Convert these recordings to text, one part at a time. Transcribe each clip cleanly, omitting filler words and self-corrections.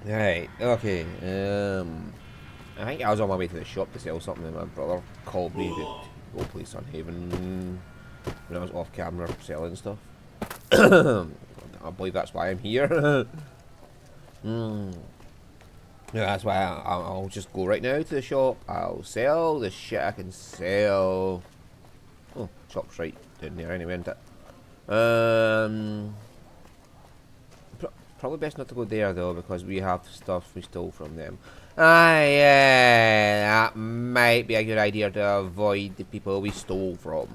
Right, okay. I think I was on my way to the shop to sell something, and my brother called me to go play Sunhaven when I was off camera selling stuff. I believe that's why I'm here. Yeah, that's why I'll just go right now to the shop. I'll sell the shit I can sell. Oh, shop's right down there anyway, isn't it? Um, Probably best not to go there though because we have stuff we stole from them. Ah, yeah, that might be a good idea to avoid the people we stole from.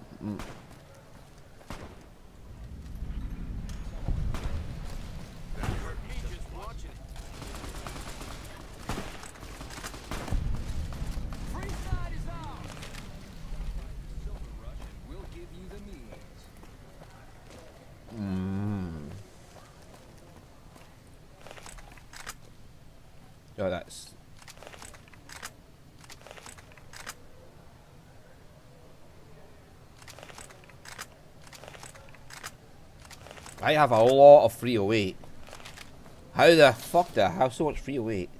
Oh, that's. I have a lot of free weight. How the fuck do I have so much free weight?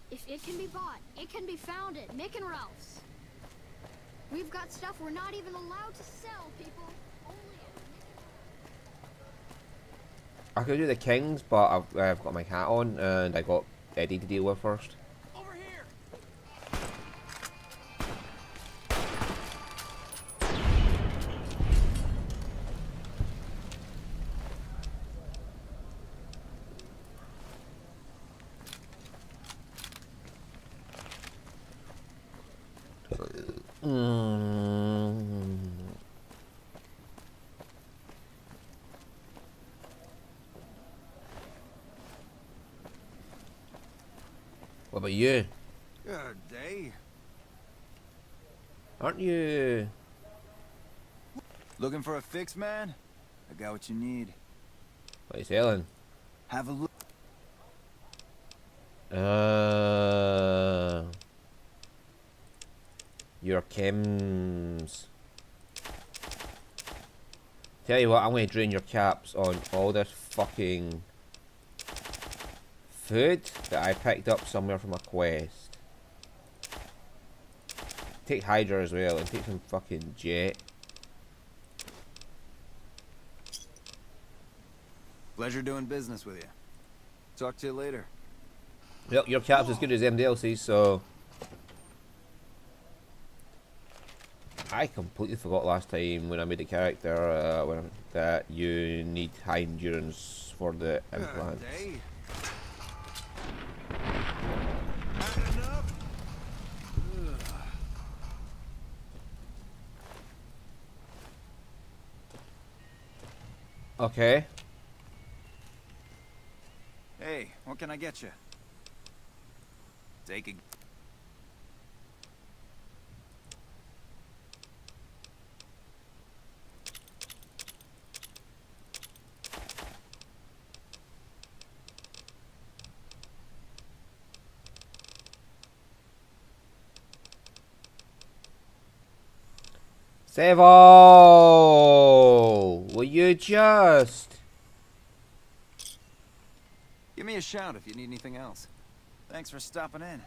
If it can be bought, it can be found at Mick and Ralph's. We've got stuff we're not even allowed to sell, people. Only at I could do the Kings, but I've got my hat on and I got Eddie to deal with first. Over here! What about you? Good day. Aren't you? Looking for a fix, man? I got what you need. What are you selling? Have a look. Uh, your chems. Tell you what, I'm gonna drain your caps on all this fucking food that I picked up somewhere from a quest. Take Hydra as well and take some fucking jet. Pleasure doing business with you. Talk to you later. Yep, your cap's as good as them DLCs, so I completely forgot last time when I made a character that you need high endurance for the implants. Good day. Had enough? Okay. Hey, what can I get you? Take a... Savo! Will you just... Give me a shout if you need anything else. Thanks for stopping in.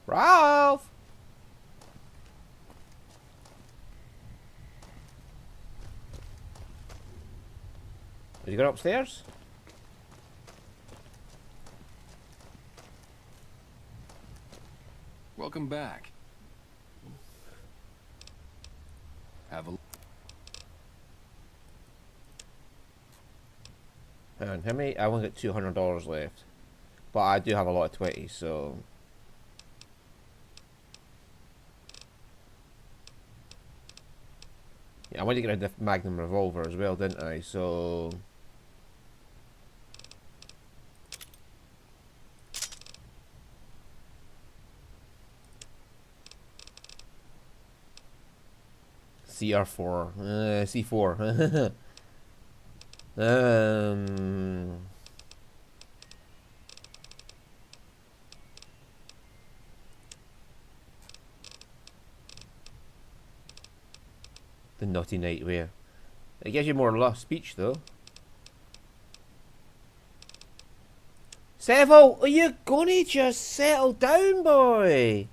Ralph! Did you go upstairs? Welcome back. Have a Hang on, how many? I only got $200 left. But I do have a lot of 20, so... Yeah, I wanted to get rid of the Magnum revolver as well, didn't I? So... CR4. C4. um... The naughty nightwear. It gives you more speech though. Seville, are you gonna just settle down, boy?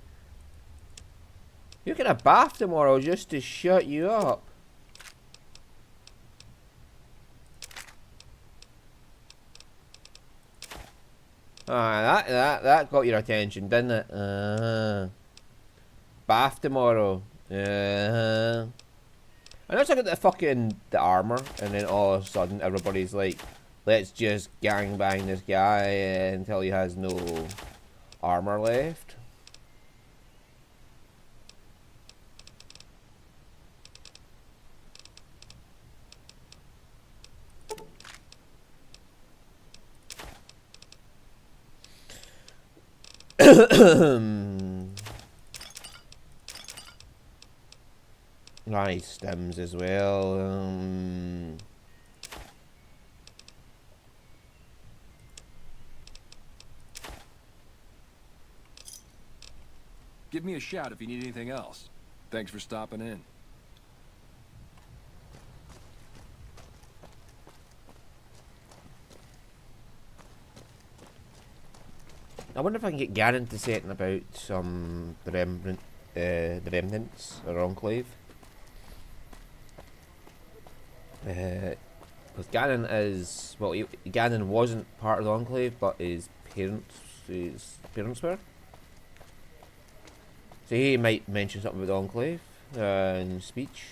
You're gonna bath tomorrow just to shut you up. That got your attention, didn't it? Bath tomorrow. I know it's like the fucking armor, and then all of a sudden everybody's like, let's just gangbang this guy until he has no armor left. Nice stems as well. Give me a shout if you need anything else. Thanks for stopping in. I wonder if I can get Ganon to say anything about the remnants or Enclave. Because Ganon is, well, Ganon wasn't part of the Enclave, but his parents were. So he might mention something about the Enclave in speech.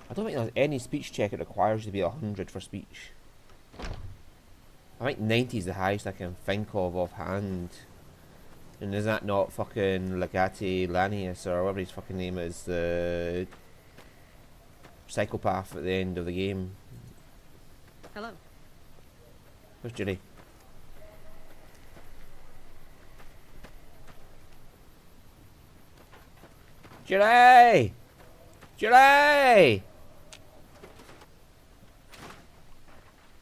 I don't think there's any speech check it requires you to be 100 for speech. I think 90 is the highest I can think of offhand. And is that not fucking Legati Lanius or whatever his fucking name is, the psychopath at the end of the game? Hello. Where's Julie? Julie! Julie!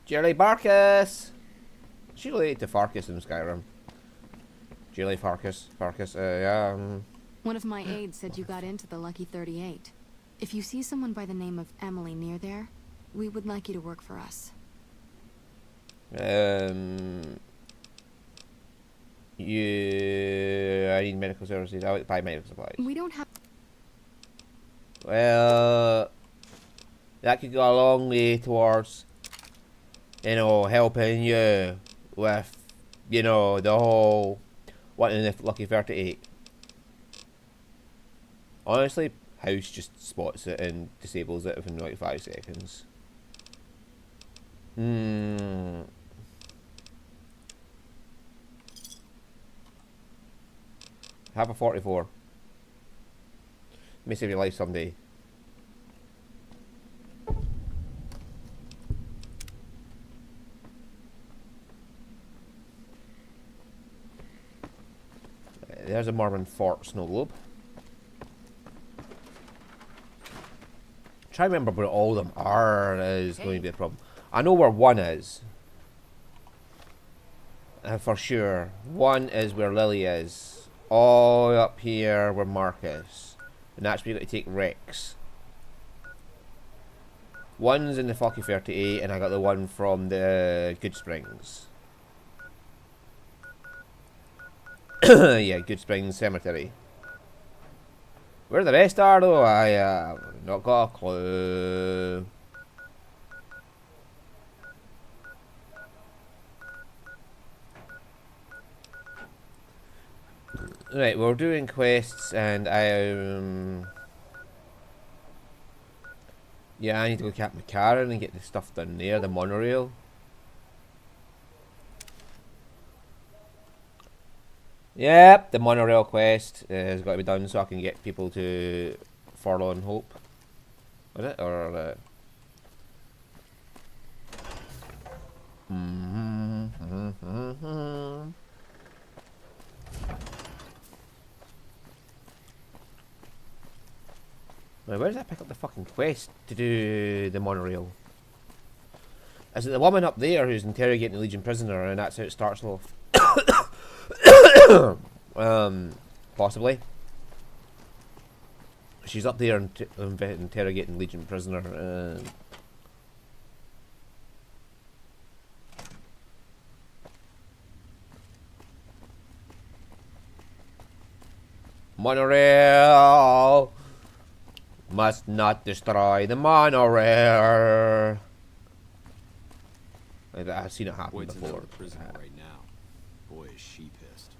Julie Barkus! She related to Farkas in Skyrim. Julie Farkas. Yeah. One of my aides said you got into the Lucky 38. If you see someone by the name of Emily near there, we would like you to work for us. I need medical services. I would buy medical supplies. We don't have... Well, that could go a long way towards, you know, helping you with, you know, the whole wanting the Lucky 38. Honestly, House just spots it and disables it within like 5 seconds. Have a 44. May save your life someday. There's a Mormon Fort snow globe. Try to remember where all of them are is going to be a problem. I know where one is. For sure. One is where Lily is. All up here where Mark is. And that's where you got to take Rex. One's in the Lucky 38 and I got the one from the Good Springs. Yeah, Good Springs Cemetery. Where the rest are though, I not got a clue. Right, we're doing quests and yeah, I need to go Cap McCarran and get the stuff done there, the monorail. Yep, the monorail quest has got to be done so I can get people to Forlorn Hope. Was it? Or Now, where did I pick up the fucking quest to do the monorail? Is it the woman up there who's interrogating the Legion prisoner, and that's how it starts off? Possibly. She's up there interrogating Legion prisoner. Monorail must not destroy the monorail. I've seen it happen Wait till before. the prison right now. Boy, is she pissed.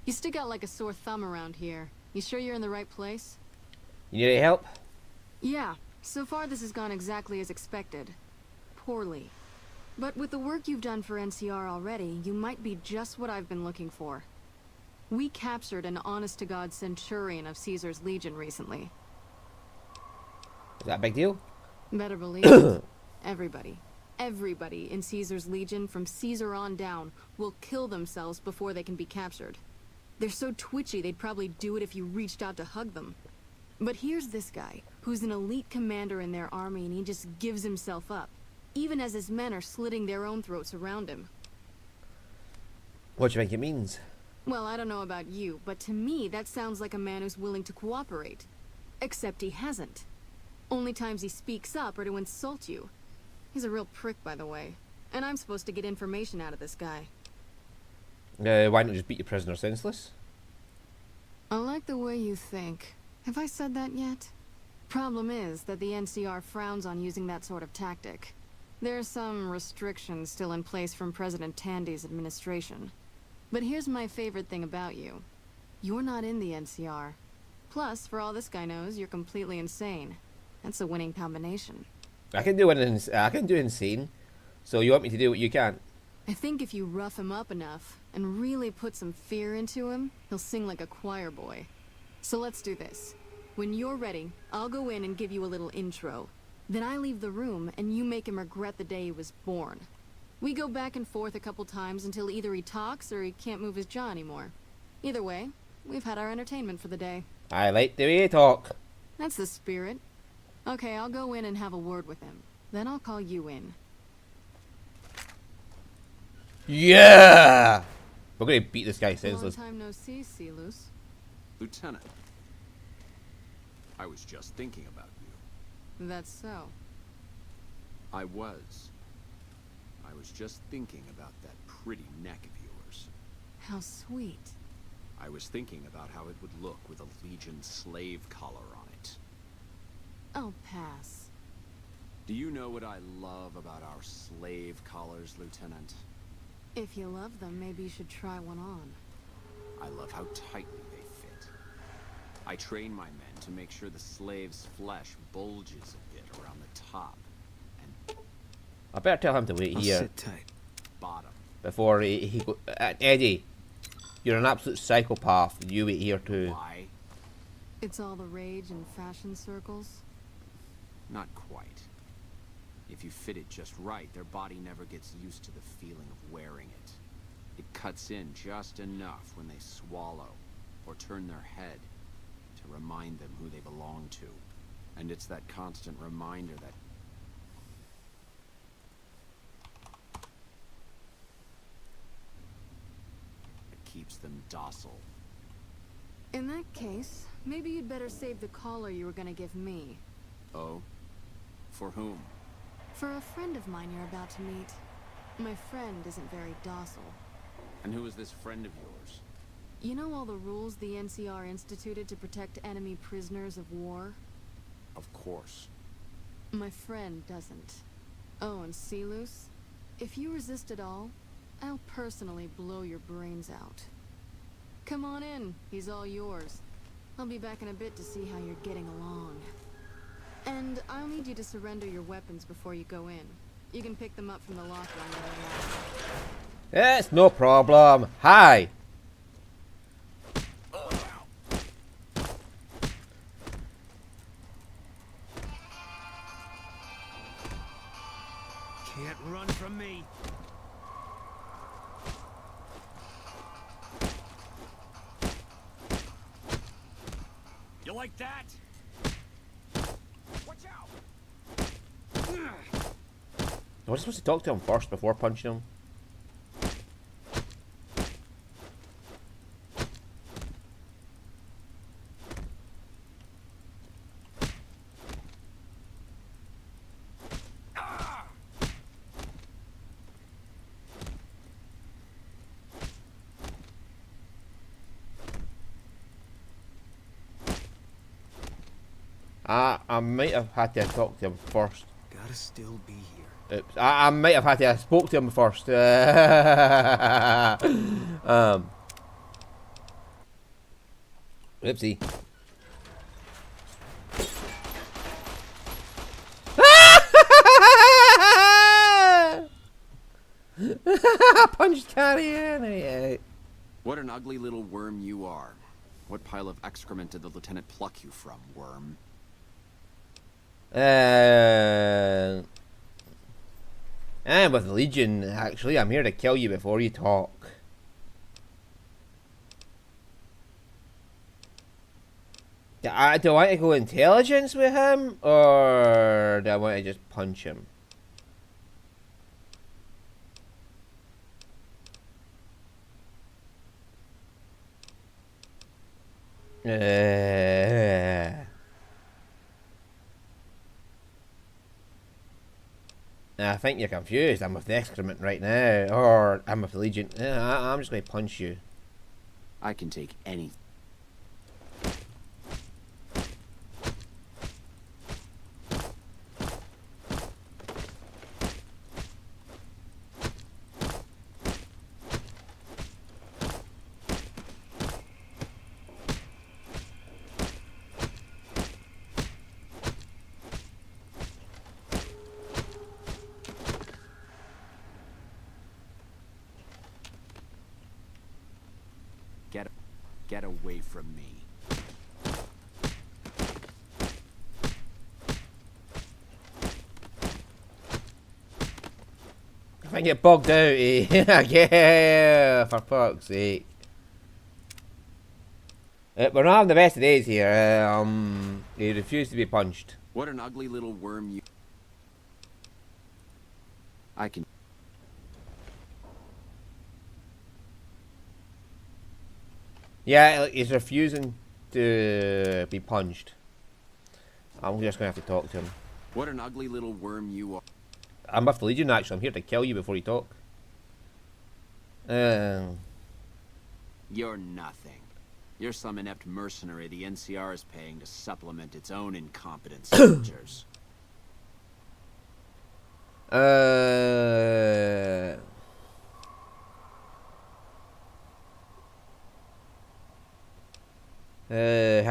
You stick out like a sore thumb around here. You sure you're in the right place? You need any help? Yeah. So far this has gone exactly as expected. Poorly. But with the work you've done for NCR already, you might be just what I've been looking for. We captured an honest-to-God centurion of Caesar's Legion recently. Is that a big deal? Better believe it. Everybody in Caesar's Legion, from Caesar on down, will kill themselves before they can be captured. They're so twitchy they'd probably do it if you reached out to hug them. But here's this guy, who's an elite commander in their army, and he just gives himself up, even as his men are slitting their own throats around him. What do you think it means? Well, I don't know about you, but to me that sounds like a man who's willing to cooperate. Except he hasn't. Only times he speaks up are to insult you. He's a real prick, by the way. And I'm supposed to get information out of this guy. Why not just beat your prisoner senseless? I like the way you think. Have I said that yet? Problem is that the NCR frowns on using that sort of tactic. There are some restrictions still in place from President Tandy's administration. But here's my favorite thing about you. You're not in the NCR. Plus, for all this guy knows, you're completely insane. That's a winning combination. I can do insane. So you want me to do what you can't? I think if you rough him up enough, and really put some fear into him, he'll sing like a choir boy. So let's do this. When you're ready, I'll go in and give you a little intro. Then I leave the room, and you make him regret the day he was born. We go back and forth a couple times until either he talks or he can't move his jaw anymore. Either way, we've had our entertainment for the day. I like the way you talk. That's the spirit. Okay, I'll go in and have a word with him. Then I'll call you in. Yeah! We're gonna beat this guy Long senseless. time no see, Celus. Lieutenant, I was just thinking about you. That's so. I was just thinking about that pretty neck of yours. How sweet. I was thinking about how it would look with a Legion slave collar on it. I'll pass. Do you know what I love about our slave collars, Lieutenant? If you love them, maybe you should try one on. I love how tightly they fit. I train my men to make sure the slave's flesh bulges a bit around the top and I better tell him to wait here Sit tight. bottom. before he go. Eddie, you're an absolute psychopath. You wait here too. Why? It's all the rage in fashion circles. Not quite. If you fit it just right, their body never gets used to the feeling of wearing it. It cuts in just enough when they swallow or turn their head to remind them who they belong to. And it's that constant reminder that keeps them docile. In that case, maybe you'd better save the collar you were gonna give me. Oh? For whom? For a friend of mine you're about to meet. My friend isn't very docile. And who is this friend of yours? You know all the rules the NCR instituted to protect enemy prisoners of war? Of course. My friend doesn't. Oh, and Celus, if you resist at all, I'll personally blow your brains out. Come on in, he's all yours. I'll be back in a bit to see how you're getting along. And I'll need you to surrender your weapons before you go in. You can pick them up from the locker on the way out. It's no problem. Hi. Can't run from me. You like that? Was I supposed to talk to him first before punching him? I might have had to talk to him first. Gotta still be here. Oops. I might have had to have spoke to him first. Oopsie. Punched Carrie. What an ugly little worm you are. What pile of excrement did the lieutenant pluck you from, worm? I'm with the Legion, actually. I'm here to kill you before you talk. Do I want to go intelligence with him, or do I want to just punch him? I think you're confused. I'm with the excrement right now, or I'm with the Legion. I'm just going to punch you. I can take any. Get away from me. If I get bogged out, yeah, for fuck's sake. We're not having the best of days here. He refused to be punched. What an ugly little worm you... I can... Yeah, he's refusing to be punched. I'm just going to have to talk to him. What an ugly little worm you are. I'm with the Legion, actually. I'm here to kill you before you talk. You're nothing. You're some inept mercenary the NCR is paying to supplement its own incompetent soldiers.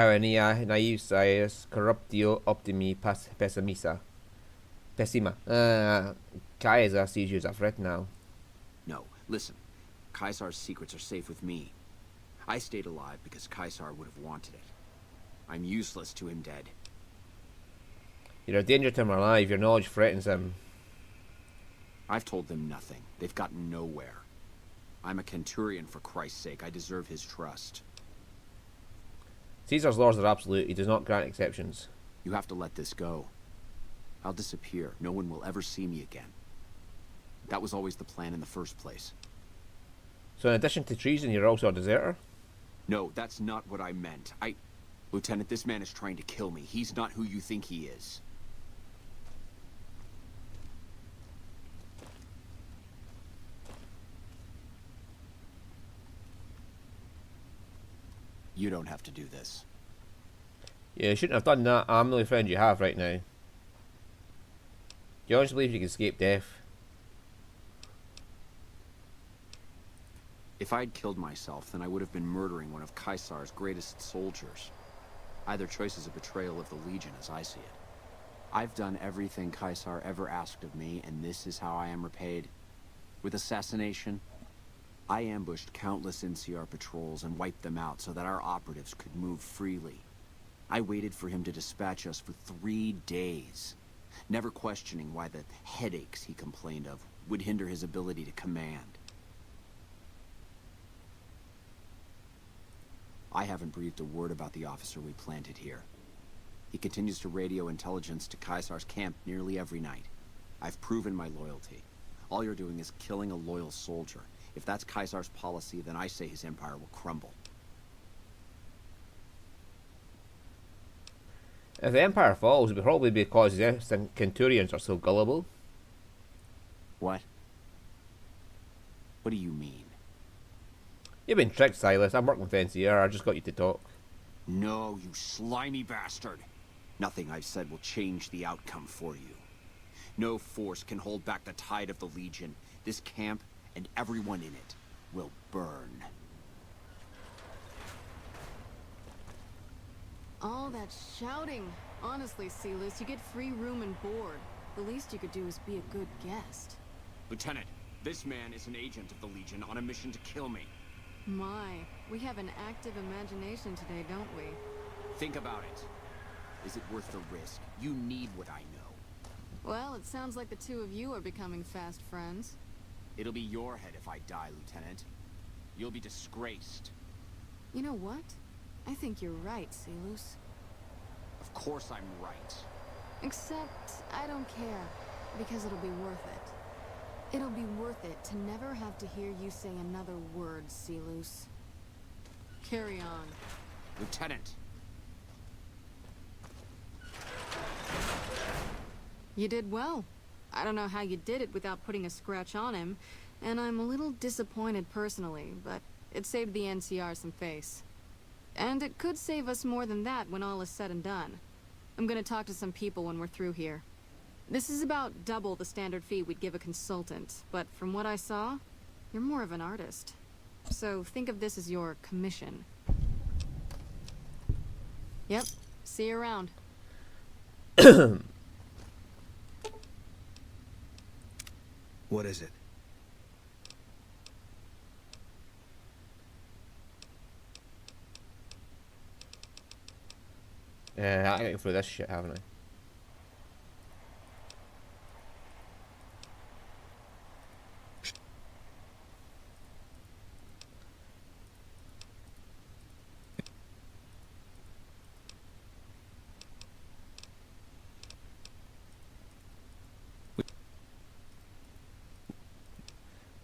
How naive Cyrus, corruptio optimi pessimisa. Pessima. Kaiser sees you as a threat now. No, listen. Caesar's secrets are safe with me. I stayed alive because Caesar would have wanted it. I'm useless to him dead. You're a danger to him alive. Your knowledge threatens him. I've told them nothing. They've gotten nowhere. I'm a Centurion, for Christ's sake. I deserve his trust. Caesar's laws are absolute. He does not grant exceptions. You have to let this go. I'll disappear. No one will ever see me again. That was always the plan in the first place. So in addition to treason, you're also a deserter? No, that's not what I meant. Lieutenant, this man is trying to kill me. He's not who you think he is. You don't have to do this. Yeah, you shouldn't have done that. I'm the only friend you have right now. Do you honestly believe you can escape death? If I'd killed myself, then I would have been murdering one of Caesar's greatest soldiers. Either choice is a betrayal of the Legion, as I see it. I've done everything Caesar ever asked of me, and this is how I am repaid. With assassination, I ambushed countless NCR patrols and wiped them out so that our operatives could move freely. I waited for him to dispatch us for 3 days, never questioning why the headaches he complained of would hinder his ability to command. I haven't breathed a word about the officer we planted here. He continues to radio intelligence to Caesar's camp nearly every night. I've proven my loyalty. All you're doing is killing a loyal soldier. If that's Caesar's policy, then I say his empire will crumble. If the Empire falls, it will probably be because the Centurions are so gullible. What? What do you mean? You've been tricked, Silas. I'm working with NCR. I just got you to talk. No, you slimy bastard. Nothing I've said will change the outcome for you. No force can hold back the tide of the Legion. This camp and everyone in it will burn. All that shouting. Honestly, Silas, you get free room and board. The least you could do is be a good guest. Lieutenant, this man is an agent of the Legion on a mission to kill me. My, we have an active imagination today, don't we? Think about it. Is it worth the risk? You need what I know. Well, it sounds like the two of you are becoming fast friends. It'll be your head if I die, Lieutenant. You'll be disgraced. You know what? I think you're right, Silus. Of course I'm right. Except, I don't care, because it'll be worth it. It'll be worth it to never have to hear you say another word, Silus. Carry on. Lieutenant! You did well. I don't know how you did it without putting a scratch on him, and I'm a little disappointed personally, but it saved the NCR some face. And it could save us more than that when all is said and done. I'm gonna talk to some people when we're through here. This is about double the standard fee we'd give a consultant, but from what I saw, you're more of an artist. So think of this as your commission. Yep, see you around. What is it? I got to go through this shit, haven't I?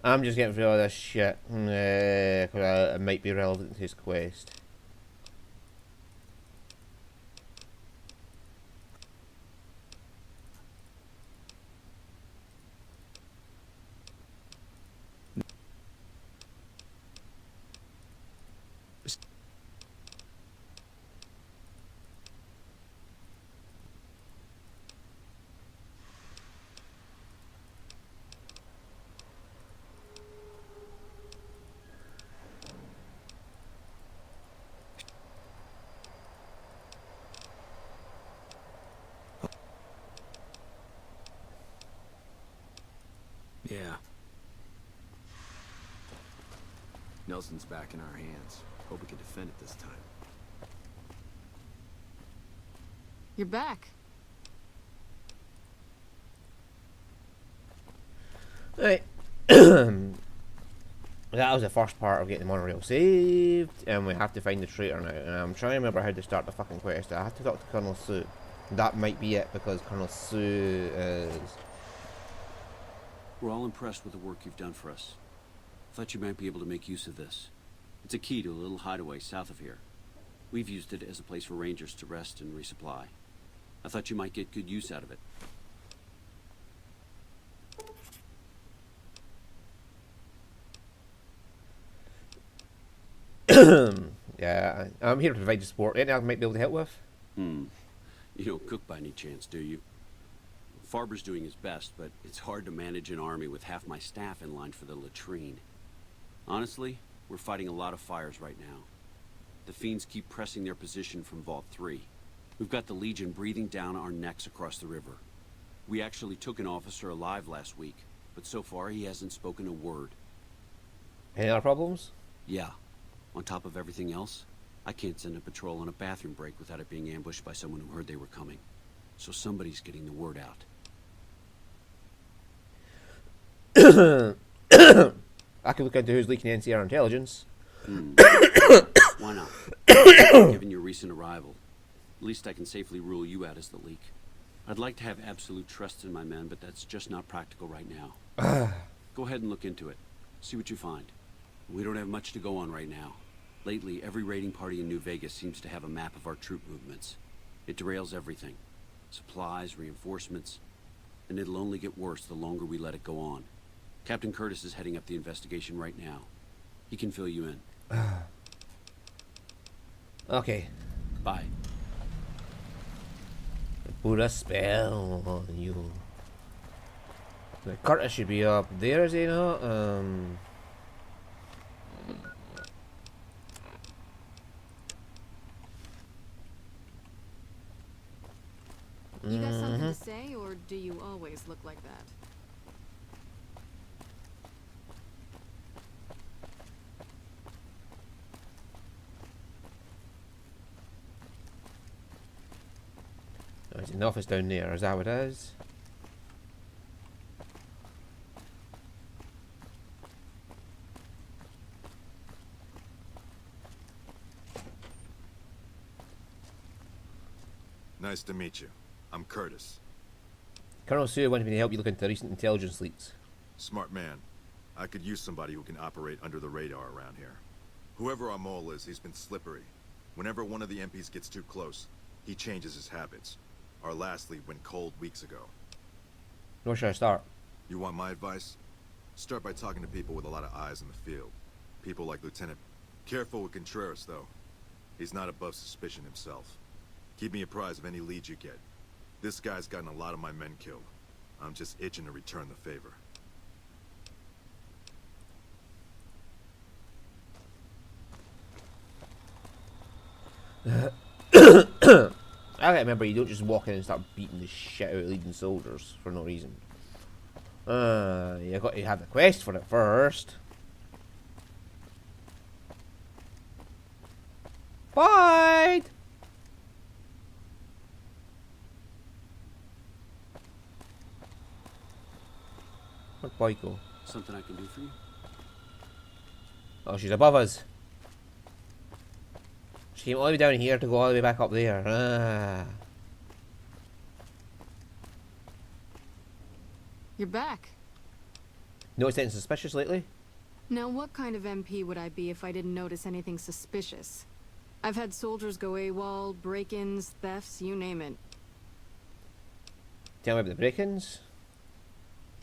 I'm just getting through all this shit, because it might be relevant to his quest. Yeah. Nelson's back in our hands. Hope we can defend it this time. You're back. Right. That was the first part of getting the monorail saved, and we have to find the traitor now. And I'm trying to remember how to start the fucking quest. I have to talk to Colonel Sue. That might be it, because Colonel Sue is... We're all impressed with the work you've done for us. Thought you might be able to make use of this. It's a key to a little hideaway south of here. We've used it as a place for rangers to rest and resupply. I thought you might get good use out of it. Yeah, I'm here to provide support. Anything I might be able to help with? You don't cook by any chance, do you? Farber's doing his best, but it's hard to manage an army with half my staff in line for the latrine. Honestly, we're fighting a lot of fires right now. The fiends keep pressing their position from Vault 3. We've got the Legion breathing down our necks across the river. We actually took an officer alive last week, but so far he hasn't spoken a word. Any other problems? Yeah. On top of everything else, I can't send a patrol on a bathroom break without it being ambushed by someone who heard they were coming. So somebody's getting the word out. I could look into who's leaking NCR intelligence. Why not? Given your recent arrival, at least I can safely rule you out as the leak. I'd like to have absolute trust in my men, but that's just not practical right now. Go ahead and look into it. See what you find. We don't have much to go on right now. Lately, every raiding party in New Vegas seems to have a map of our troop movements. It derails everything. Supplies, reinforcements. And it'll only get worse the longer we let it go on. Captain Curtis is heading up the investigation right now. He can fill you in. Okay. Bye. Put a spell on you. The Curtis should be up there, is he not? You got something to say, or do you always look like that? Oh, there's an office down there, is that what it is? Nice to meet you. I'm Curtis. Colonel Sue wanted me to help you look into recent intelligence leaks. Smart man. I could use somebody who can operate under the radar around here. Whoever our mole is, he's been slippery. Whenever one of the MPs gets too close, he changes his habits. Our last lead went cold weeks ago. Where should I start? You want my advice? Start by talking to people with a lot of eyes in the field. People like Lieutenant. Careful with Contreras, though. He's not above suspicion himself. Keep me apprised of any leads you get. This guy's gotten a lot of my men killed. I'm just itching to return the favor. I can't remember, you don't just walk in and start beating the shit out of leading soldiers for no reason. You got to have the quest for it first. Bye! Where'd boy go? Something I can do for you? Oh, she's above us. She came all the way down here to go all the way back up there. You're back. Noticed anything suspicious lately? Now, what kind of MP would I be if I didn't notice anything suspicious? I've had soldiers go AWOL, break-ins, thefts, you name it. Tell me about the break-ins?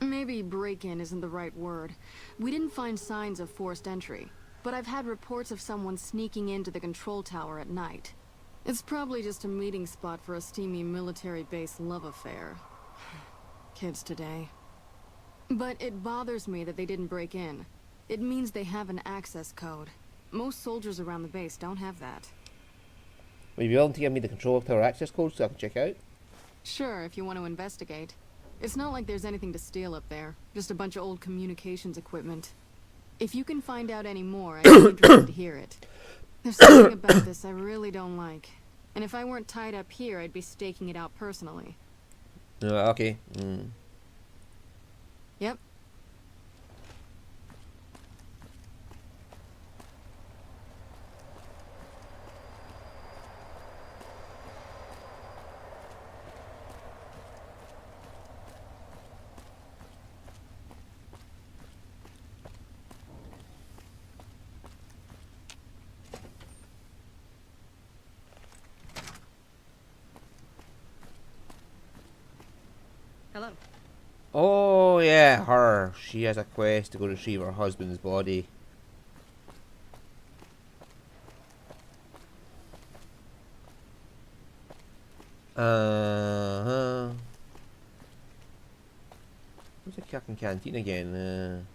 Maybe break-in isn't the right word. We didn't find signs of forced entry, but I've had reports of someone sneaking into the control tower at night. It's probably just a meeting spot for a steamy military base love affair. Kids today. But it bothers me that they didn't break in. It means they have an access code. Most soldiers around the base don't have that. Would you be willing to give me the control tower access code so I can check out? Sure, if you want to investigate. It's not like there's anything to steal up there. Just a bunch of old communications equipment. If you can find out any more, I'd be interested to hear it. There's something about this I really don't like. And if I weren't tied up here, I'd be staking it out personally. Okay. Yep. Hello. Oh yeah, her. She has a quest to go retrieve her husband's body. Where's the fucking canteen again?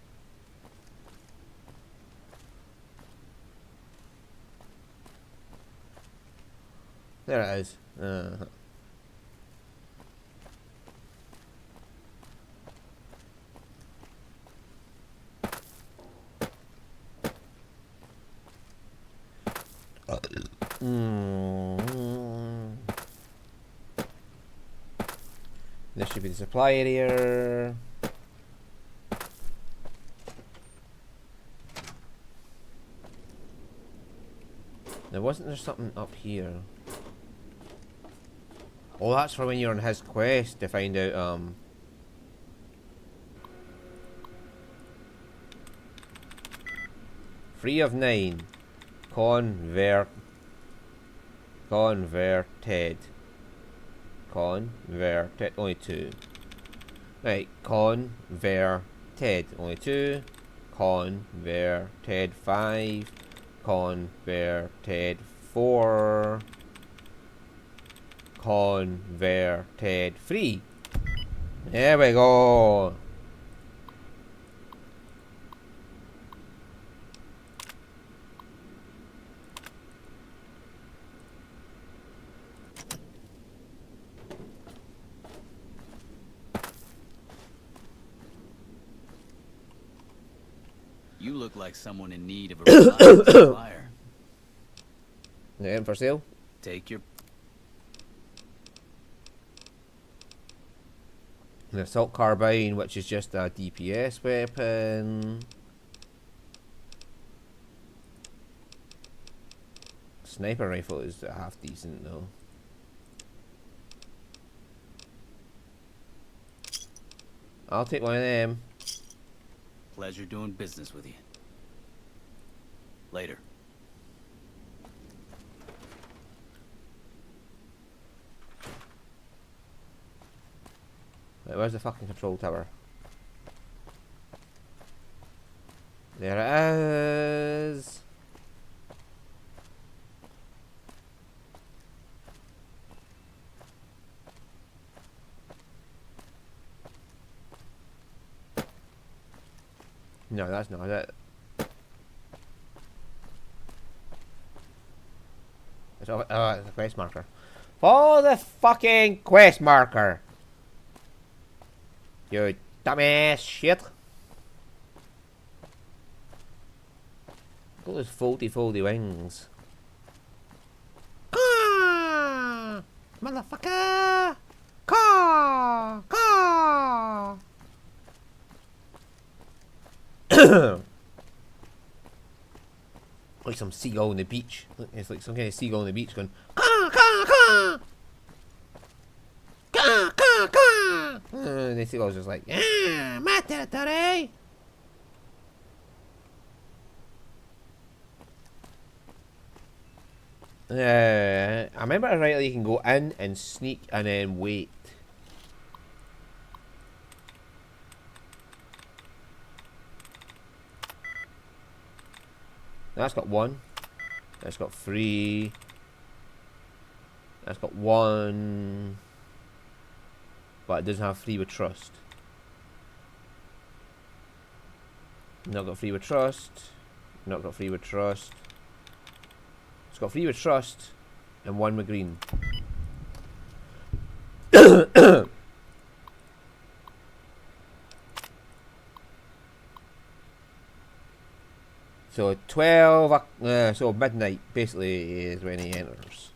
There it is. This should be the supply area. Now, wasn't there something up here? Oh, that's for when you're on his quest to find out, 3 of 9. Converted. Converted. Only 2. Right, converted. Only 2. Converted 5. Converted 4. Converted 3. There we go. You look like someone in need of a reliable supplier. Anything for sale? Take your... An assault carbine, which is just a DPS weapon. Sniper rifle is half decent though. I'll take one of them. Pleasure doing business with you. Later. Right, where's the fucking control tower? There it is. No, that's not it. It's a quest marker. Follow the fucking quest marker. You dumbass shit. Look at those foldy wings. Caw! Motherfucker! Caw! Caw! Like some seagull on the beach. It's like some kind of seagull on the beach going caw, caw, caw. Caw, caw, caw. And the seagull's just like, yeah, my territory. I remember rightly you can go in and sneak and then wait. That's got 1. That's got 3. That's got 1. But it doesn't have 3 with trust. Not got 3 with trust. Not got 3 with trust. It's got 3 with trust and 1 with green. So 12, so midnight basically is when he enters.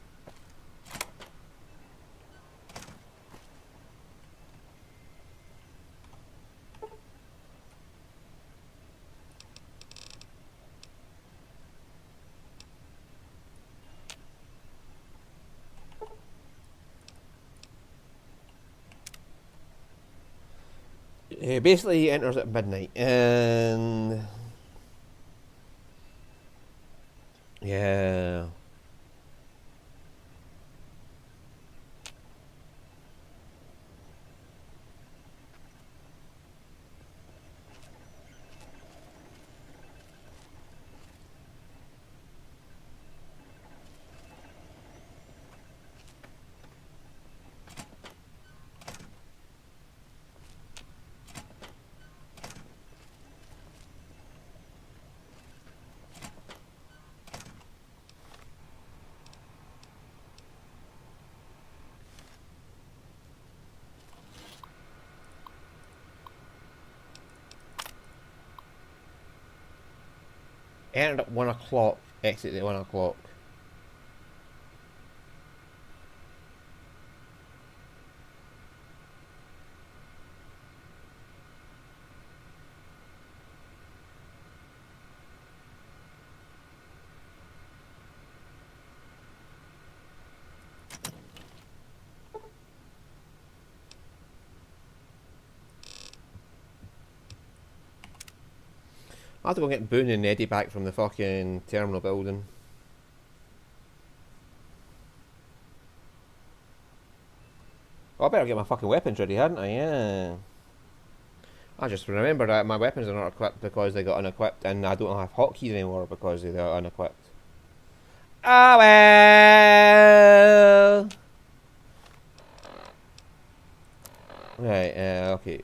Basically he enters at midnight and yeah. Entered at 1 o'clock, exit at 1 o'clock. I have to go get Boone and Eddie back from the fucking terminal building. Oh, I better get my fucking weapons ready, hadn't I? Yeah. I just remember that my weapons are not equipped because they got unequipped, and I don't have hotkeys anymore because they got unequipped. Ah well. Right. Okay.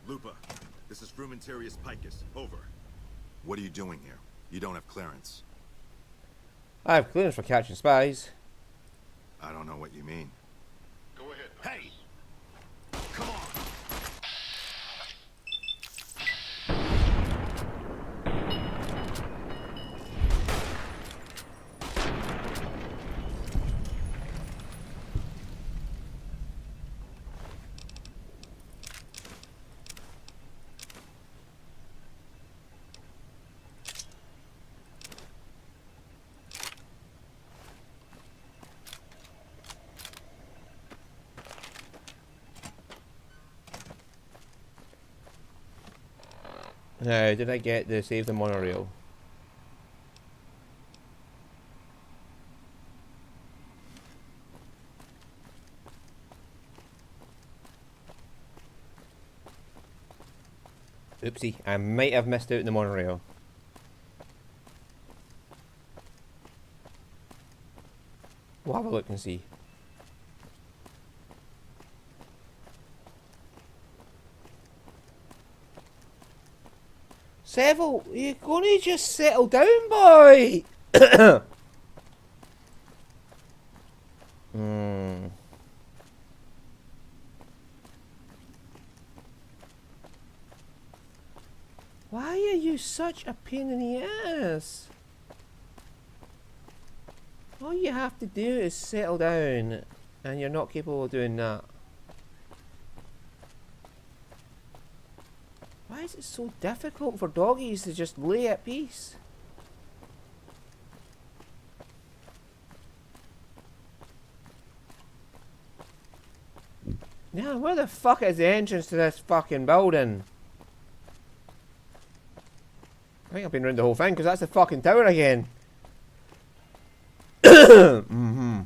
Lupa, this is Frumentarius Picus. Over. What are you doing here? You don't have clearance. I have clearance for catching spies. I don't know what you mean. Go ahead. Hey! Come on! Now, did I get the save the monorail? Oopsie, I might have missed out in the monorail. We'll have a look and see. Seville, you're going to just settle down, boy! Why are you such a pain in the ass? All you have to do is settle down, and you're not capable of doing that. Why is it so difficult for doggies to just lay at peace? Now, where the fuck is the entrance to this fucking building? I think I've been around the whole thing, because that's the fucking tower again. Mm-hmm.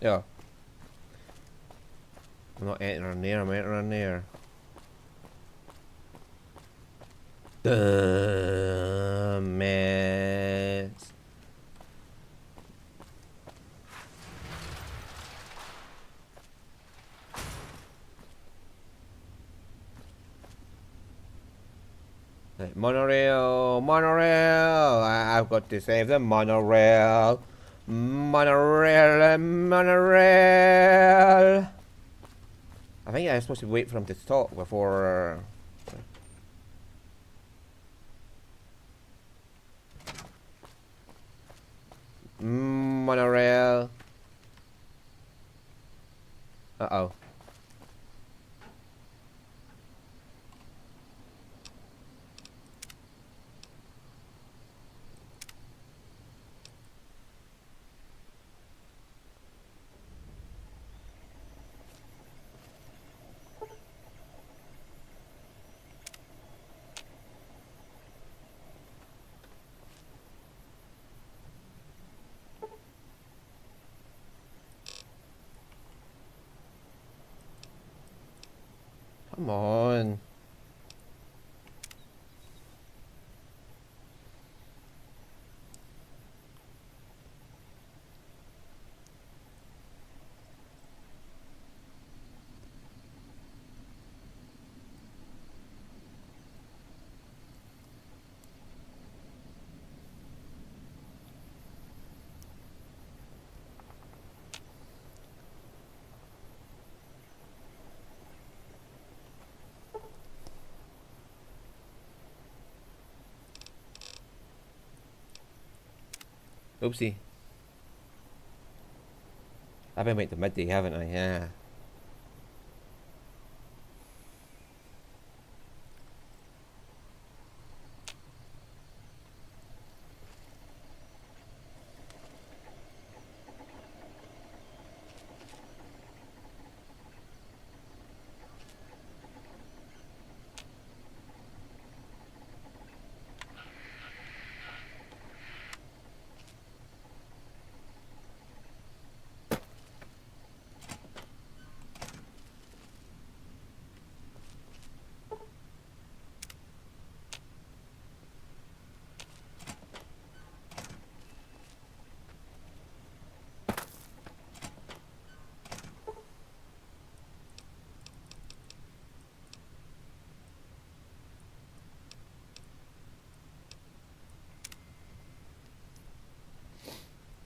Yeah. I'm not entering there, I'm entering there. Mess. Right, monorail, monorail. I've got to save the monorail. Monorail, monorail. I think I'm supposed to wait for him to talk before. Monorail. Uh-oh. Come on. Oopsie. I've been waiting to midday, haven't I? Yeah.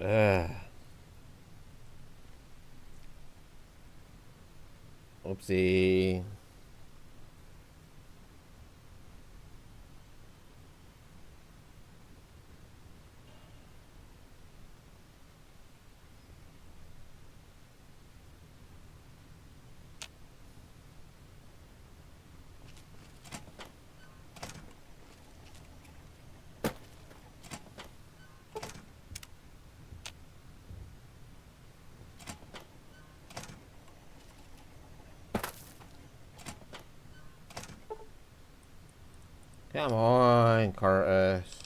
Ugh. Oopsie. Come on, Curtis.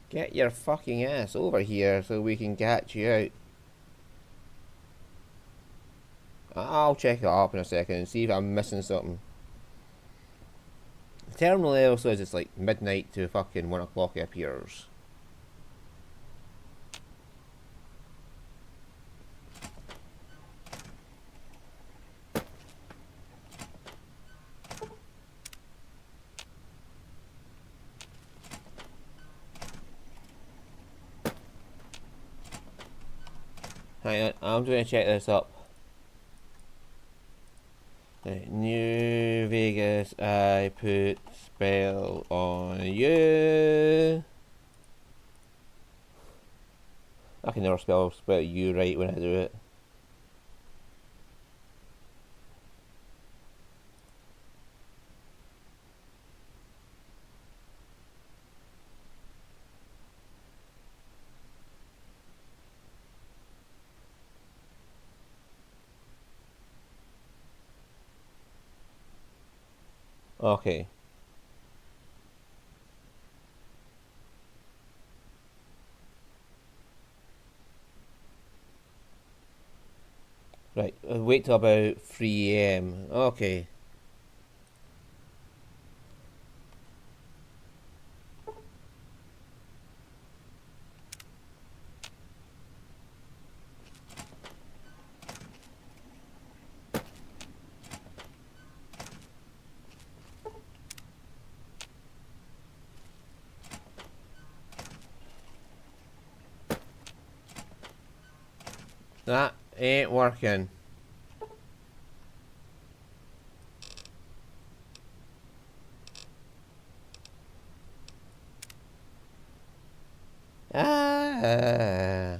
Get your fucking ass over here so we can catch you out. I'll check it up in a second and see if I'm missing something. The terminal L says it's like midnight to fucking 1 o'clock it appears. Hang on, I'm going to check this up. New Vegas, I put spell on you. I can never spell you right when I do it. Okay. Right, wait till about 3 AM. Okay. That ain't working. Ah.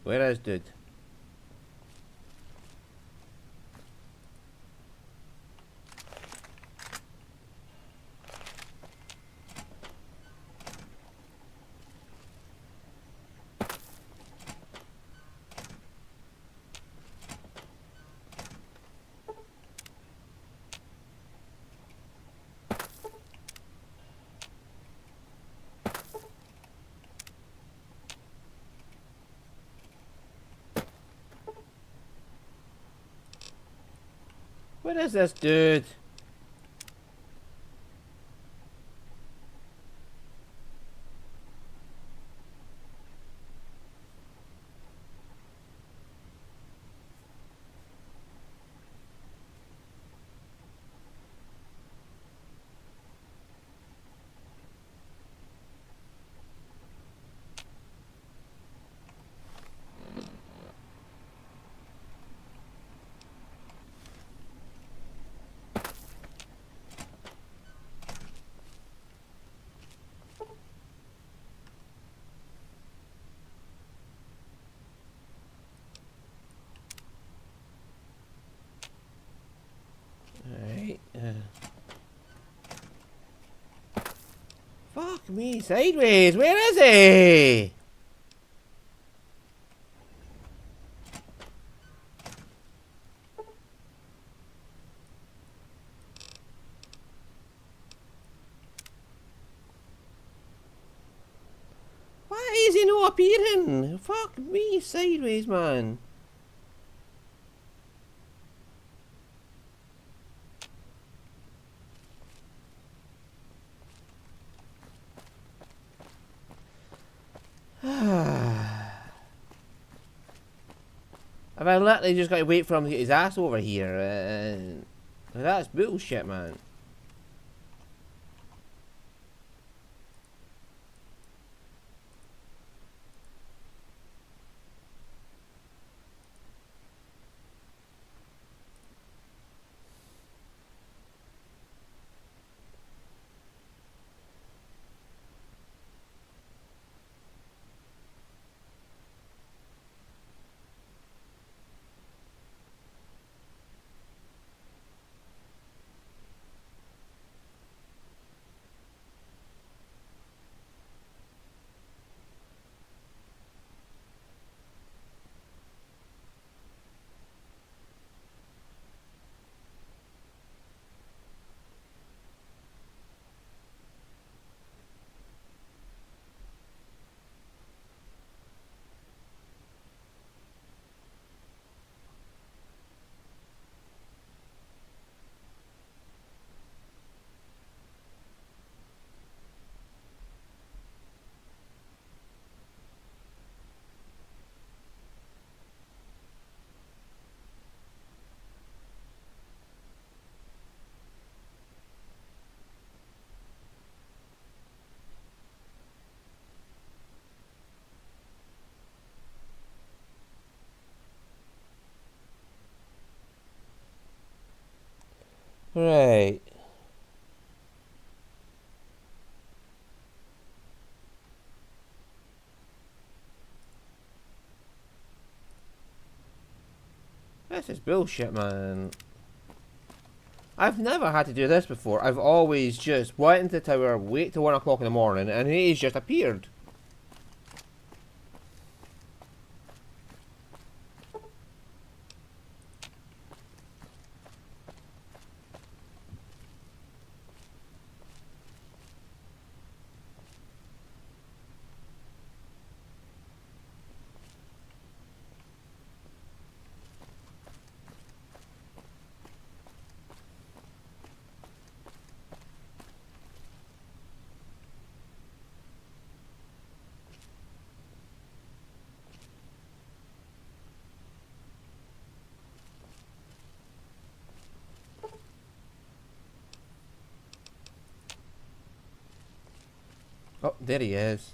Where is dude? Where is this dude? Fuck me sideways. Where is he? Why is he not appearing? Fuck me sideways, man. Have I literally just got to wait for him to get his ass over here? That's bullshit, man. Right. This is bullshit, man. I've never had to do this before. I've always just went into the tower, wait till 1 o'clock in the morning, and he's just appeared. Oh, there he is.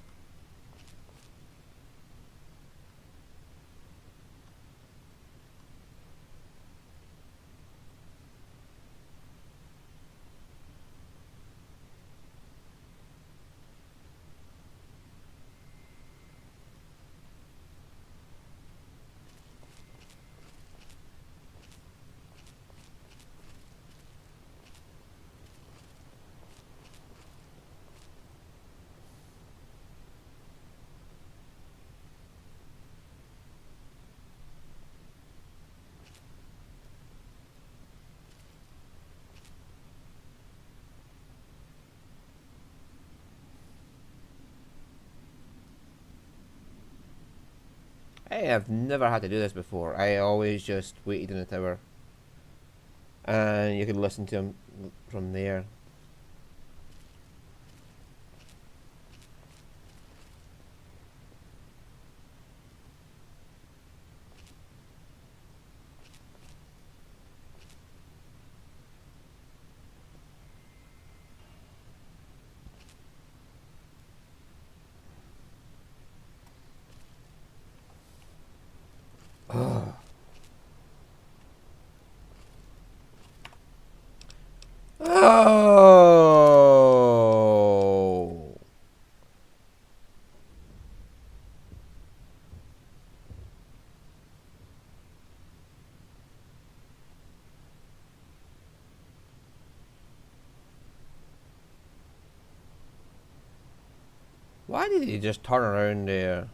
I have never had to do this before. I always just waited in the tower. And you could listen to him from there. Oh! Why did he just turn around there?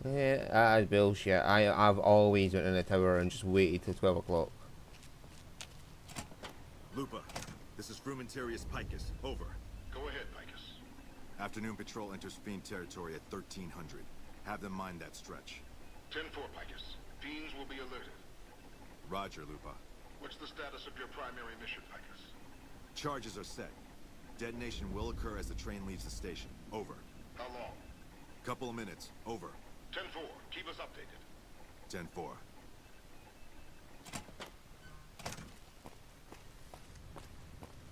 Yeah, that is bullshit. I've always went in the tower and just waited till 12 o'clock. Lupa, this is Frumentarius Picus. Over. Go ahead, Picus. Afternoon patrol enters Fiend territory at 1300. Have them mind that stretch. 10-4, Picus. Fiends will be alerted. Roger, Lupa. What's the status of your primary mission, Picus? Charges are set. Detonation will occur as the train leaves the station. Over. How long? Couple of minutes. Over. 10-4. Keep us updated. 10-4.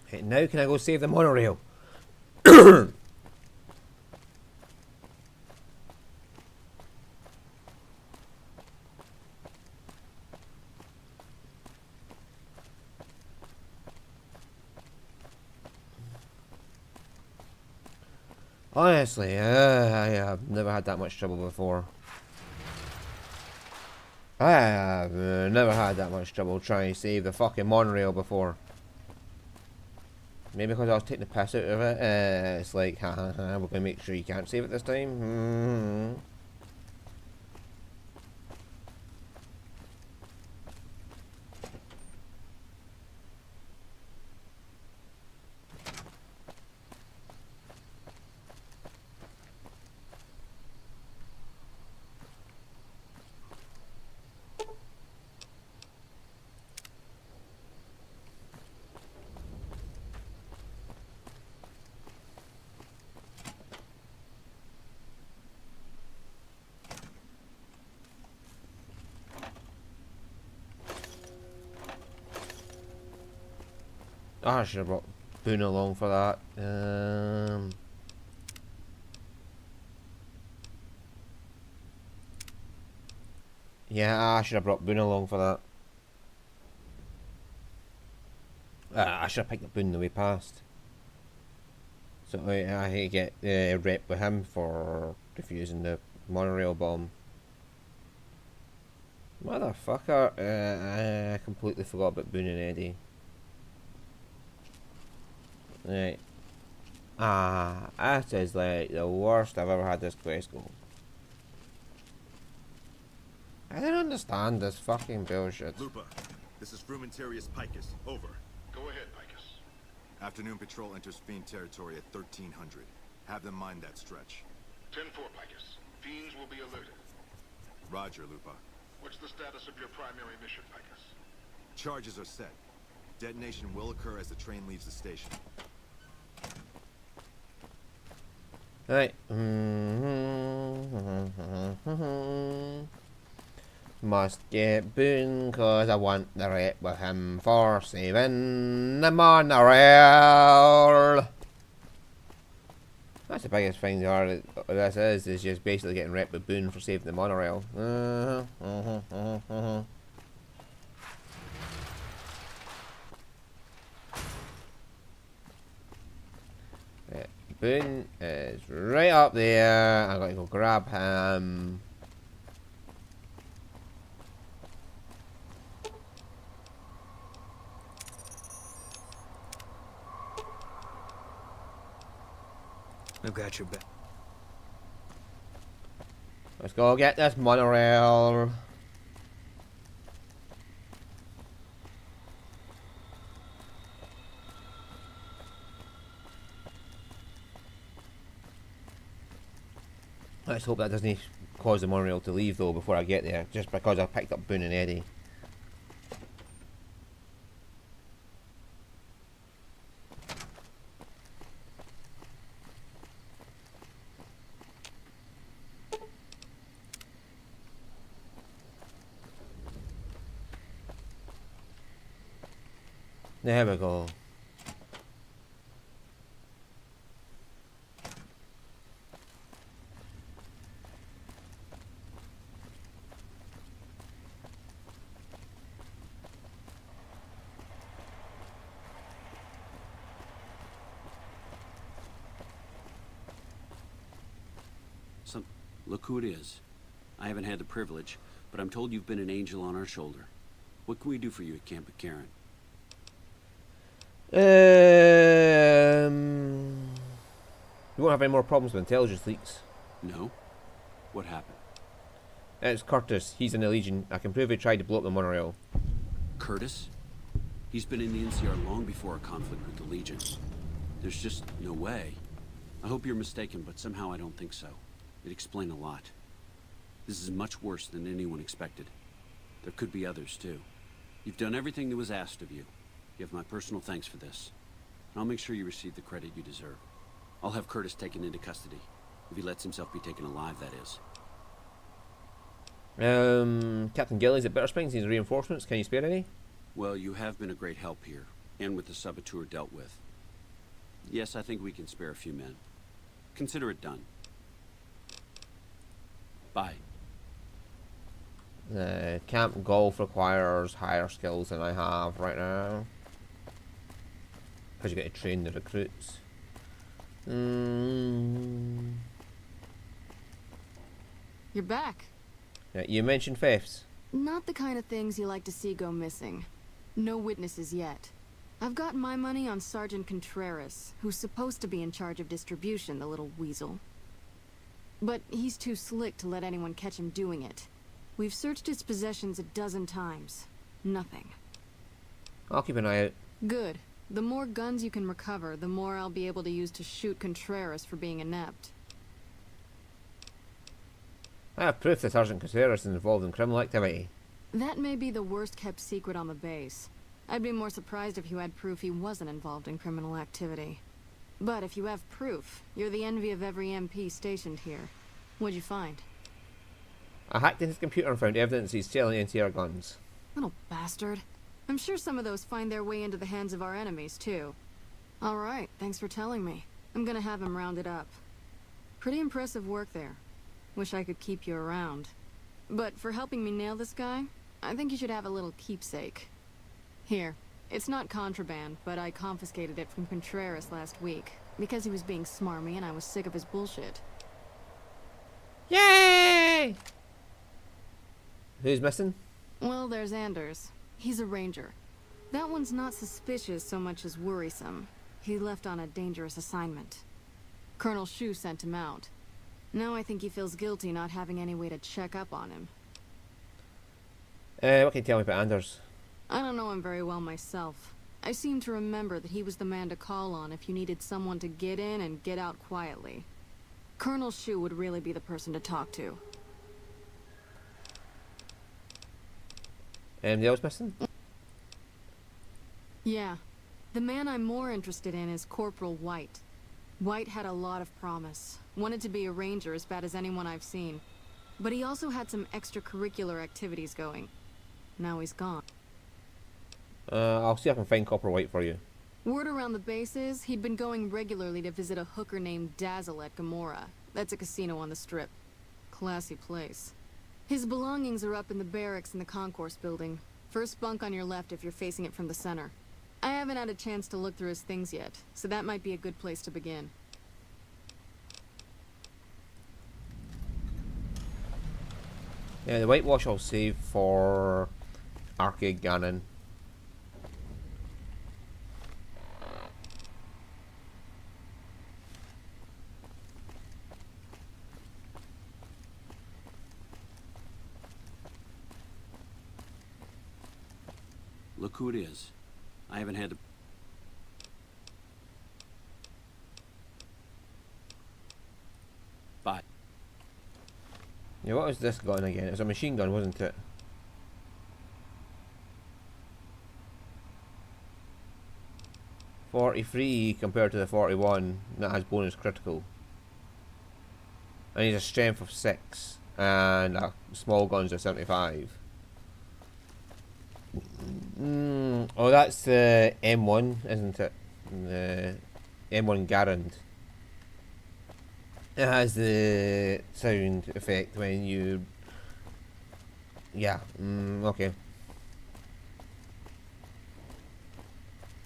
Hey, now can I go save the monorail? Honestly, I have never had that much trouble before. I have never had that much trouble trying to save the fucking monorail before. Maybe because I was taking the piss out of it. It's like, ha ha ha, we're gonna make sure you can't save it this time. I should have brought Boone along for that. Yeah, I should have brought Boone along for that. I should have picked up Boone the way past. So I get rep with him for defusing the monorail bomb. Motherfucker! I completely forgot about Boone and Eddie. Right. That is like the worst I've ever had this quest go. I don't understand this fucking bullshit. Lupa, this is Frumentarius Picus. Over. Go ahead, Picus. Afternoon patrol enters Fiend territory at 1300. Have them mind that stretch. 10-4, Picus. Fiends will be alerted. Roger, Lupa. What's the status of your primary mission, Picus? Charges are set. Detonation will occur as the train leaves the station. Right. Must get Boone cause I want the rep with him for saving the monorail. That's the biggest thing this is just basically getting rep with Boone for saving the monorail. Boone is right up there. I gotta go grab him. I've got your back. Let's go get this monorail. Let's hope that doesn't cause the monorail to leave though before I get there, just because I picked up Boone and Eddie. There we go. Look who it is. I haven't had the privilege, but I'm told you've been an angel on our shoulder. What can we do for you at Camp McCarran? We won't have any more problems with intelligence leaks. No? What happened? It's Curtis. He's in the Legion. I can prove he tried to blow up the monorail. Curtis? He's been in the NCR long before our conflict with the Legion. There's just no way. I hope you're mistaken, but somehow I don't think so. It'd explain a lot. This is much worse than anyone expected. There could be others, too. You've done everything that was asked of you. You have my personal thanks for this. And I'll make sure you receive the credit you deserve. I'll have Curtis taken into custody. If he lets himself be taken alive, that is. Captain Gillies at Bitter Springs needs reinforcements. Can you spare any? Well, you have been a great help here, and with the saboteur dealt with. Yes, I think we can spare a few men. Consider it done. Bye. Camp Golf requires higher skills than I have right now. Because you get to train the recruits. You're back. You mentioned thefts. Not the kind of things you like to see go missing. No witnesses yet. I've got my money on Sergeant Contreras, who's supposed to be in charge of distribution, the little weasel. But he's too slick to let anyone catch him doing it. We've searched his possessions 12 times. Nothing. I'll keep an eye out. Good. The more guns you can recover, the more I'll be able to use to shoot Contreras for being inept. I have proof that Sergeant Contreras is involved in criminal activity. That may be the worst kept secret on the base. I'd be more surprised if you had proof he wasn't involved in criminal activity. But if you have proof, you're the envy of every MP stationed here. What'd you find? I hacked in his computer and found evidence he's selling NCR guns. Little bastard. I'm sure some of those find their way into the hands of our enemies, too. Alright, thanks for telling me. I'm gonna have him rounded up. Pretty impressive work there. Wish I could keep you around. But for helping me nail this guy, I think you should have a little keepsake. Here. It's not contraband, but I confiscated it from Contreras last week, because he was being smarmy and I was sick of his bullshit. Yay! Who's missing? Well, there's Anders. He's a ranger. That one's not suspicious so much as worrisome. He left on a dangerous assignment. Colonel Shu sent him out. Now I think he feels guilty not having any way to check up on him. What can you tell me about Anders? I don't know him very well myself. I seem to remember that he was the man to call on if you needed someone to get in and get out quietly. Colonel Shu would really be the person to talk to. Anybody else missing? Yeah. The man I'm more interested in is Corporal White. White had a lot of promise. Wanted to be a ranger as bad as anyone I've seen. But he also had some extracurricular activities going. Now he's gone. I'll see if I can find Copper White for you. Word around the base is he'd been going regularly to visit a hooker named Dazzle at Gamora. That's a casino on the Strip. Classy place. His belongings are up in the barracks in the concourse building. First bunk on your left if you're facing it from the center. I haven't had a chance to look through his things yet, so that might be a good place to begin. Yeah, the whitewash I'll save for Arcade Ganon. Look who it is. I haven't had to... Bye. Yeah, what was this gun again? It was a machine gun, wasn't it? .43 compared to the 41 that has bonus critical. And he's a strength of 6 and a small guns of 75. Oh, that's the M1, isn't it? The M1 Garand. It has the sound effect when you... Yeah, okay.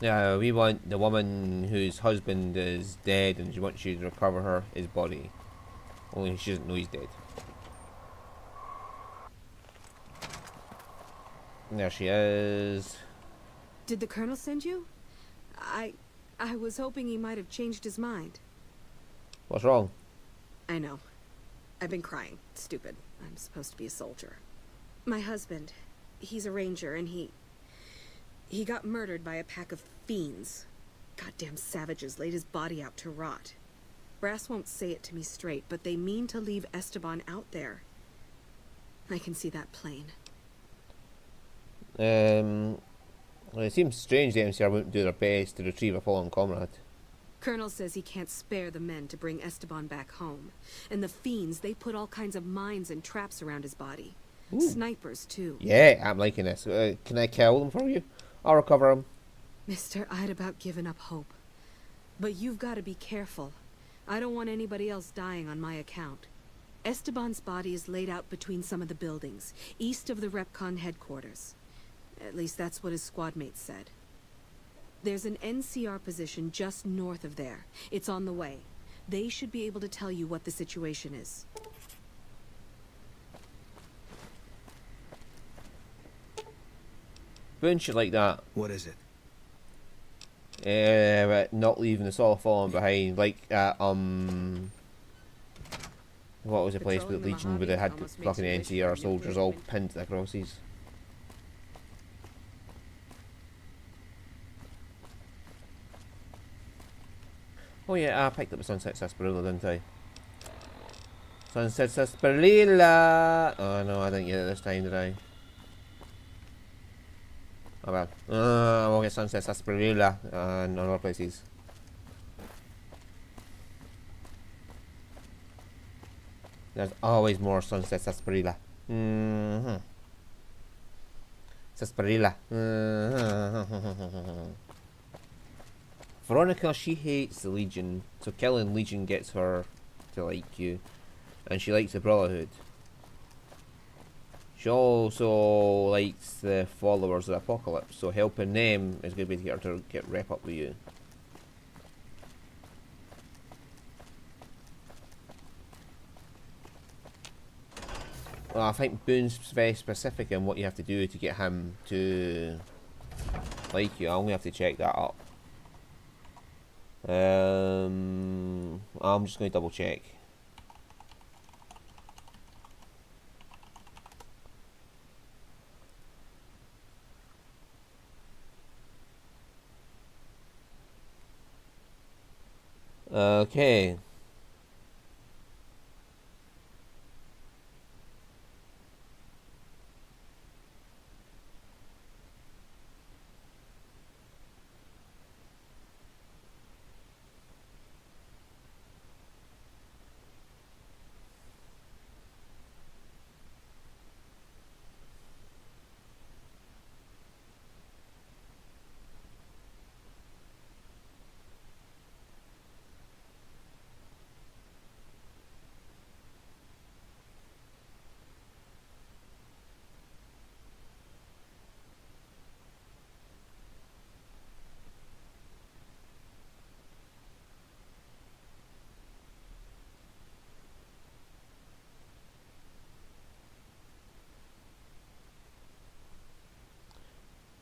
Yeah, we want the woman whose husband is dead and she wants you to recover his body. Only she doesn't know he's dead. There she is. Did the Colonel send you? I was hoping he might have changed his mind. What's wrong? I know. I've been crying. It's stupid. I'm supposed to be a soldier. My husband, he's a ranger, and he got murdered by a pack of fiends. Goddamn savages laid his body out to rot. Brass won't say it to me straight, but they mean to leave Esteban out there. I can see that plain. Well, it seems strange the MCR wouldn't do their best to retrieve a fallen comrade. Colonel says he can't spare the men to bring Esteban back home. And the fiends, they put all kinds of mines and traps around his body. Ooh. Snipers, too. Yeah, I'm liking this. Can I kill them for you? I'll recover them. Mister, I'd about given up hope. But you've got to be careful. I don't want anybody else dying on my account. Esteban's body is laid out between some of the buildings, east of the Repcon headquarters. At least that's what his squad mates said. There's an NCR position just north of there. It's on the way. They should be able to tell you what the situation is. Boone should like that. What is it? But not leaving us all falling behind. Like, what was the place with Legion where they had fucking NCR soldiers all pinned to the crosses? Oh yeah, I picked up a Sunset Sarsaparilla, didn't I? Sunset Sarsaparilla! Oh no, I didn't get it this time, did I? Oh well. I won't get Sunset Sarsaparilla and other places. There's always more Sunset Sarsaparilla. Sarsaparilla. Veronica, she hates the Legion, so killing Legion gets her to like you. And she likes the Brotherhood. She also likes the followers of the Apocalypse, so helping them is going to be to get her to get rep up with you. Well, I think Boone's very specific in what you have to do to get him to like you. I'm going to have to check that up. I'm just going to double check. Okay.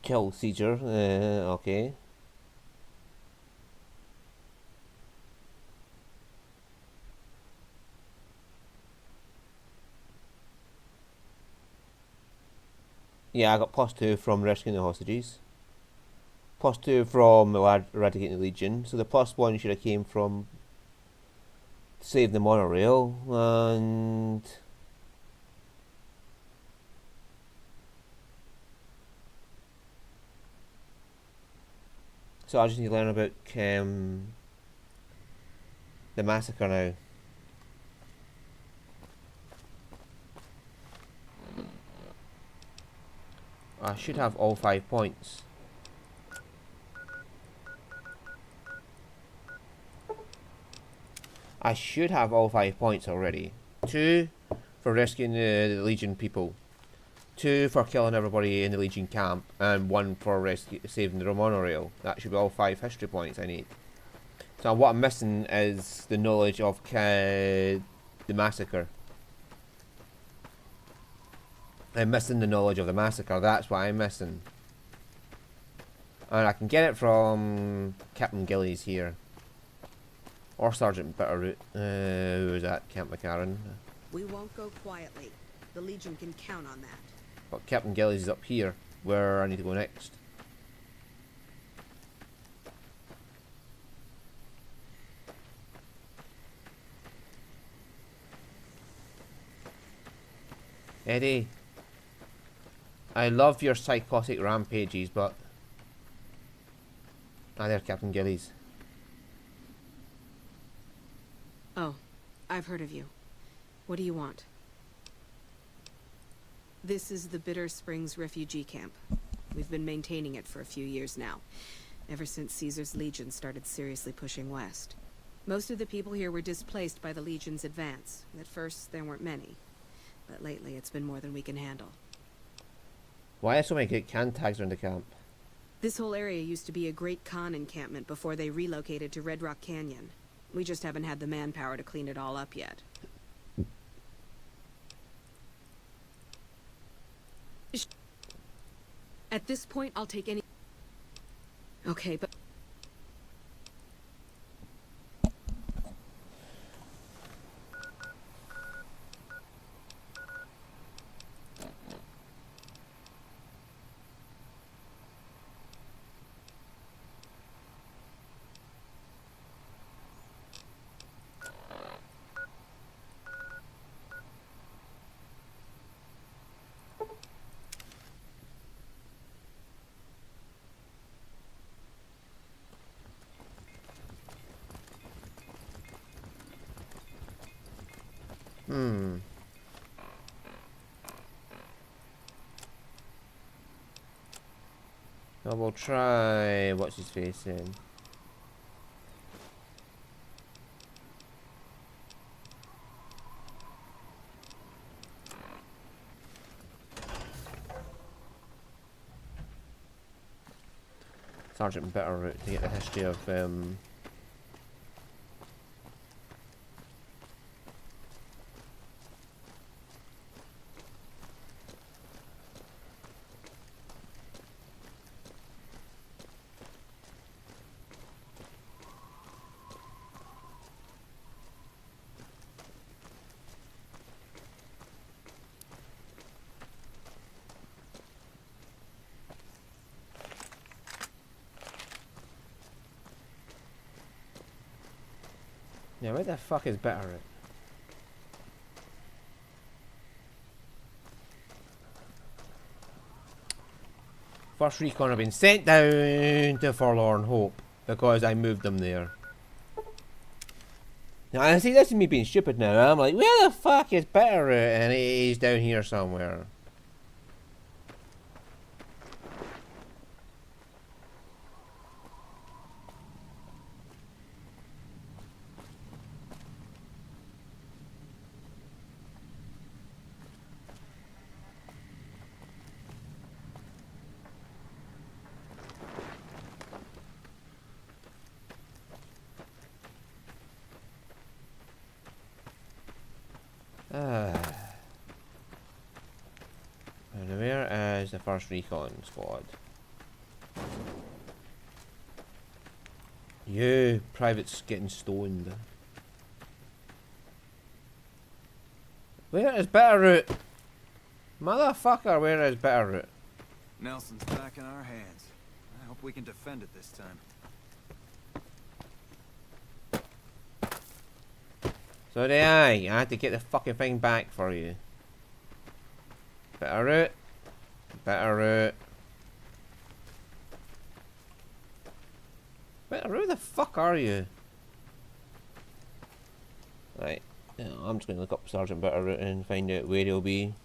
Kill Seizure, okay. Yeah, I got +2 from rescuing the hostages. +2 from eradicating the Legion. So the +1 should have came from save the monorail and so I just need to learn about the massacre now. I should have all 5 points. I should have all 5 points already. 2 for rescuing the Legion people. 2 for killing everybody in the Legion camp. And 1 for saving the monorail. That should be all 5 history points I need. So what I'm missing is the knowledge of the massacre. I'm missing the knowledge of the massacre. That's what I'm missing. And I can get it from Captain Gillies here. Or Sergeant Bitterroot. Who is that? Camp McCarran. We won't go quietly. The Legion can count on that. But Captain Gillies is up here, where I need to go next. Eddie, I love your psychotic rampages, but... Ah, there, Captain Gillies. Oh, I've heard of you. What do you want? This is the Bitter Springs refugee camp. We've been maintaining it for a few years now, ever since Caesar's Legion started seriously pushing west. Most of the people here were displaced by the Legion's advance. At first, there weren't many, but lately it's been more than we can handle. Why are so many great can tags around the camp? This whole area used to be a Great Khan encampment before they relocated to Red Rock Canyon. We just haven't had the manpower to clean it all up yet. At this point, I'll take any... Okay, but... I will try... What's his face in? Sergeant Bitterroot to get the history of yeah, where the fuck is Bitterroot? First Recon have been sent down to Forlorn Hope because I moved them there. Now, I see, this is me being stupid now. I'm like, where the fuck is Bitterroot? And he's down here somewhere. And where is the first recon squad? You privates getting stoned. Where is Bitterroot? Motherfucker, where is Bitterroot? Nelson's back in our hands. I hope we can defend it this time. So did I had to get the fucking thing back for you. Bitterroot. Bitterroot. Bitterroot, who the fuck are you? Right, yeah, I'm just gonna look up Sergeant Bitterroot and find out where he'll be.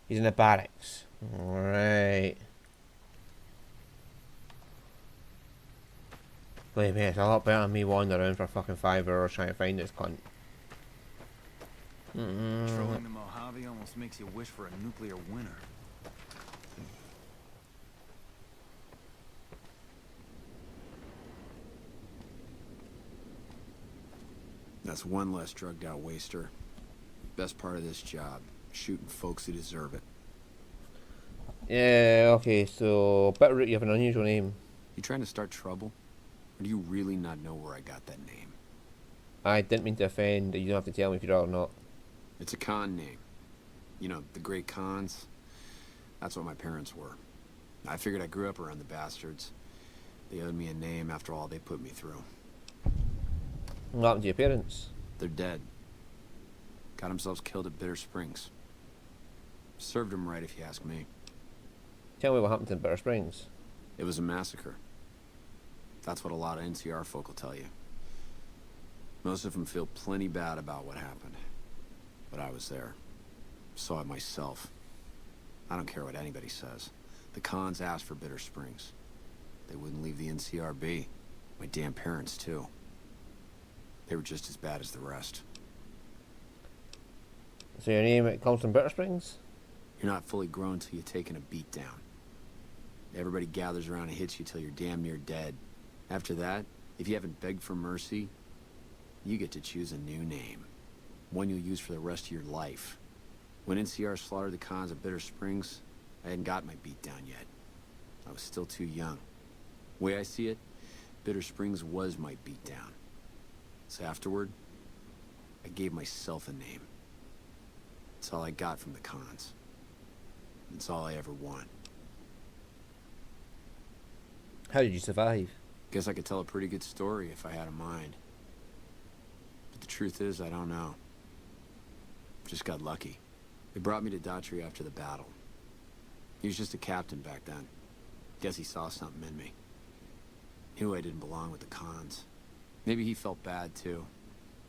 He's in the barracks. Alright. Like, mate, it's a lot better than me wandering around for fucking 5 hours trying to find this cunt. Controlling the Mojave almost makes you wish for a nuclear winter. That's one less drugged out waster. Best part of this job, shooting folks who deserve it. Yeah, okay, so Bitterroot, you have an unusual name. You trying to start trouble? Or do you really not know where I got that name? I didn't mean to offend, you don't have to tell me if you'd rather not. It's a Khan name. You know, the great Khans? That's what my parents were. I figured I grew up around the bastards. They owed me a name after all they put me through. What happened to your parents? They're dead. Got themselves killed at Bitter Springs. Served them right if you ask me. Tell me what happened in Bitter Springs. It was a massacre. That's what a lot of NCR folk will tell you. Most of them feel plenty bad about what happened. But I was there. Saw it myself. I don't care what anybody says. The Khans asked for Bitter Springs. They wouldn't leave the NCR be. My damn parents, too. They were just as bad as the rest. So your name, it comes from Bitter Springs? You're not fully grown till you're taking a beat down. Everybody gathers around and hits you till you're damn near dead. After that, if you haven't begged for mercy, you get to choose a new name. One you'll use for the rest of your life. When NCR slaughtered the Khans at Bitter Springs, I hadn't got my beat down yet. I was still too young. Way I see it, Bitter Springs was my beat down. So afterward, I gave myself a name. It's all I got from the Khans. It's all I ever want. How did you survive? Guess I could tell a pretty good story if I had a mind. But the truth is, I don't know. Just got lucky. They brought me to Daughtry after the battle. He was just a captain back then. Guess he saw something in me. Knew I didn't belong with the Khans. Maybe he felt bad, too.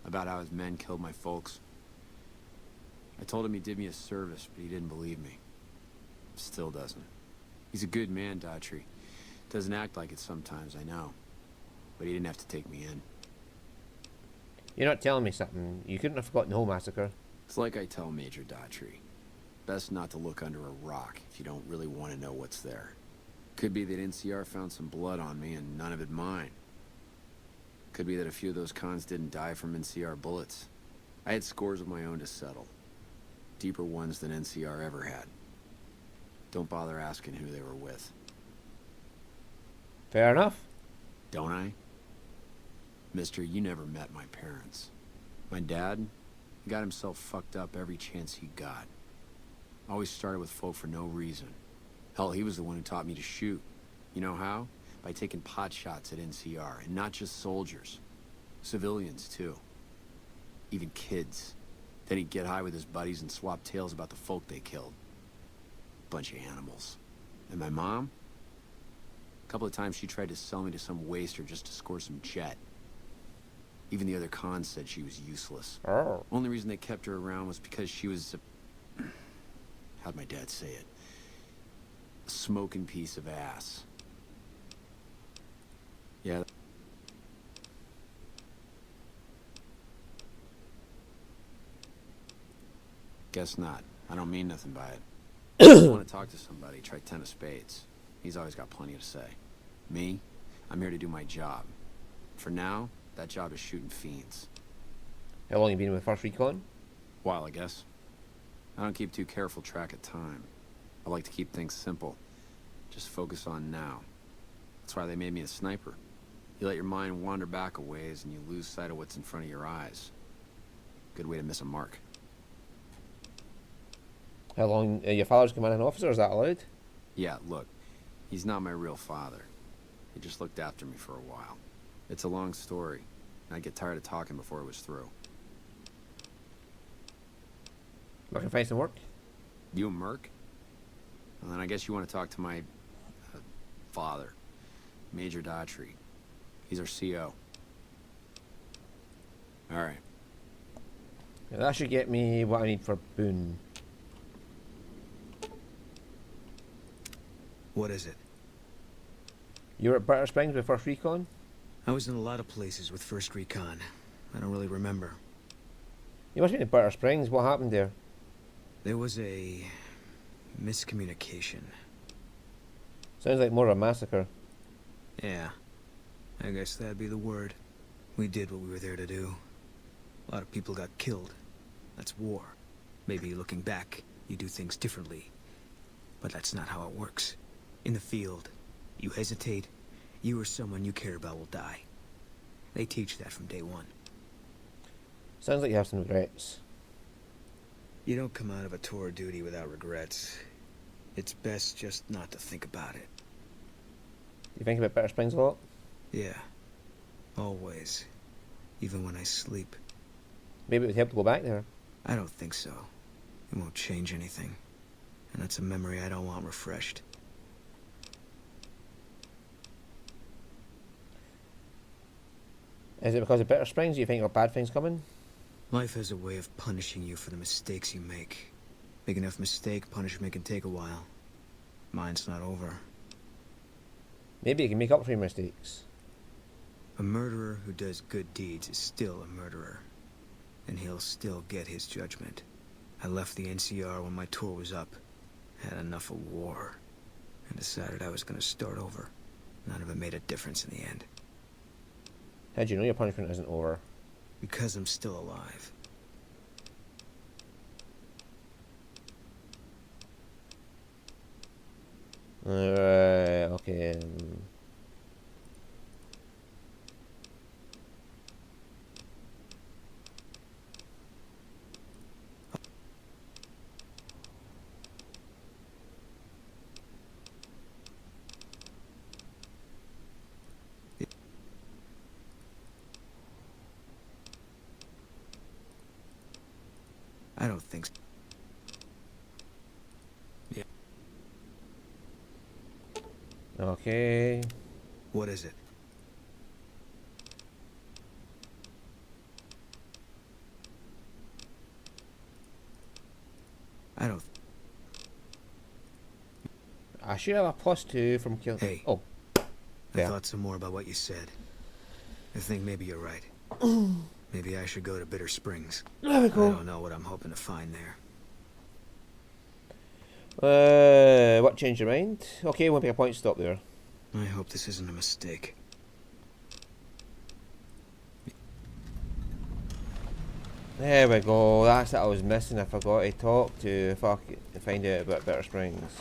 About how his men killed my folks. I told him he did me a service, but he didn't believe me. Still doesn't. He's a good man, Daughtry. Doesn't act like it sometimes, I know. But he didn't have to take me in. You're not telling me something. You couldn't have forgotten the whole massacre. It's like I tell Major Daughtry. Best not to look under a rock if you don't really want to know what's there. Could be that NCR found some blood on me and none of it mine. Could be that a few of those Khans didn't die from NCR bullets. I had scores of my own to settle. Deeper ones than NCR ever had. Don't bother asking who they were with. Fair enough. Don't I? Mister, you never met my parents. My dad, he got himself fucked up every chance he got. Always started with folk for no reason. Hell, he was the one who taught me to shoot. You know how? By taking pot shots at NCR, and not just soldiers. Civilians, too. Even kids. Then he'd get high with his buddies and swap tales about the folk they killed. Bunch of animals. And my mom? A couple of times she tried to sell me to some waster just to score some jet. Even the other Khans said she was useless. Oh. Only reason they kept her around was because she was a... How'd my dad say it? A smoking piece of ass. Yeah. Guess not. I don't mean nothing by it. I just want to talk to somebody, try 10 of spades. He's always got plenty to say. Me? I'm here to do my job. For now, that job is shooting fiends. How long you been with First Recon? While, I guess. I don't keep too careful track of time. I like to keep things simple. Just focus on now. That's why they made me a sniper. You let your mind wander back a ways and you lose sight of what's in front of your eyes. Good way to miss a mark. How long? Your father's commanding officer, is that allowed? Yeah, look. He's not my real father. He just looked after me for a while. It's a long story. I'd get tired of talking before it was through. Looking to find some work? You a merc? Well, then I guess you want to talk to my... father. Major Daughtry. He's our CO. Alright. Yeah, that should get me what I need for Boone. What is it? You were at Bitter Springs with First Recon? I was in a lot of places with First Recon. I don't really remember. You must be in Bitter Springs. What happened there? There was a miscommunication. Sounds like more of a massacre. Yeah, I guess that'd be the word. We did what we were there to do. A lot of people got killed. That's war. Maybe looking back, you do things differently. But that's not how it works. In the field, you hesitate, you or someone you care about will die. They teach that from day one. Sounds like you have some regrets. You don't come out of a tour of duty without regrets. It's best just not to think about it. You think about Bitter Springs a lot? Yeah. Always. Even when I sleep. Maybe it would help to go back there. I don't think so. It won't change anything. And that's a memory I don't want refreshed. Is it because of Bitter Springs you think there are bad things coming? Life has a way of punishing you for the mistakes you make. Big enough mistake, punishment can take a while. Mine's not over. Maybe you can make up for your mistakes. A murderer who does good deeds is still a murderer. And he'll still get his judgment. I left the NCR when my tour was up. Had enough of war. And decided I was going to start over. None of it made a difference in the end. How'd you know your punishment isn't over? Because I'm still alive. Okay. I don't think so. Yeah. Okay. What is it? I don't... I should have a +2 from kill. Hey. Oh. I Yeah. thought some more about what you said. I think maybe you're right. Maybe I should go to Bitter Springs. There we go. I don't know what I'm hoping to find there. What changed your mind? Okay, we'll make a point stop there. I hope this isn't a mistake. There we go. That's what I was missing. I forgot to talk to find out about Bitter Springs.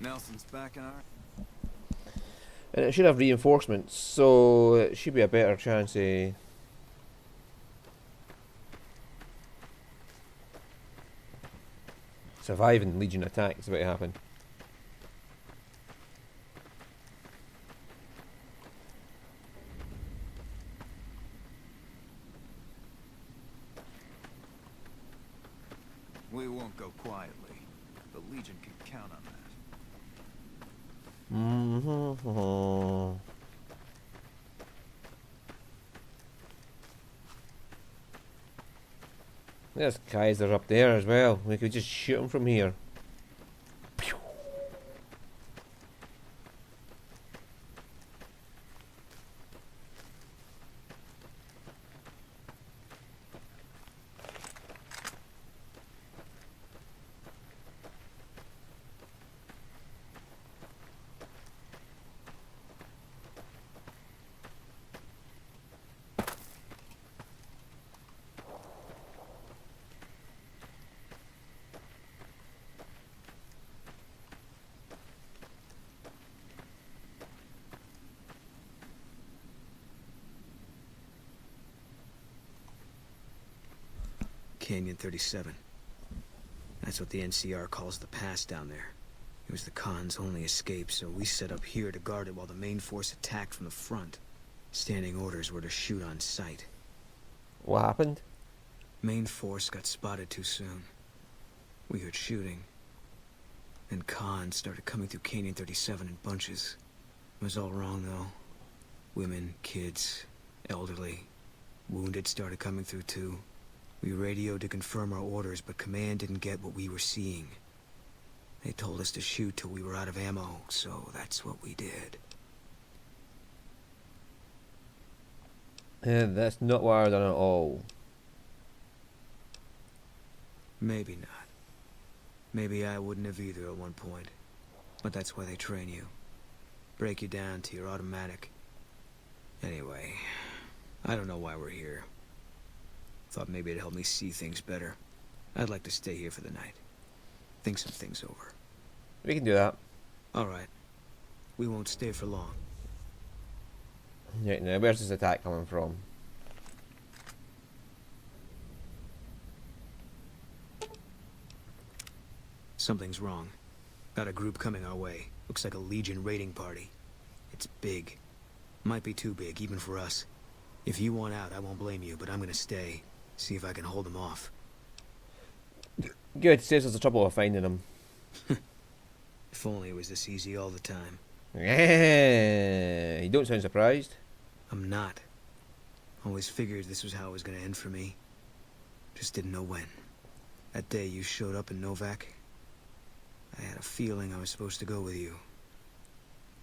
Nelson's back in our... And it should have reinforcements, so it should be a better chance of surviving Legion attack. It's about to happen. We won't go quietly. The Legion can count on that. There's Kaiser up there as well. We could just shoot him from here. Pew. Canyon 37. That's what the NCR calls the pass down there. It was the Khan's only escape, so we set up here to guard it while the main force attacked from the front. Standing orders were to shoot on sight. What happened? Main force got spotted too soon. We heard shooting. Then Khan started coming through Canyon 37 in bunches. It was all wrong, though. Women, kids, elderly. Wounded started coming through, too. We radioed to confirm our orders, but command didn't get what we were seeing. They told us to shoot till we were out of ammo, so that's what we did. That's not what I've done at all. Maybe not. Maybe I wouldn't have either at one point. But that's why they train you. Break you down to your automatic. Anyway, I don't know why we're here. Thought maybe it'd help me see things better. I'd like to stay here for the night. Think some things over. We can do that. Alright. We won't stay for long. Right, now where's this attack coming from? Something's wrong. Got a group coming our way. Looks like a Legion raiding party. It's big. Might be too big, even for us. If you want out, I won't blame you, but I'm gonna stay. See if I can hold them off. Good, saves us the trouble of finding them. If only it was this easy all the time. Yeah, you don't sound surprised. I'm not. Always figured this was how it was gonna end for me. Just didn't know when. That day you showed up in Novak, I had a feeling I was supposed to go with you.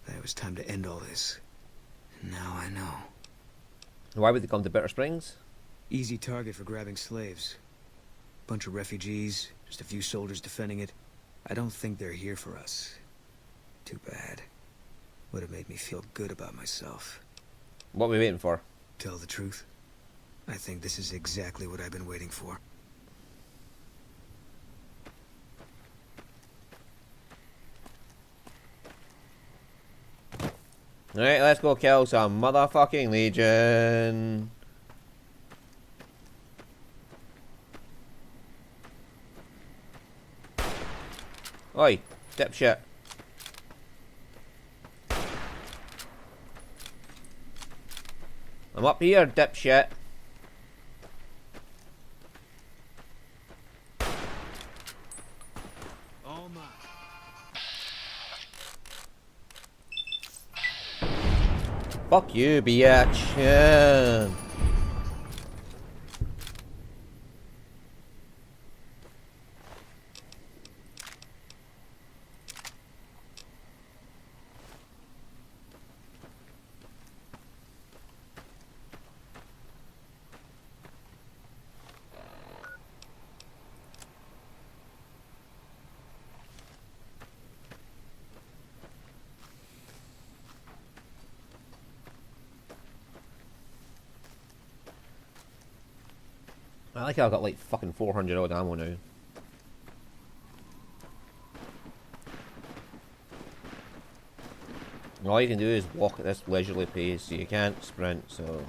That it was time to end all this. And now I know. Why would they come to Bitter Springs? Easy target for grabbing slaves. Bunch of refugees, just a few soldiers defending it. I don't think they're here for us. Too bad. Would have made me feel good about myself. What are we waiting for? Tell the truth, I think this is exactly what I've been waiting for. Alright, let's go kill some motherfucking Legion. Oi, dipshit. I'm up here, dipshit. Oh my. Fuck you, bitch. Yeah. I like how I've got like fucking 400 odd ammo now. All you can do is walk at this leisurely pace, so you can't sprint, so...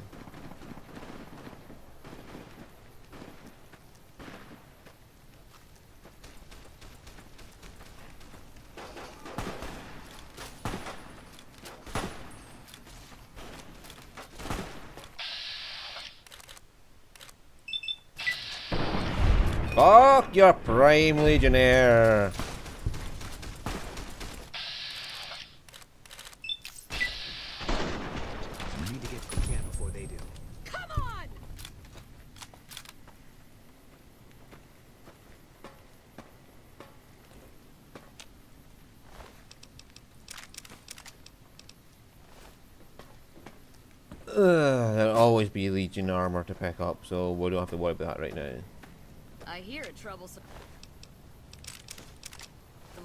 Fuck your prime legionnaire! We need to get to camp before they do. Come on! There'll always be Legion armor to pick up, so we don't have to worry about that right now. I hear a troublesome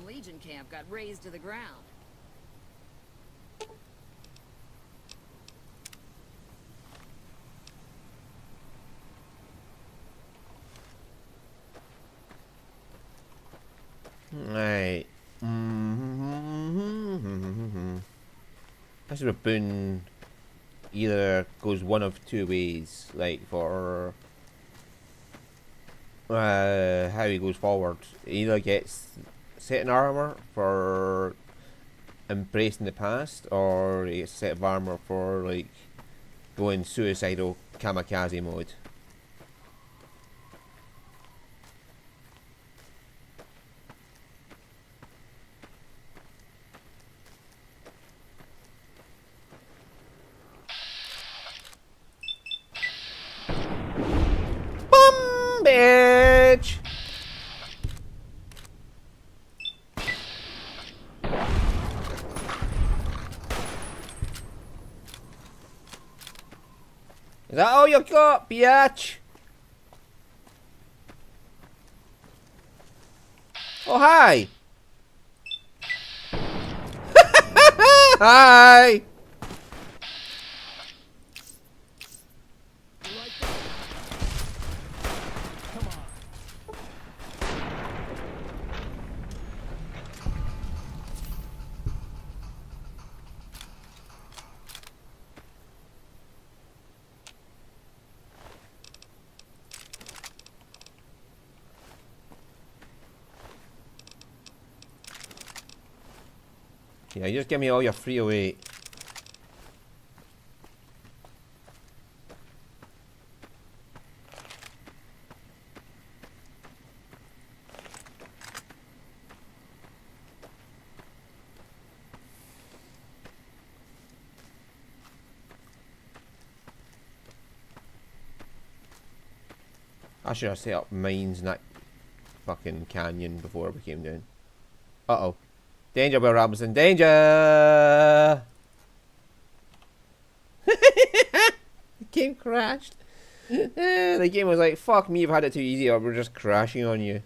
Legion camp got razed to the ground. Right. This Rabun either goes one of two ways, like for how he goes forward. He either gets set in armor for embracing the past, or he gets a set of armor for like going suicidal kamikaze mode. Bitch! that all you got, biatch? Oh, hi! Hi! Yeah, you just give me all your 308. I should have set up mines in that fucking canyon before we came down. Uh-oh. Danger, Will Robinson. Danger! The game crashed. The game was like, fuck me, you've had it too easy, or we're just crashing on you.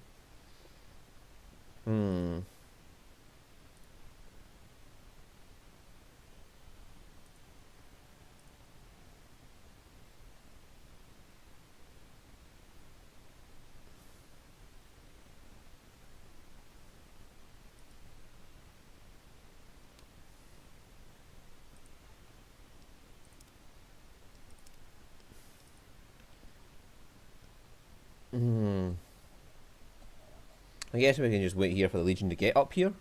I guess we can just wait here for the Legion to get up here.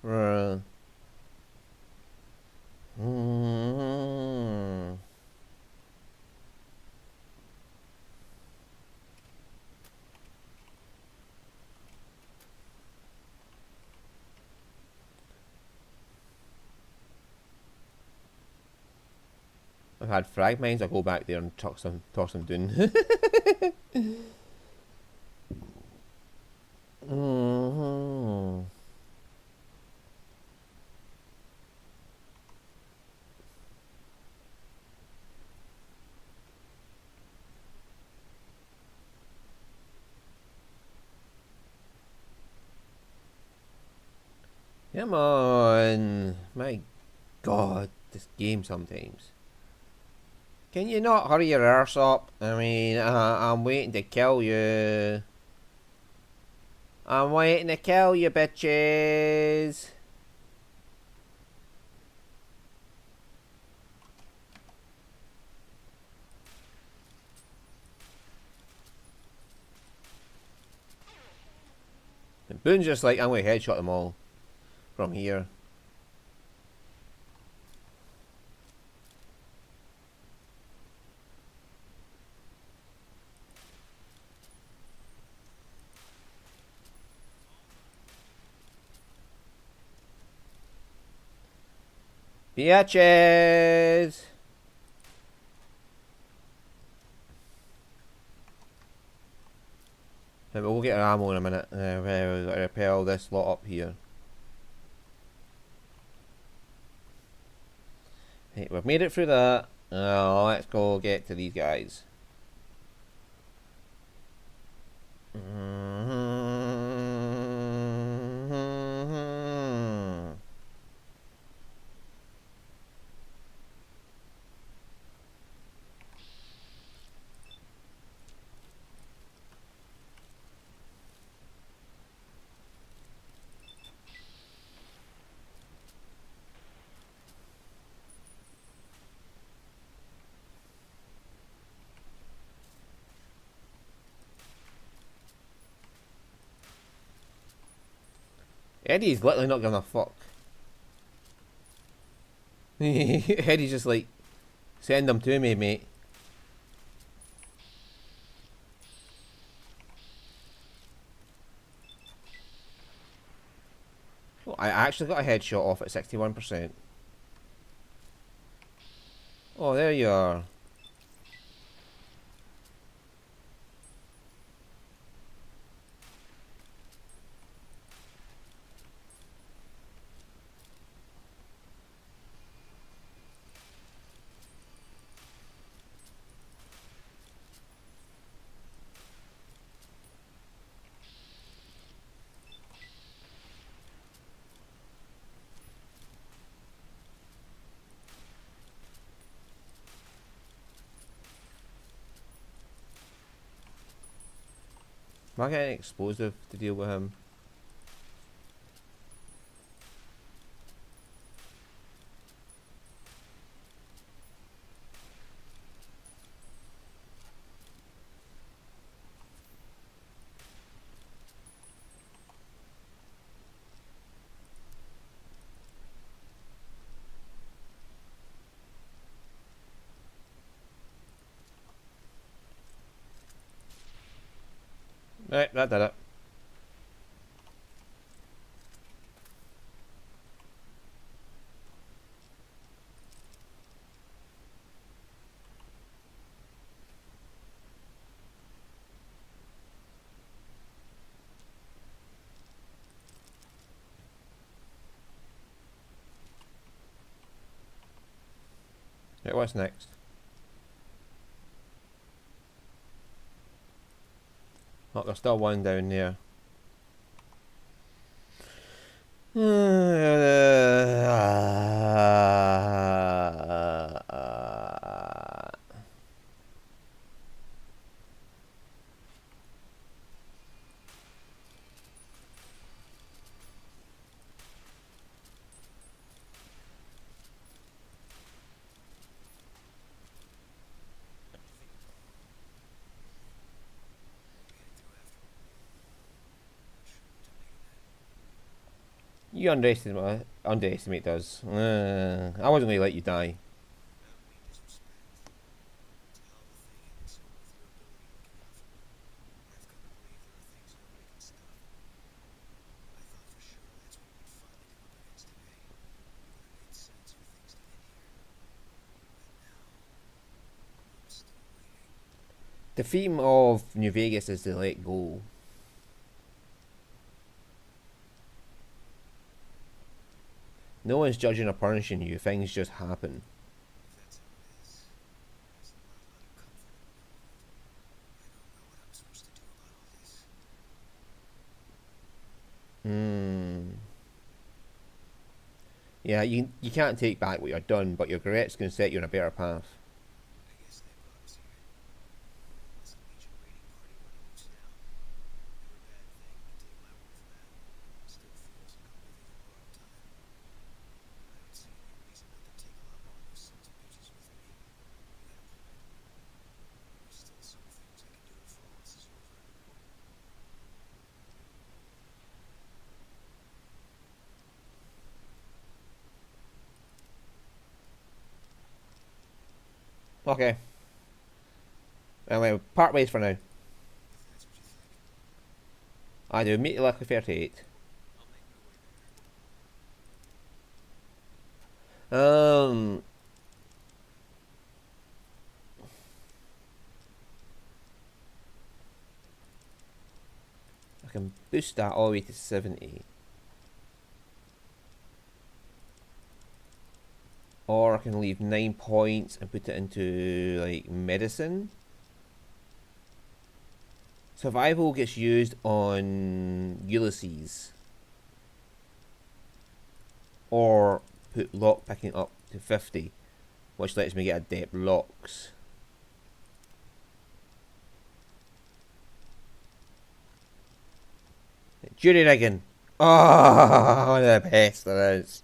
I've had frag mines, I'll go back there and toss them down. Come on. My god, this game sometimes. Can you not hurry your arse up? I mean, I'm waiting to kill you. I'm waiting to kill you, bitches. And Boone's just like, I'm going to headshot them all from here. Bitches! Right, we'll get our ammo in a minute. We've got to repel this lot up here. Hey, we've made it through that. Now let's go get to these guys. Eddie's literally not giving a fuck. Eddie's just like, send them to me, mate. Oh, I actually got a headshot off at 61%. Oh, there you are. Am I getting explosive to deal with him? Right, that did it. Right, what's next? Oh, there's still one down there. You underestimate us. I wasn't going to let you die. The theme of New Vegas is to let go. No one's judging or punishing you, things just happen. Yeah, you can't take back what you've done, but your regret's going to set you on a better path. Okay. Anyway, part ways for now. I do meet lucky 38. I can boost that all the way to 70. Or I can leave 9 points and put it into, like, medicine. Survival gets used on Ulysses. Or put lock picking up to 50, which lets me get adept locks. Jury rigging. Oh, one of the best there is.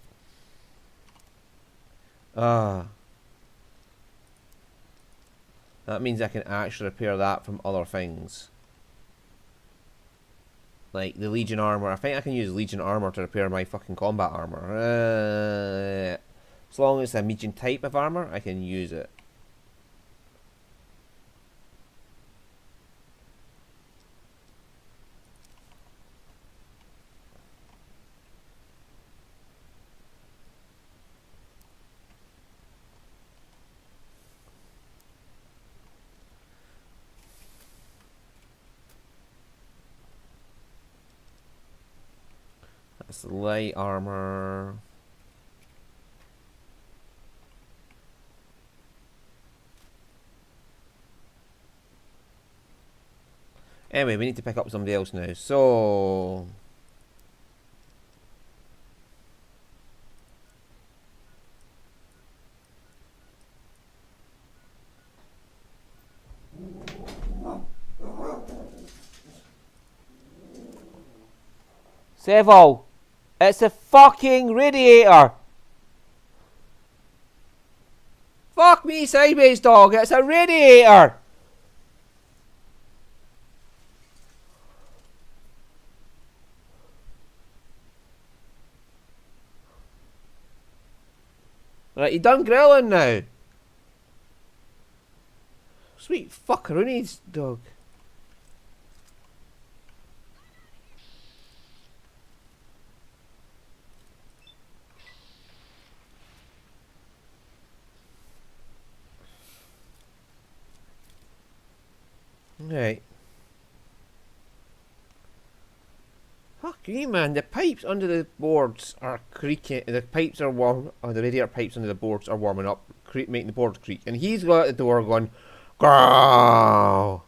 That means I can actually repair that from other things. Like the Legion armor. I think I can use Legion armor to repair my fucking combat armor. As long as it's a medium type of armor, I can use it. That's light armor. Anyway, we need to pick up somebody else now. So Seville, it's a fucking radiator. Fuck me sideways, dog. It's a radiator. Right, you done grilling now? Sweet fuckaroonies, dog. Right. Fuck you, man. The pipes under the boards are creaking. The pipes are warm. Oh, the radiator pipes under the boards are warming up, making the boards creak. And he's got at the door going, growl.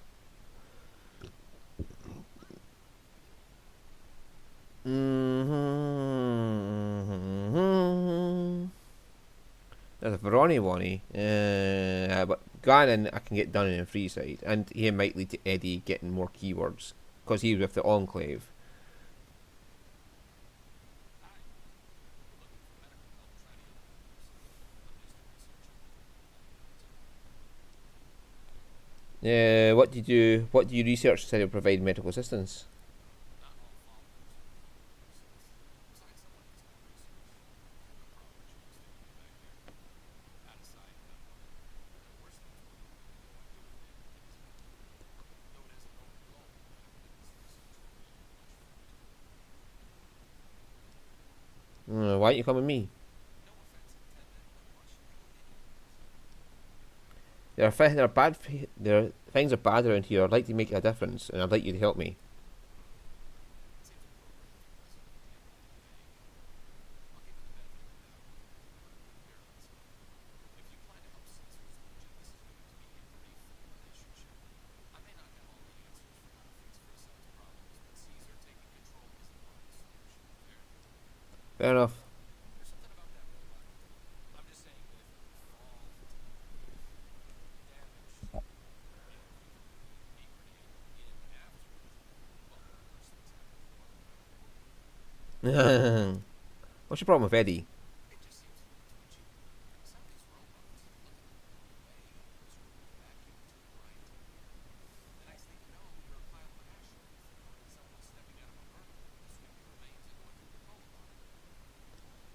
There's a Veroni one, but Ganon I can get done in a free side, and he might lead to Eddie getting more keywords because he's with the Enclave. What do you research to provide medical assistance? Why don't you come with me? Things are bad around here. I'd like to make a difference, and I'd like you to help me. Fair enough. What's your problem with Eddie?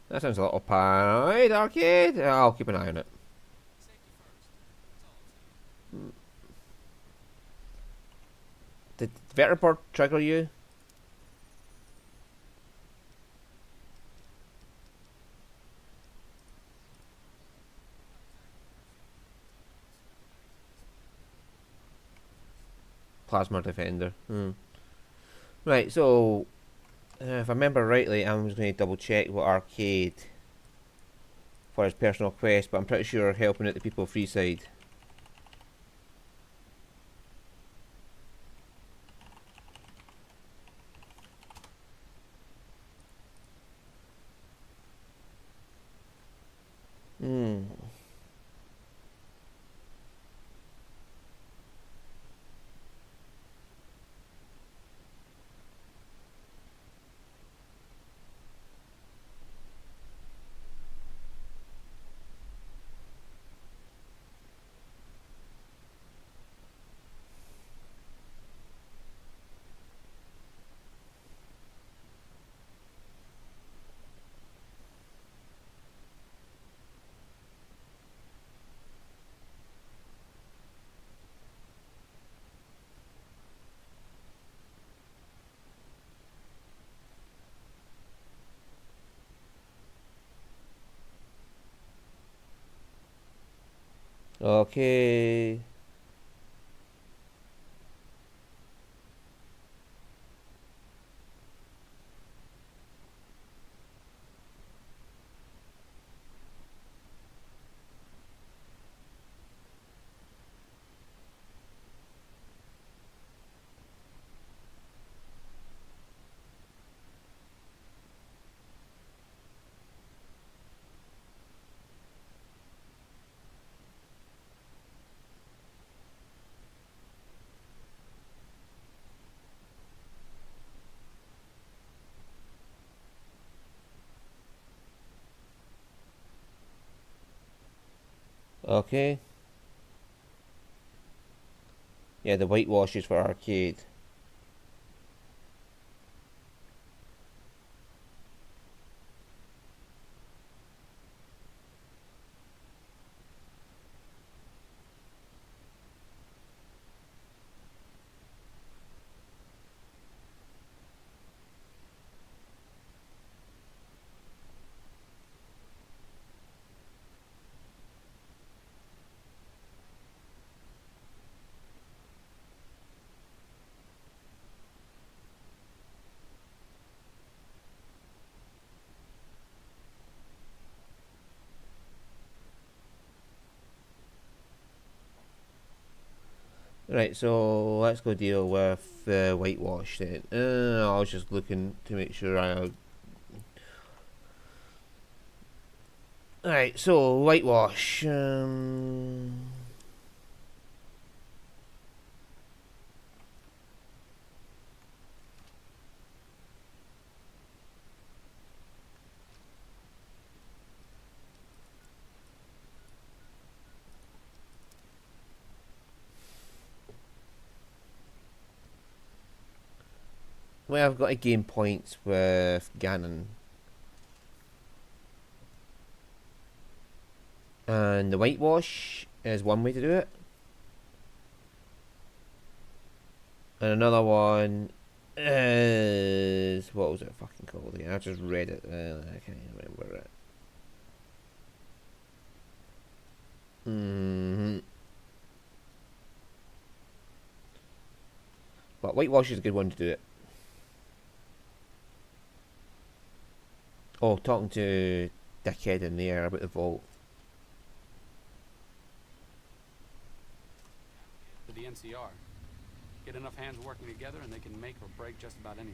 That sounds a little paranoid, Arcade. I'll keep an eye on it. Did Vertibird trigger you? Plasma Defender. Right, so if I remember rightly, I'm just going to double check what Arcade for his personal quest, but I'm pretty sure helping out the people of Freeside. Okay. Okay. Yeah, the whitewash is for arcade. Right, so let's go deal with the whitewash then. I was just looking to make sure I... Right, so whitewash. Well, I've got to gain points with Ganon. And the whitewash is one way to do it. And another one is... What was it fucking called again? I just read it. I can't even remember it. But whitewash is a good one to do it. Oh, talking to Dickhead in there about the vault. To the NCR. Get enough hands working together and they can make or break just about anything.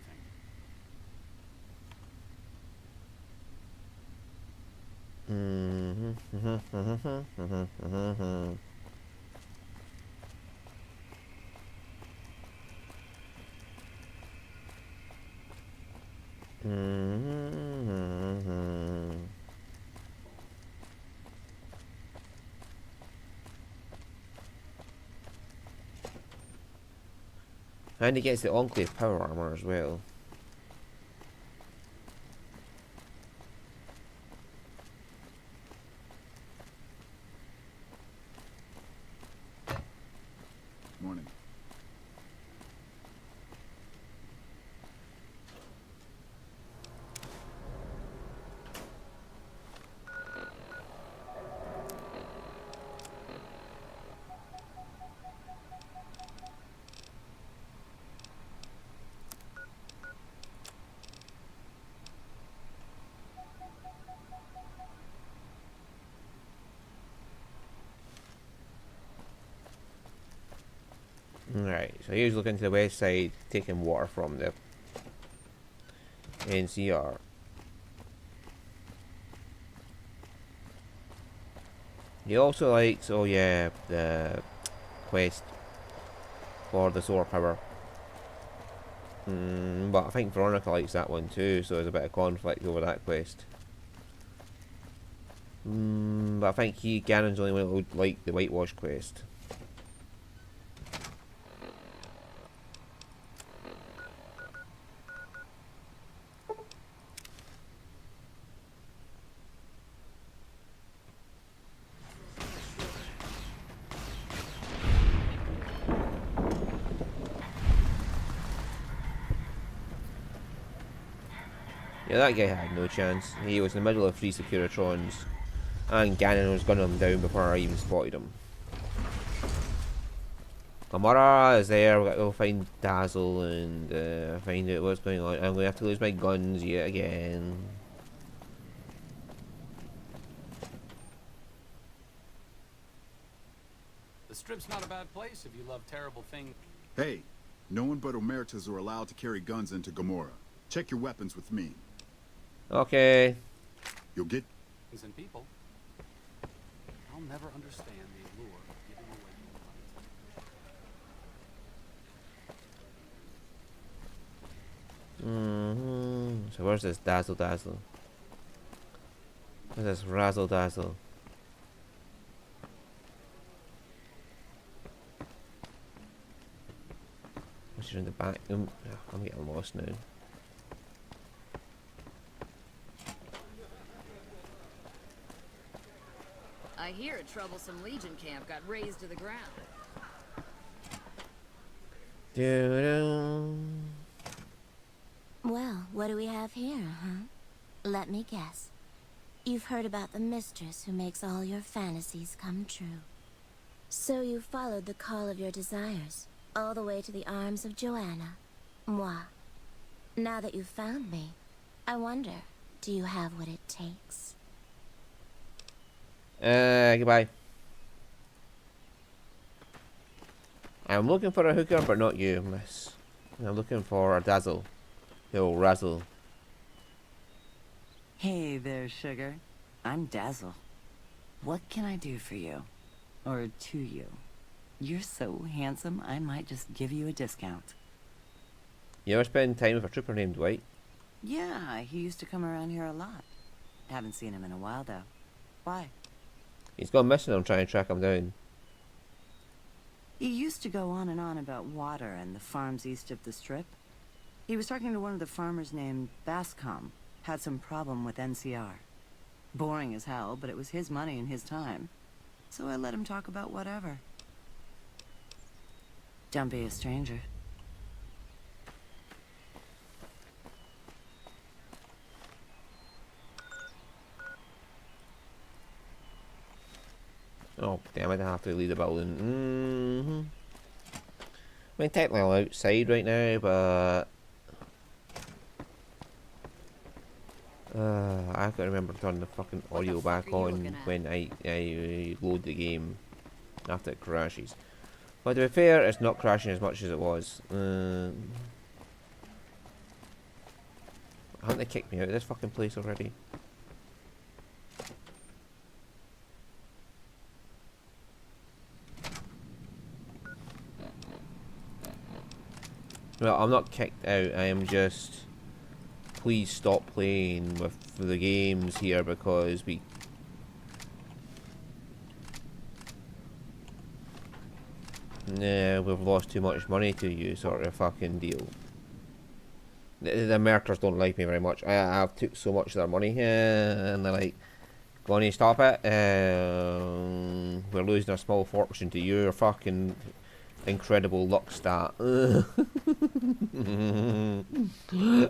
And he gets the Enclave power armor as well. Morning. Right, so here's looking to the west side, taking water from the NCR. He also likes, oh yeah, the quest for the solar power. But I think Veronica likes that one too, so there's a bit of conflict over that quest. But I think Ganon's the only one who would like the whitewash quest. Yeah, that guy had no chance. He was in the middle of 3 Securitrons, and Ganon was gunning him down before I even spotted him. Gamora is there, we've got to go find Dazzle and find out what's going on. I'm going to have to lose my guns yet again. The Strip's not a bad place if you love terrible things. Hey, no one but Omertas are allowed to carry guns into Gamora. Check your weapons with me. Okay. You'll get... And people. I'll never understand the allure of giving away your money. So where's this Dazzle? Where's this Razzle Dazzle? Which is in the back. I'm getting lost now. I hear a troublesome Legion camp got razed to the ground. Well, what do we have here, huh? Let me guess. You've heard about the mistress who makes all your fantasies come true. So you followed the call of your desires, all the way to the arms of Joanna. Moi. Now that you've found me, I wonder, do you have what it takes? Goodbye. I'm looking for a hooker, but not you, miss. I'm looking for a dazzle. Yo, razzle. Hey there, sugar. I'm Dazzle. What can I do for you? Or to you? You're so handsome, I might just give you a discount. You ever spend time with a trooper named Dwight? Yeah, he used to come around here a lot. Haven't seen him in a while, though. Why? He's gone missing. I'm trying to track him down. He used to go on and on about water and the farms east of the Strip. He was talking to one of the farmers named Bascom. Had some problem with NCR. Boring as hell, but it was his money and his time. So I let him talk about whatever. Don't be a stranger. Oh, damn it, I have to leave the building. I mean, technically I'm outside right now, but... I've got to remember to turn the fucking audio back on when I load the game after it crashes. But to be fair, it's not crashing as much as it was. Haven't they kicked me out of this fucking place already? Well, I'm not kicked out, I am just... Please stop playing with the games here because we... Nah, we've lost too much money to you, sort of fucking deal. The Americans don't like me very much. I've took so much of their money and they're like, go on, stop it. We're losing a small fortune to your fucking incredible luck stat.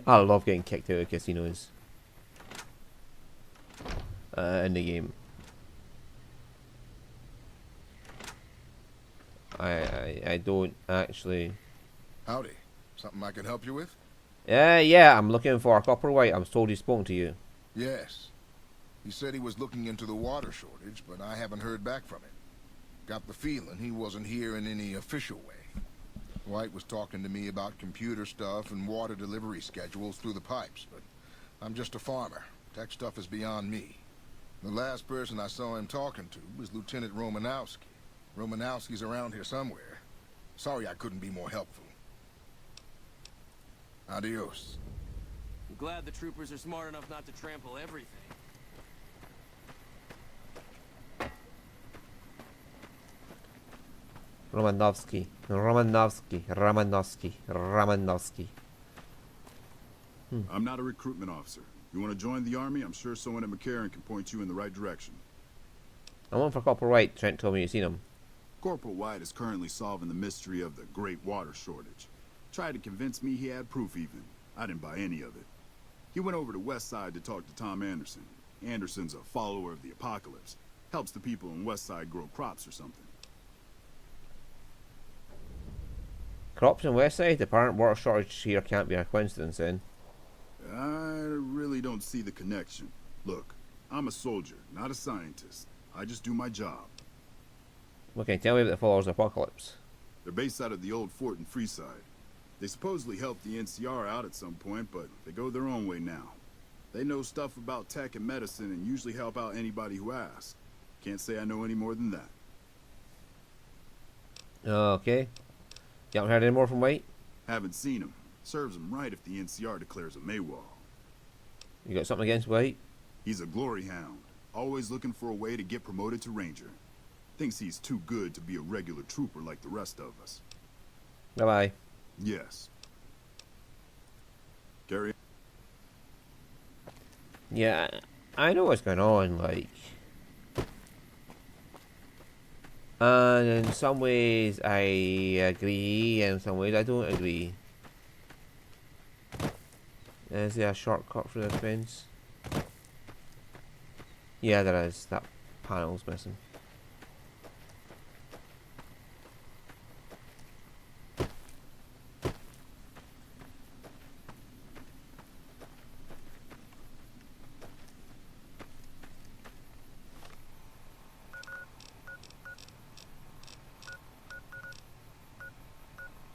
I love getting kicked out of casinos in the game. I don't actually. Howdy. Something I can help you with? Yeah, I'm looking for a Copperwhite. I'm told he's spoken to you. Yes. He said he was looking into the water shortage, but I haven't heard back from him. Got the feeling he wasn't here in any official way. White was talking to me about computer stuff and water delivery schedules through the pipes, but I'm just a farmer. Tech stuff is beyond me. The last person I saw him talking to was Lieutenant Romanowski. Romanowski's around here somewhere. Sorry I couldn't be more helpful. Adios. I'm glad the troopers are smart enough not to trample everything. Romanowski. I'm not a recruitment officer. You want to join the army? I'm sure someone at McCarran can point you in the right direction. I'm on for Corporal White. Trent told me you've seen him. Corporal White is currently solving the mystery of the Great Water Shortage. Tried to convince me he had proof even. I didn't buy any of it. He went over to West Side to talk to Tom Anderson. Anderson's a follower of the apocalypse. Helps the people in West Side grow crops or something. Crops in West Side? The apparent water shortage here can't be a coincidence then. I really don't see the connection. Look, I'm a soldier, not a scientist. I just do my job. What can you tell me about the followers of the apocalypse? They're based out of the old fort in Freeside. They supposedly helped the NCR out at some point, but they go their own way now. They know stuff about tech and medicine and usually help out anybody who asks. Can't say I know any more than that. Okay. You haven't heard any more from White? Haven't seen him. Serves him right if the NCR declares a Maywall. You got something against White? He's a glory hound. Always looking for a way to get promoted to Ranger. Thinks he's too good to be a regular trooper like the rest of us. Bye-bye. Yes. Carry on. Yeah, I know what's going on, like. And in some ways I agree, and in some ways I don't agree. Is there a shortcut for this fence? Yeah, there is. That panel's missing.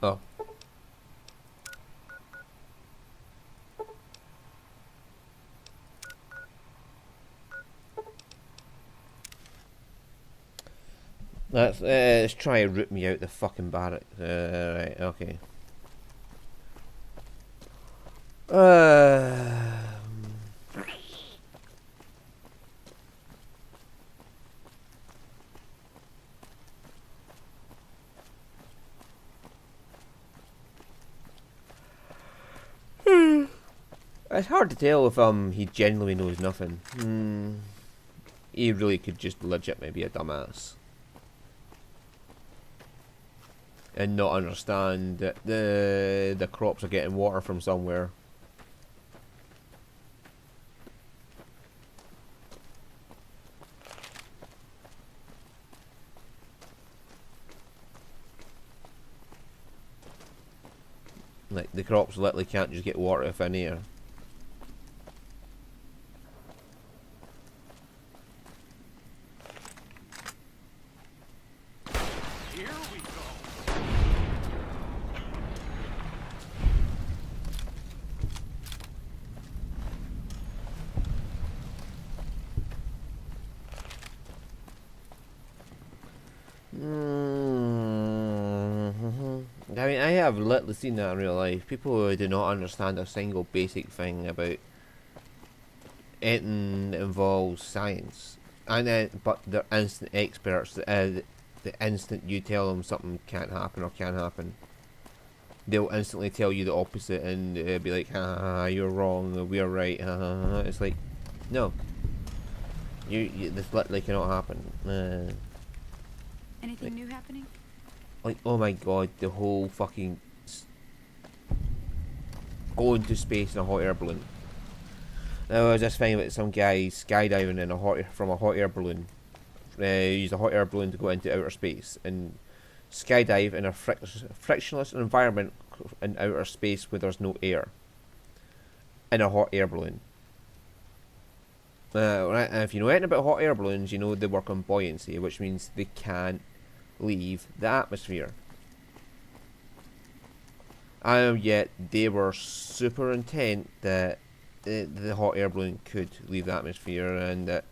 Oh. Let's try and root me out the fucking barracks. Right, okay. It's hard to tell if he genuinely knows nothing. He really could just legitimately be a dumbass and not understand that the crops are getting water from somewhere. Like the crops literally can't just get water if in here. I mean, I have literally seen that in real life. People who do not understand a single basic thing about anything that involves science, and then but they're instant experts. The instant you tell them something can't happen or can happen, they'll instantly tell you the opposite and be like, "Ha, you're wrong. We're right." It's like, no, this literally cannot happen. Anything new happening? Like, oh my god, the whole fucking going to space in a hot air balloon. There was this thing about some guy skydiving in from a hot air balloon. Used a hot air balloon to go into outer space and skydive in a frictionless environment in outer space where there's no air. In a hot air balloon. Right, and if you know anything about hot air balloons, you know they work on buoyancy, which means they can't leave the atmosphere. And yet they were super intent that the hot air balloon could leave the atmosphere, and that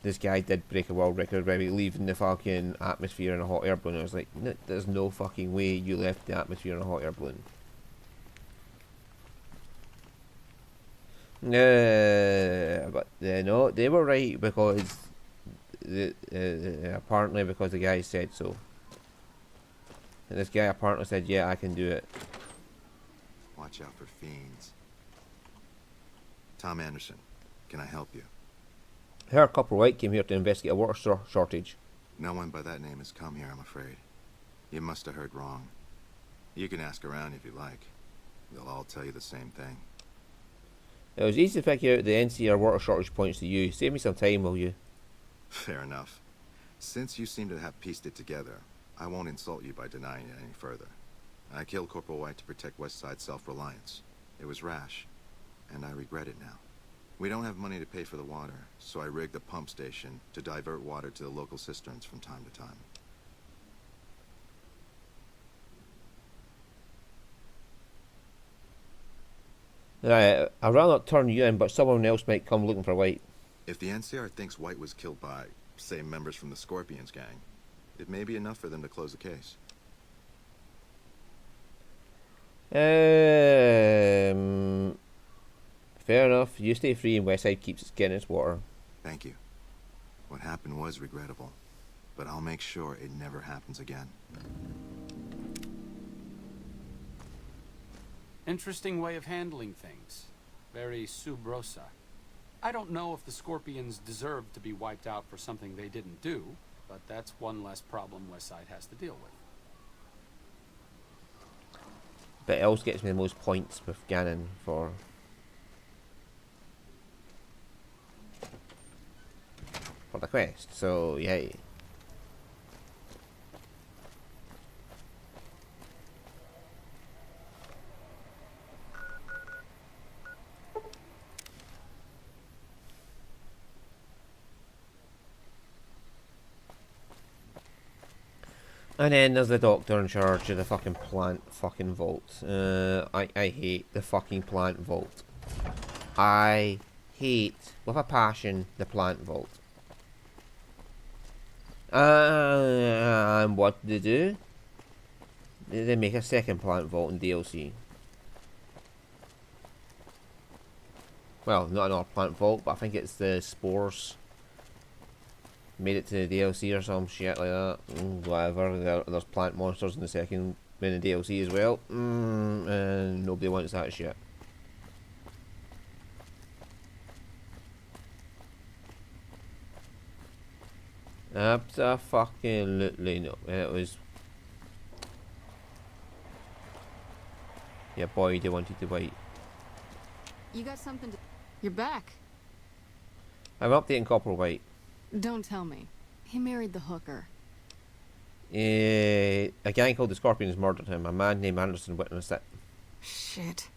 this guy did break a world record by leaving the fucking atmosphere in a hot air balloon. I was like, no, there's no fucking way you left the atmosphere in a hot air balloon. But no, they were right because apparently because the guy said so. And this guy apparently said, yeah, I can do it. Watch out for fiends. Tom Anderson, can I help you? Her Copper White came here to investigate a water shortage. No one by that name has come here, I'm afraid. You must have heard wrong. You can ask around if you like. They'll all tell you the same thing. It was easy to figure out the NCR water shortage points to you. Save me some time, will you? Fair enough. Since you seem to have pieced it together, I won't insult you by denying it any further. I killed Corporal White to protect Westside's self-reliance. It was rash, and I regret it now. We don't have money to pay for the water, so I rigged a pump station to divert water to the local cisterns from time to time. Right, I'd rather not turn you in, but someone else might come looking for White. If the NCR thinks White was killed by, say, members from the Scorpions gang, it may be enough for them to close the case. Fair enough. You stay free and Westside keeps getting its water. Thank you. What happened was regrettable, but I'll make sure it never happens again. Interesting way of handling things. Very sub rosa. I don't know if the Scorpions deserve to be wiped out for something they didn't do, but that's one less problem Westside has to deal with. But it also gets me the most points with Ganon for the quest, so yay. And then there's the doctor in charge of the fucking plant fucking vault. I hate the fucking plant vault. I hate, with a passion, the plant vault. And what did they do? They make a second plant vault in DLC. Well, not another plant vault, but I think it's the spores. Made it to the DLC or some shit like that. Whatever. There's plant monsters in the second in the DLC as well. And nobody wants that shit. Absolutely no. It was. Yeah, boy, they wanted to wait. You got something to... You're back. I'm updating Copper White. Don't tell me. He married the hooker. A gang called the Scorpions murdered him. A man named Anderson witnessed it. Shit.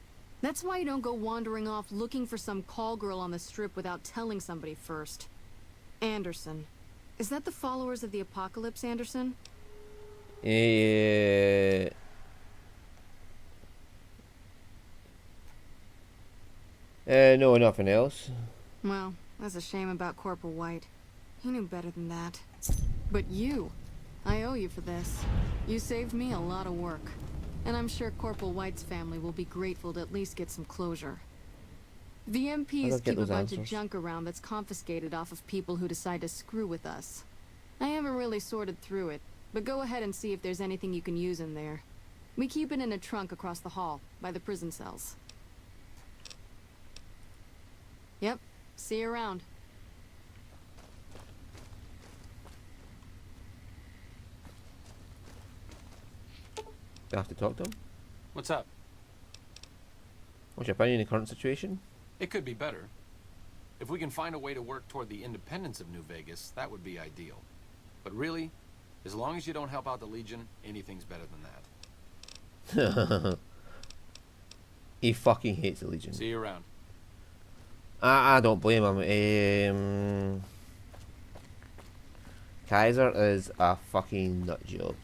That's why you don't go wandering off looking for some call girl on the strip without telling somebody first. Anderson. Is that the followers of the Apocalypse, Anderson? No, nothing else. Well, that's a shame about Corporal White. He knew better than that. But you, I owe you for this. You saved me a lot of work. And I'm sure Corporal White's family will be grateful to at least get some closure. The MPs keep a bunch of junk around that's confiscated off of people who decide to screw with us. I haven't really sorted through it, but go ahead and see if there's anything you can use in there. We keep it in a trunk across the hall, by the prison cells. Yep, see you around. Do I have to talk to him? What's up? What's your opinion in the current situation? It could be better. If we can find a way to work toward the independence of New Vegas, that would be ideal. But really, as long as you don't help out the Legion, anything's better than that. He fucking hates the Legion. See you around. I don't blame him. Kaiser is a fucking nut job.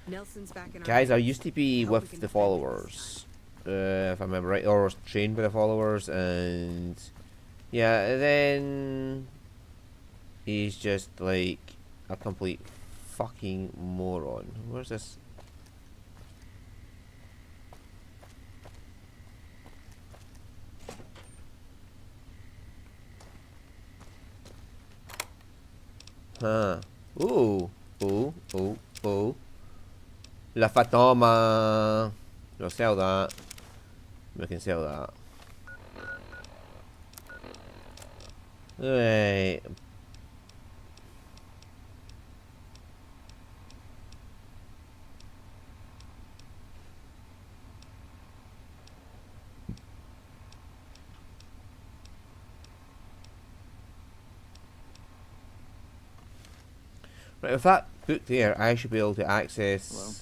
Nelson's back in our Kaiser hands. used to be with the followers, if I remember right, or was trained by the followers, and yeah, then he's just like a complete fucking moron. Where's this? Huh. Ooh. La Fatoma. We'll sell that. We can sell that. Right. Right, with that book there, I should be able to access.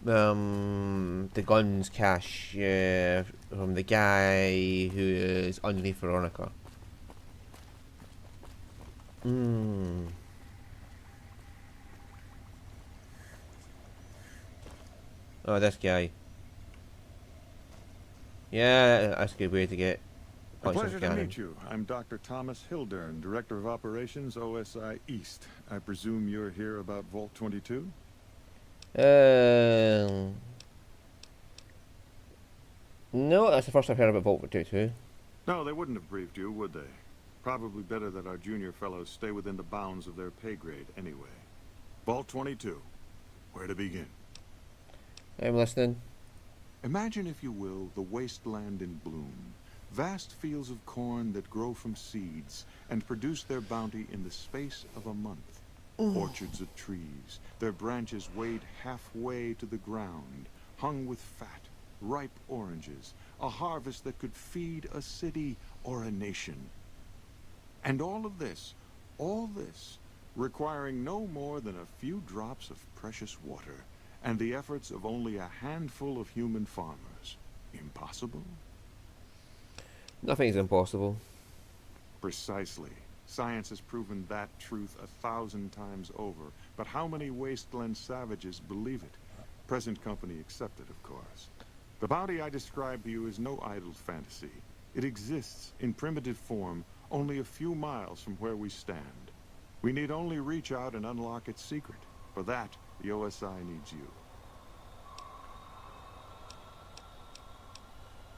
The guns cache from the guy who is underneath Veronica. Oh, this guy. Yeah, that's a good way to get. A pleasure to meet you. I'm Dr. Thomas Hildern, Director of Operations, OSI East. I presume you're here about Vault 22? No, that's the first I've heard about Vault 22. No, they wouldn't have briefed you, would they? Probably better that our junior fellows stay within the bounds of their pay grade anyway. Vault 22. Where to begin? I'm listening. Imagine, if you will, the wasteland in bloom. Vast fields of corn that grow from seeds and produce their bounty in the space of a month. Orchards of trees, their branches weighed halfway to the ground, hung with fat, ripe oranges, a harvest that could feed a city or a nation. And all this, requiring no more than a few drops of precious water, and the efforts of only a handful of human farmers. Impossible? Nothing's impossible. Precisely. Science has proven that truth 1,000 times over. But how many wasteland savages believe it? Present company accepted, of course. The bounty I described to you is no idle fantasy. It exists in primitive form only a few miles from where we stand. We need only reach out and unlock its secret. For that, the OSI needs you.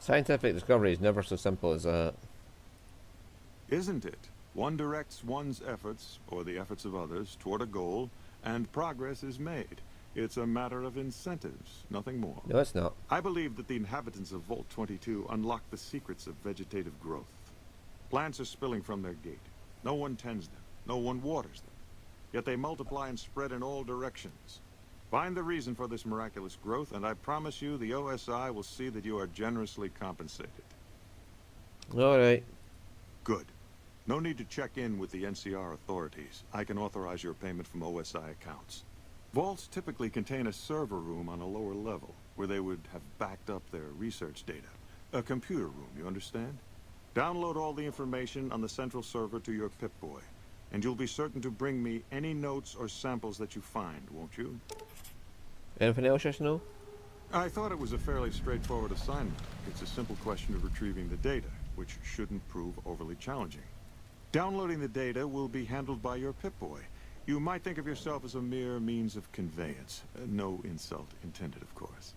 Scientific discovery is never so simple as that. Isn't it? One directs one's efforts, or the efforts of others, toward a goal, and progress is made. It's a matter of incentives, nothing more. No, it's not. I believe that the inhabitants of Vault 22 unlock the secrets of vegetative growth. Plants are spilling from their gate. No one tends them. No one waters them. Yet they multiply and spread in all directions. Find the reason for this miraculous growth, and I promise you the OSI will see that you are generously compensated. All right. Good. No need to check in with the NCR authorities. I can authorize your payment from OSI accounts. Vaults typically contain a server room on a lower level, where they would have backed up their research data. A computer room, you understand? Download all the information on the central server to your Pip-Boy, and you'll be certain to bring me any notes or samples that you find, won't you? Anything else I should know? I thought it was a fairly straightforward assignment. It's a simple question of retrieving the data, which shouldn't prove overly challenging. Downloading the data will be handled by your Pip-Boy. You might think of yourself as a mere means of conveyance. No insult intended, of course.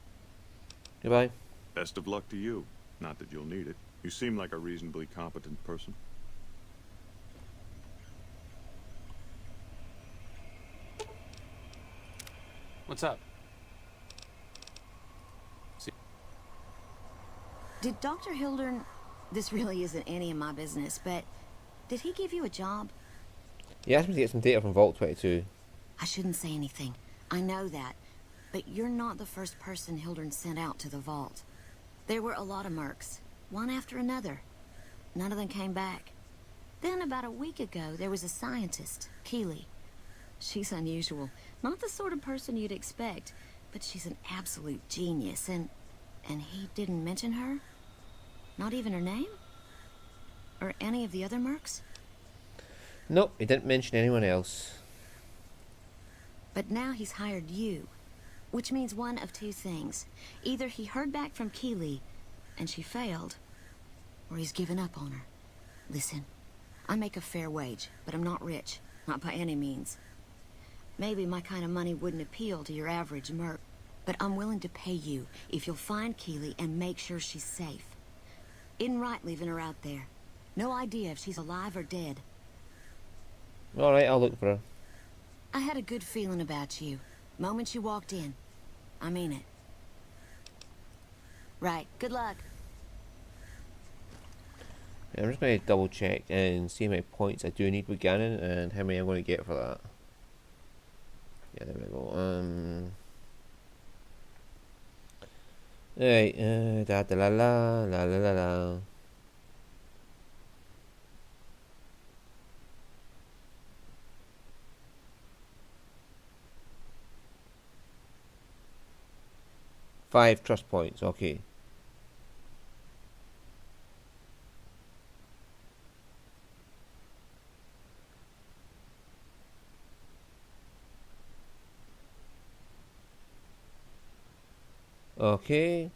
Goodbye. Best of luck to you. Not that you'll need it. You seem like a reasonably competent person. What's up? Did Dr. Hildern... This really isn't any of my business, but... Did he give you a job? He asked me to get some data from Vault 22. I shouldn't say anything. I know that. But you're not the first person Hildern sent out to the vault. There were a lot of mercs, one after another. None of them came back. Then about a week ago, there was a scientist, Keeley. She's unusual. Not the sort of person you'd expect, but she's an absolute genius, and he didn't mention her? Not even her name? Or any of the other mercs? Nope, he didn't mention anyone else. But now he's hired you, which means one of two things. Either he heard back from Keeley, and she failed, or he's given up on her. Listen, I make a fair wage, but I'm not rich. Not by any means. Maybe my kind of money wouldn't appeal to your average merc, but I'm willing to pay you if you'll find Keeley and make sure she's safe. Isn't right leaving her out there. No idea if she's alive or dead. Alright, I'll look for her. I had a good feeling about you. Moment you walked in. I mean it. Right, good luck. Yeah, I'm just going to double check and see how many points I do need with Ganon and how many I'm going to get for that. Yeah, there we go. Right, da da la la la la la la. Five trust points, okay. Okay.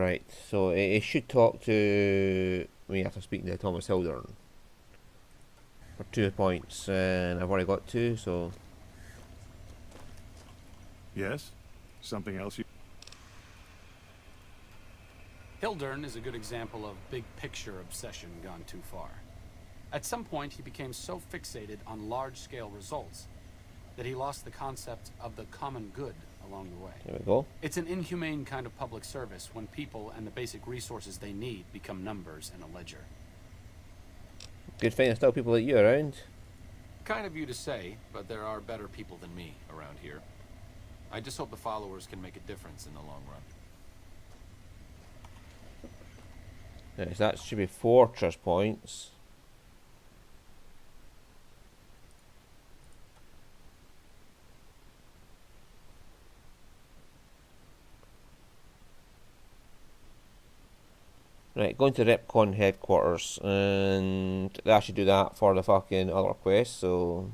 Right, so it should talk to me after speaking to Thomas Hildern for 2 points, and I've already got 2, so... Yes? Something else you... Hildern is a good example of big picture obsession gone too far. At some point, he became so fixated on large-scale results that he lost the concept of the common good along the way. There we go. It's an inhumane kind of public service when people and the basic resources they need become numbers in a ledger. Good thing there's still people like you around. Kind of you to say, but there are better people than me around here. I just hope the followers can make a difference in the long run. Yes, that should be 4 trust points. Right, going to Repcon headquarters, and I should do that for the fucking other quest, so...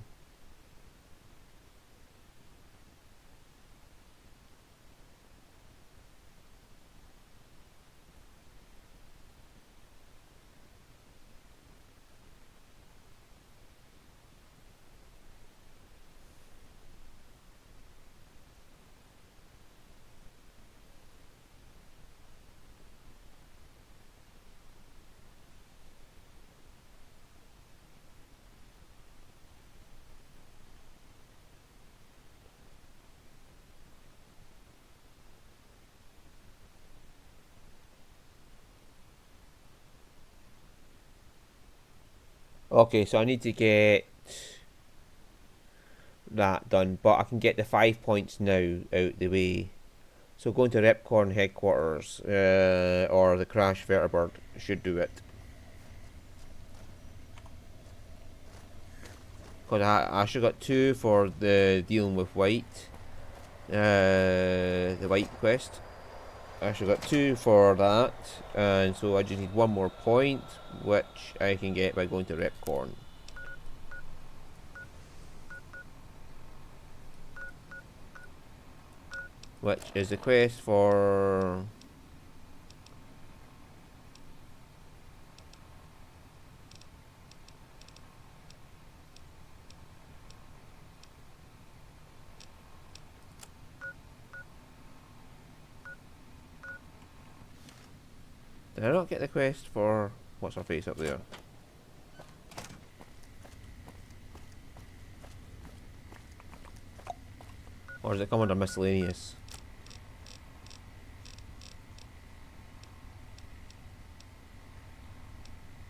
Okay, so I need to get that done, but I can get the 5 points now out the way. So going to Repcorn headquarters, or the Crash Vertibird should do it. Because I should got 2 for the dealing with White, the White quest. I should got 2 for that, and so I just need 1 more point, which I can get by going to Repcorn. Which is the quest for... Did I not get the quest for... What's her face up there? Or does it come under miscellaneous?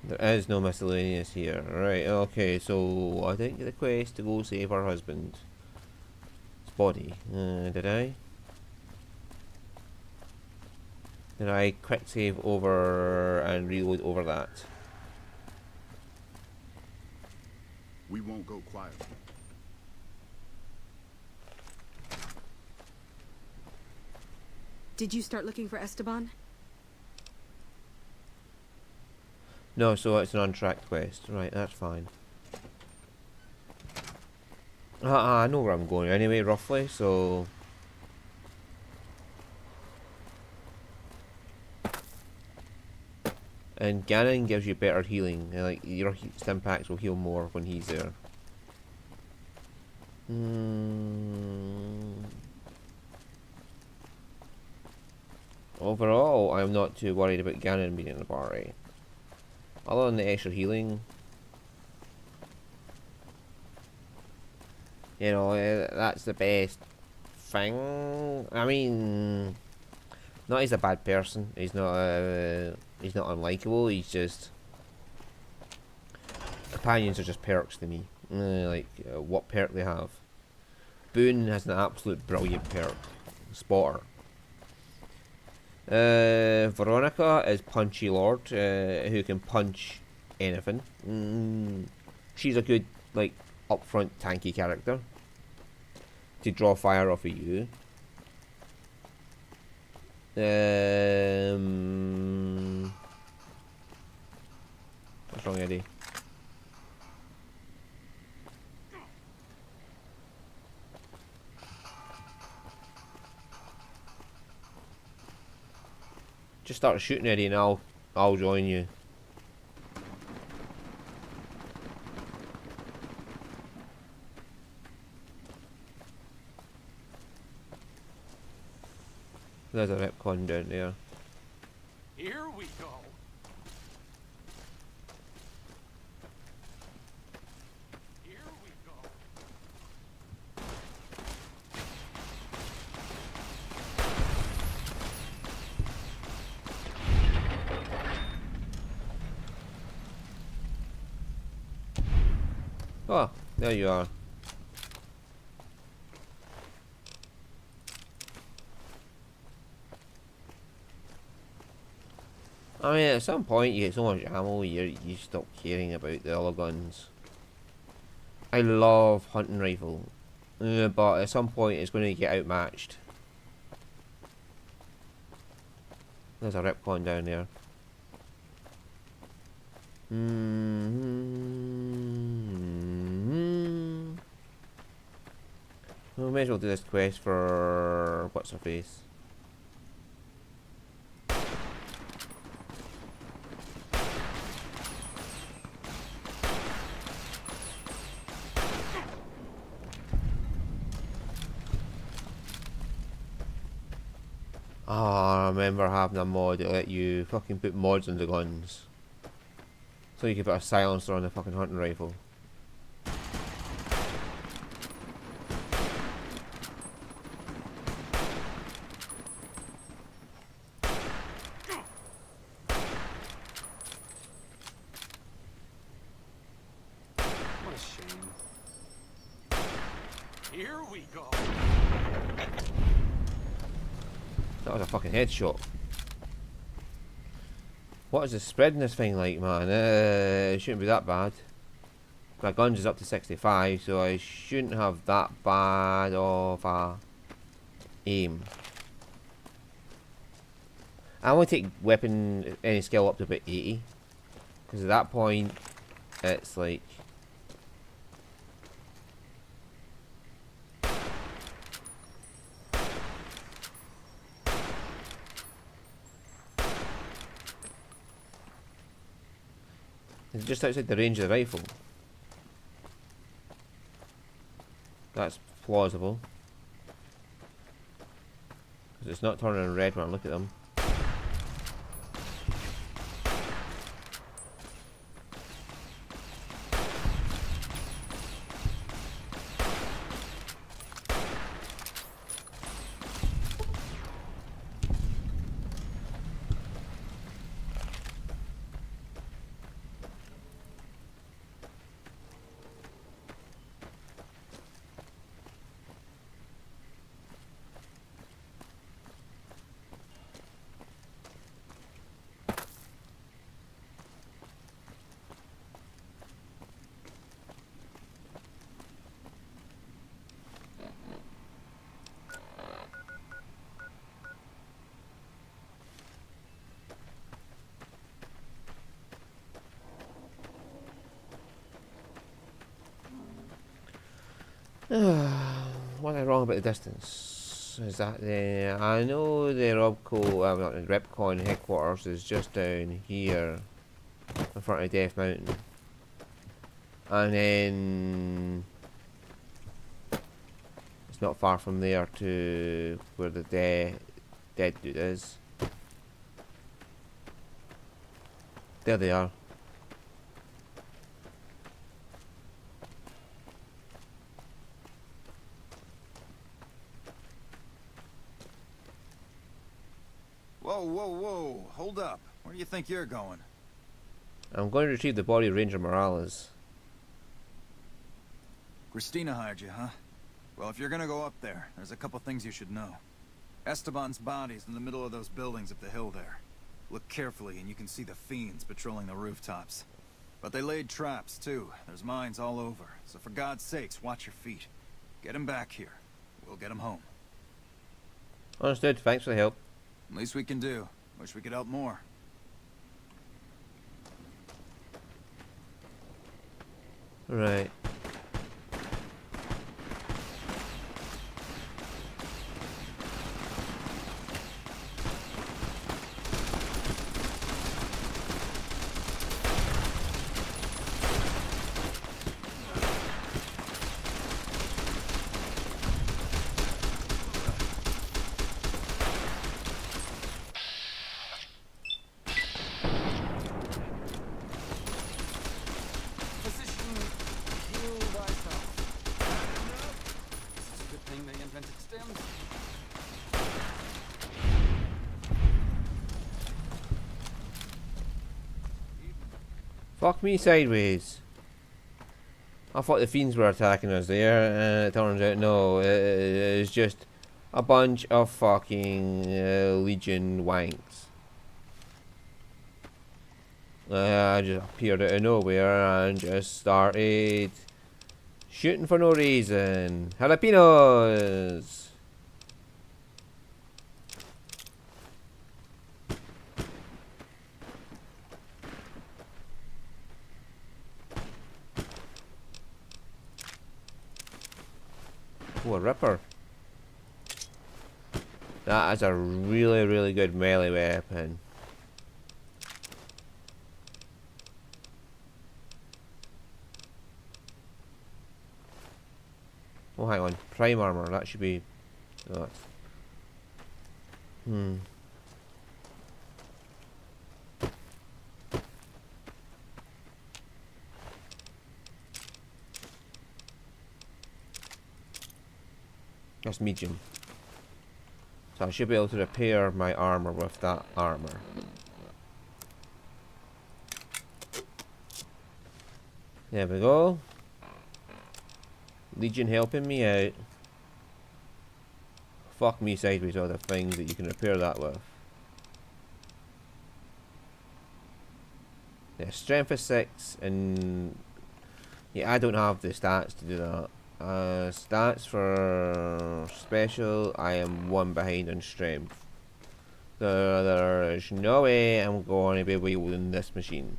There is no miscellaneous here. Right, okay, so I didn't get the quest to go save her husband's body. Did I? Then I quick save over and reload over that. We won't go quietly. Did you start looking for Esteban? No, so it's an untracked quest. Right, that's fine. I know where I'm going anyway, roughly, so... And Ganon gives you better healing. Like, your stim packs will heal more when he's there. Overall, I'm not too worried about Ganon being in the party. Other than the extra healing, you know, that's the best thing. I mean, not he's a bad person. He's not unlikable. He's just, companions are just perks to me. What perk they have. Boone has an absolute brilliant perk. Spotter. Veronica is Punchy Lord, who can punch anything. She's a good, like, upfront tanky character to draw fire off of you. What's wrong, Eddie? Just start shooting, Eddie, and I'll join you. There's a retcon down there. Here we go. Here we go. Oh, there you are. I mean, at some point you get so much ammo, you stop caring about the other guns. I love hunting rifle, but at some point it's going to get outmatched. There's a Ripcon down there. We may as well do this quest for what's her face. I remember having a mod that let you fucking put mods on the guns. So you could put a silencer on the fucking hunting rifle. What a shame. Here we go. That was a fucking headshot. What is the spread in this thing like, man? It shouldn't be that bad. My guns is up to 65, so I shouldn't have that bad of a aim. I want to take weapon any skill up to about 80, because at that point it's like it's just outside the range of the rifle. That's plausible. Because it's not turning red when I look at them. What's wrong about the distance? Is that the... I know the Robco, not the Repcon headquarters is just down here in front of Death Mountain. And then it's not far from there to where the dead dude is. There they are. Whoa, whoa, whoa. Hold up. Where do you think you're going? I'm going to retrieve the body of Ranger Morales. Christina hired you, huh? Well, if you're gonna go up there, there's a couple things you should know. Esteban's body's in the middle of those buildings up the hill there. Look carefully and you can see the fiends patrolling the rooftops. But they laid traps, too. There's mines all over. So for God's sakes, watch your feet. Get him back here. We'll get him home. Understood. Thanks for the help. Least we can do. Wish we could help more. Right. Fuck me sideways. I thought the fiends were attacking us there, and it turns out no, it's just a bunch of fucking Legion wanks. I just appeared out of nowhere and just started shooting for no reason. Jalapenos! Oh, a ripper. That is a really, really good melee weapon. Oh, hang on. Prime armor. That should be... Oh, that's... That's medium. So I should be able to repair my armor with that armor. There we go. Legion helping me out. Fuck me sideways, all the things that you can repair that with. Yeah, strength is 6, and yeah, I don't have the stats to do that. Stats for special, I am 1 behind on strength. There is no way I'm going to be wielding this machine.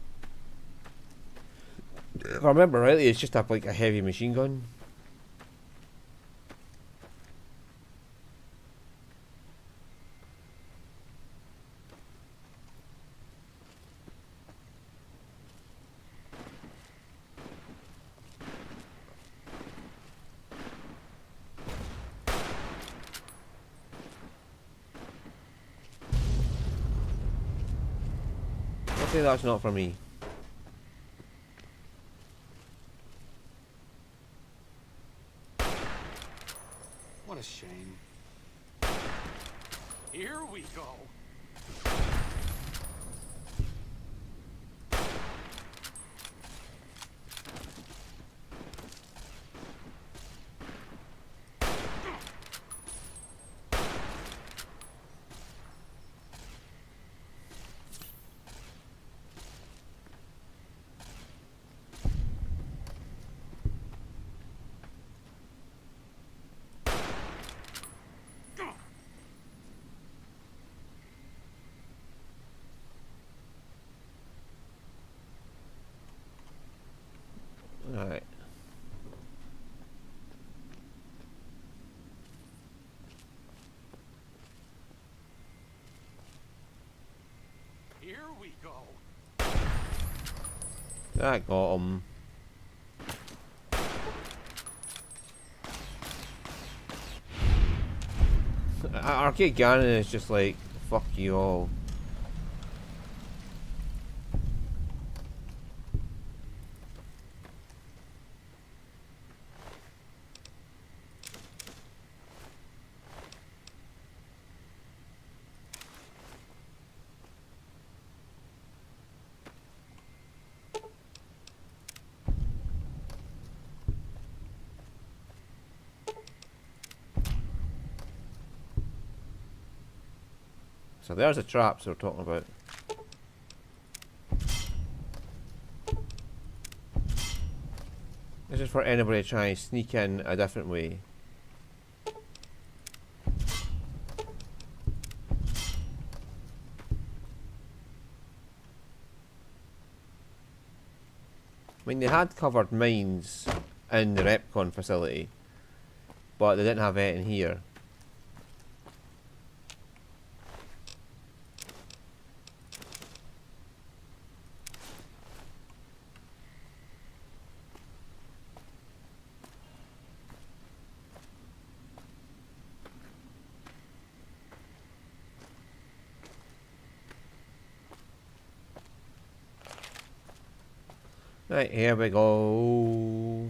If I remember rightly, it's just like a heavy machine gun. Okay, that's not for me. What a shame. Here we go. Alright. Here we go. That got him. Arcade Gannon is just like, fuck you all. So there's the traps we're talking about. This is for anybody trying to sneak in a different way. I mean, they had covered mines in the Repcon facility, but they didn't have it in here. Right, here we go.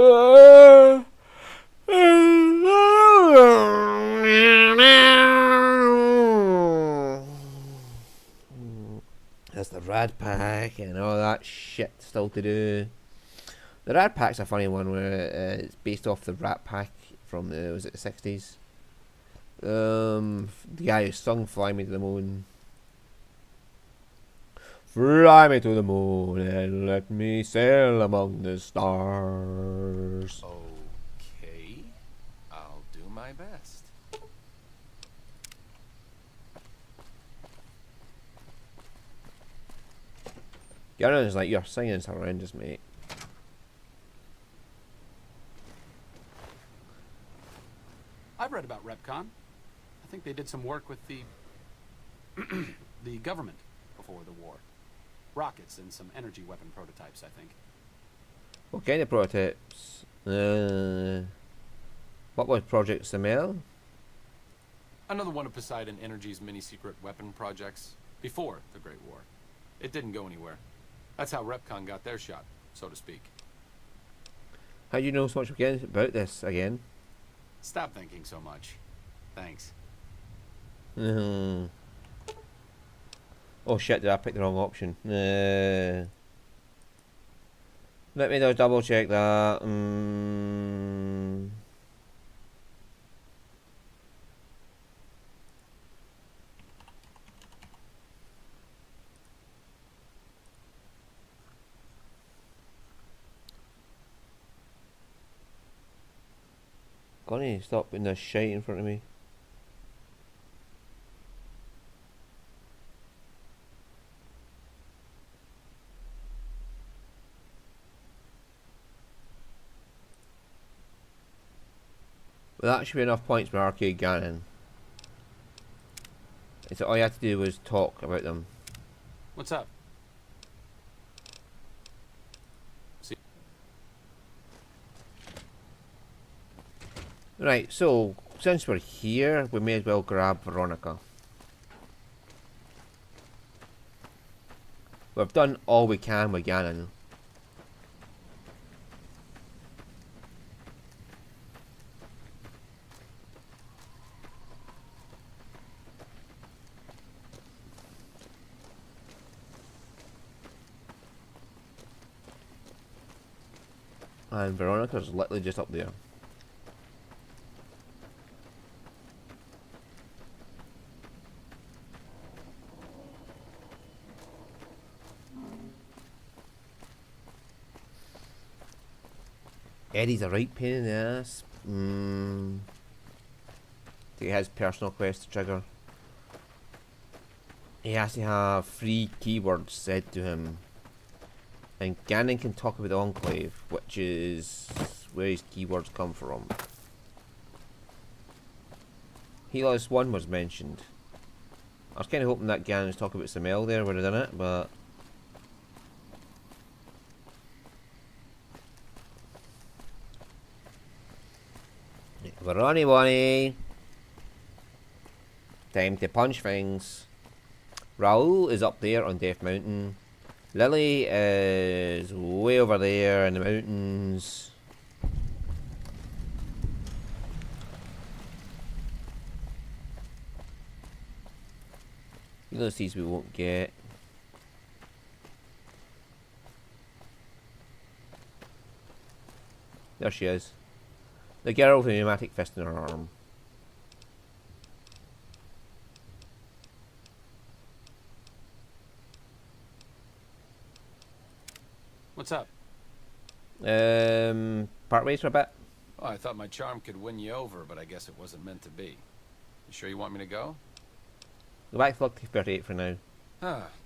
There's the Rad Pack and all that shit still to do. The Rad Pack's a funny one where it's based off the Rat Pack from the, was it the 60s? The guy who sung Fly Me to the Moon. Fly me to the moon and let me sail among the stars. Okay, I'll do my best. Gannon's like, your singing's horrendous, mate. I've read about Repcon. I think they did some work with the the government before the war. Rockets and some energy weapon prototypes, I think. What kind of prototypes? What was Project Samel? Another one of Poseidon Energy's mini-secret weapon projects before the Great War. It didn't go anywhere. That's how Repcon got their shot, so to speak. How do you know so much again about this again? Stop thinking so much. Thanks. Oh shit, did I pick the wrong option? Let me just double check that. Gonna stop putting this shite in front of me. Well, that should be enough points for Arcade Gannon. So all you had to do was talk about them. What's up? Right, so since we're here, we may as well grab Veronica. We've done all we can with Gannon. And Veronica's literally just up there. Eddie's a right pain in the ass. To get his personal quest to trigger. He has to have 3 keywords said to him. And Gannon can talk about the Enclave, which is where his keywords come from. Helos 1 was mentioned. I was kind of hoping that Gannon's talk about Samel there would have done it, but... Veroni Bonnie! Time to punch things. Raoul is up there on Death Mountain. Lily is way over there in the mountains. Ulysses we won't get. There she is. The girl with the pneumatic fist in her arm. What's up? Part ways for a bit. Oh, I thought my charm could win you over, but I guess it wasn't meant to be. You sure you want me to go? Go back to Lucky 38 for now.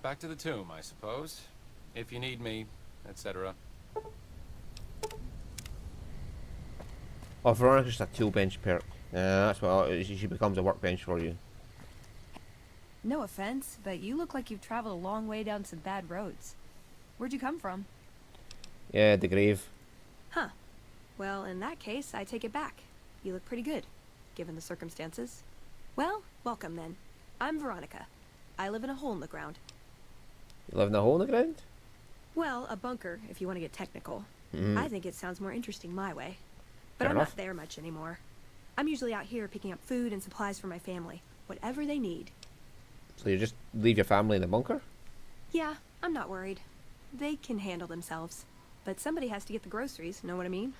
Back to the tomb, I suppose. If you need me, etc. Oh, Veronica's just a tool bench perk. That's what she becomes a workbench for you. No offense, but you look like you've traveled a long way down some bad roads. Where'd you come from? Yeah, the grave. Huh. Well, in that case, I take it back. You look pretty good, given the circumstances. Well, welcome then. I'm Veronica. I live in a hole in the ground. You live in a hole in the ground? Well, a bunker, if you want to get technical. Mm. I think it sounds more interesting my way. But Fair I'm enough. not there much anymore. I'm usually out here picking up food and supplies for my family. Whatever they need. So you just leave your family in the bunker? Yeah, I'm not worried. They can handle themselves. But somebody has to get the groceries, know what I mean?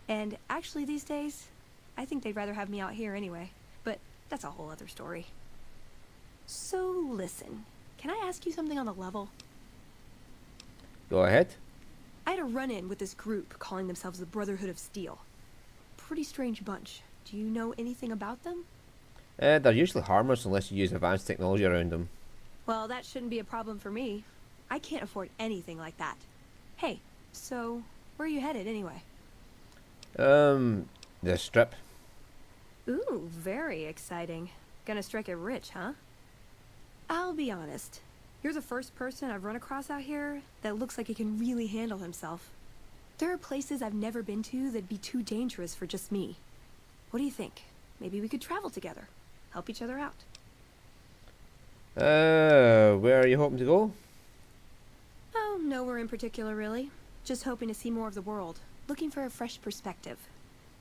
And actually these days, I think they'd rather have me out here anyway. But that's a whole other story. So listen, can I ask you something on the level? Go ahead. I had a run-in with this group calling themselves the Brotherhood of Steel. Pretty strange bunch. Do you know anything about them? They're usually harmless unless you use advanced technology around them. Well, that shouldn't be a problem for me. I can't afford anything like that. Hey, so where are you headed anyway? The Strip. Ooh, very exciting. Gonna strike it rich, huh? I'll be honest. You're the first person I've run across out here that looks like he can really handle himself. There are places I've never been to that'd be too dangerous for just me. What do you think? Maybe we could travel together. Help each other out. Where are you hoping to go? Oh, nowhere in particular, really. Just hoping to see more of the world. Looking for a fresh perspective.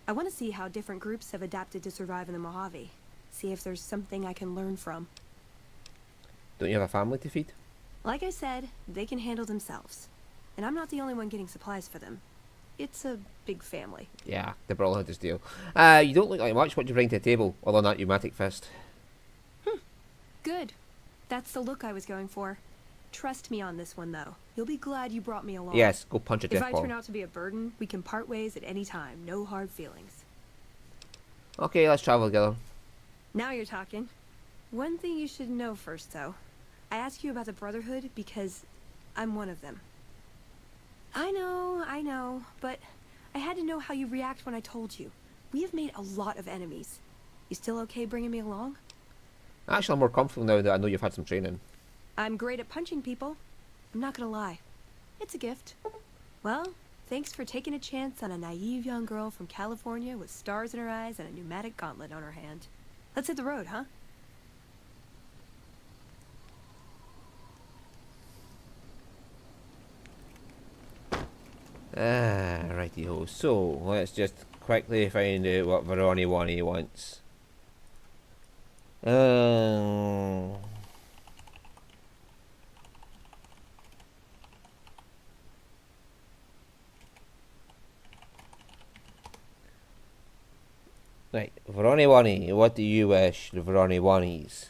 I want to see how different groups have adapted to survive in the Mojave. See if there's something I can learn from. Don't you have a family to feed? Like I said, they can handle themselves. And I'm not the only one getting supplies for them. It's a big family. Yeah, the Brotherhood of Steel. You don't look like much. What do you bring to the table, other than that pneumatic fist? Good. That's the look I was going for. Trust me on this one, though. You'll be glad you brought me along. Yes, go punch a If death I ball. turn out to be a burden, we can part ways at any time. No hard feelings. Okay, let's travel together. Now you're talking. One thing you should know first, though. I ask you about the Brotherhood because I'm one of them. I know, but I had to know how you react when I told you. We have made a lot of enemies. You still okay bringing me along? Actually, I'm more comfortable now that I know you've had some training. I'm great at punching people. I'm not gonna lie. It's a gift. Well, thanks for taking a chance on a naive young girl from California with stars in her eyes and a pneumatic gauntlet on her hand. Let's hit the road, huh? Righty-ho. So, let's just quickly find out what Veroni Wani wants. Right, Veroni Wani, what do you wish, the Veroni Wanis?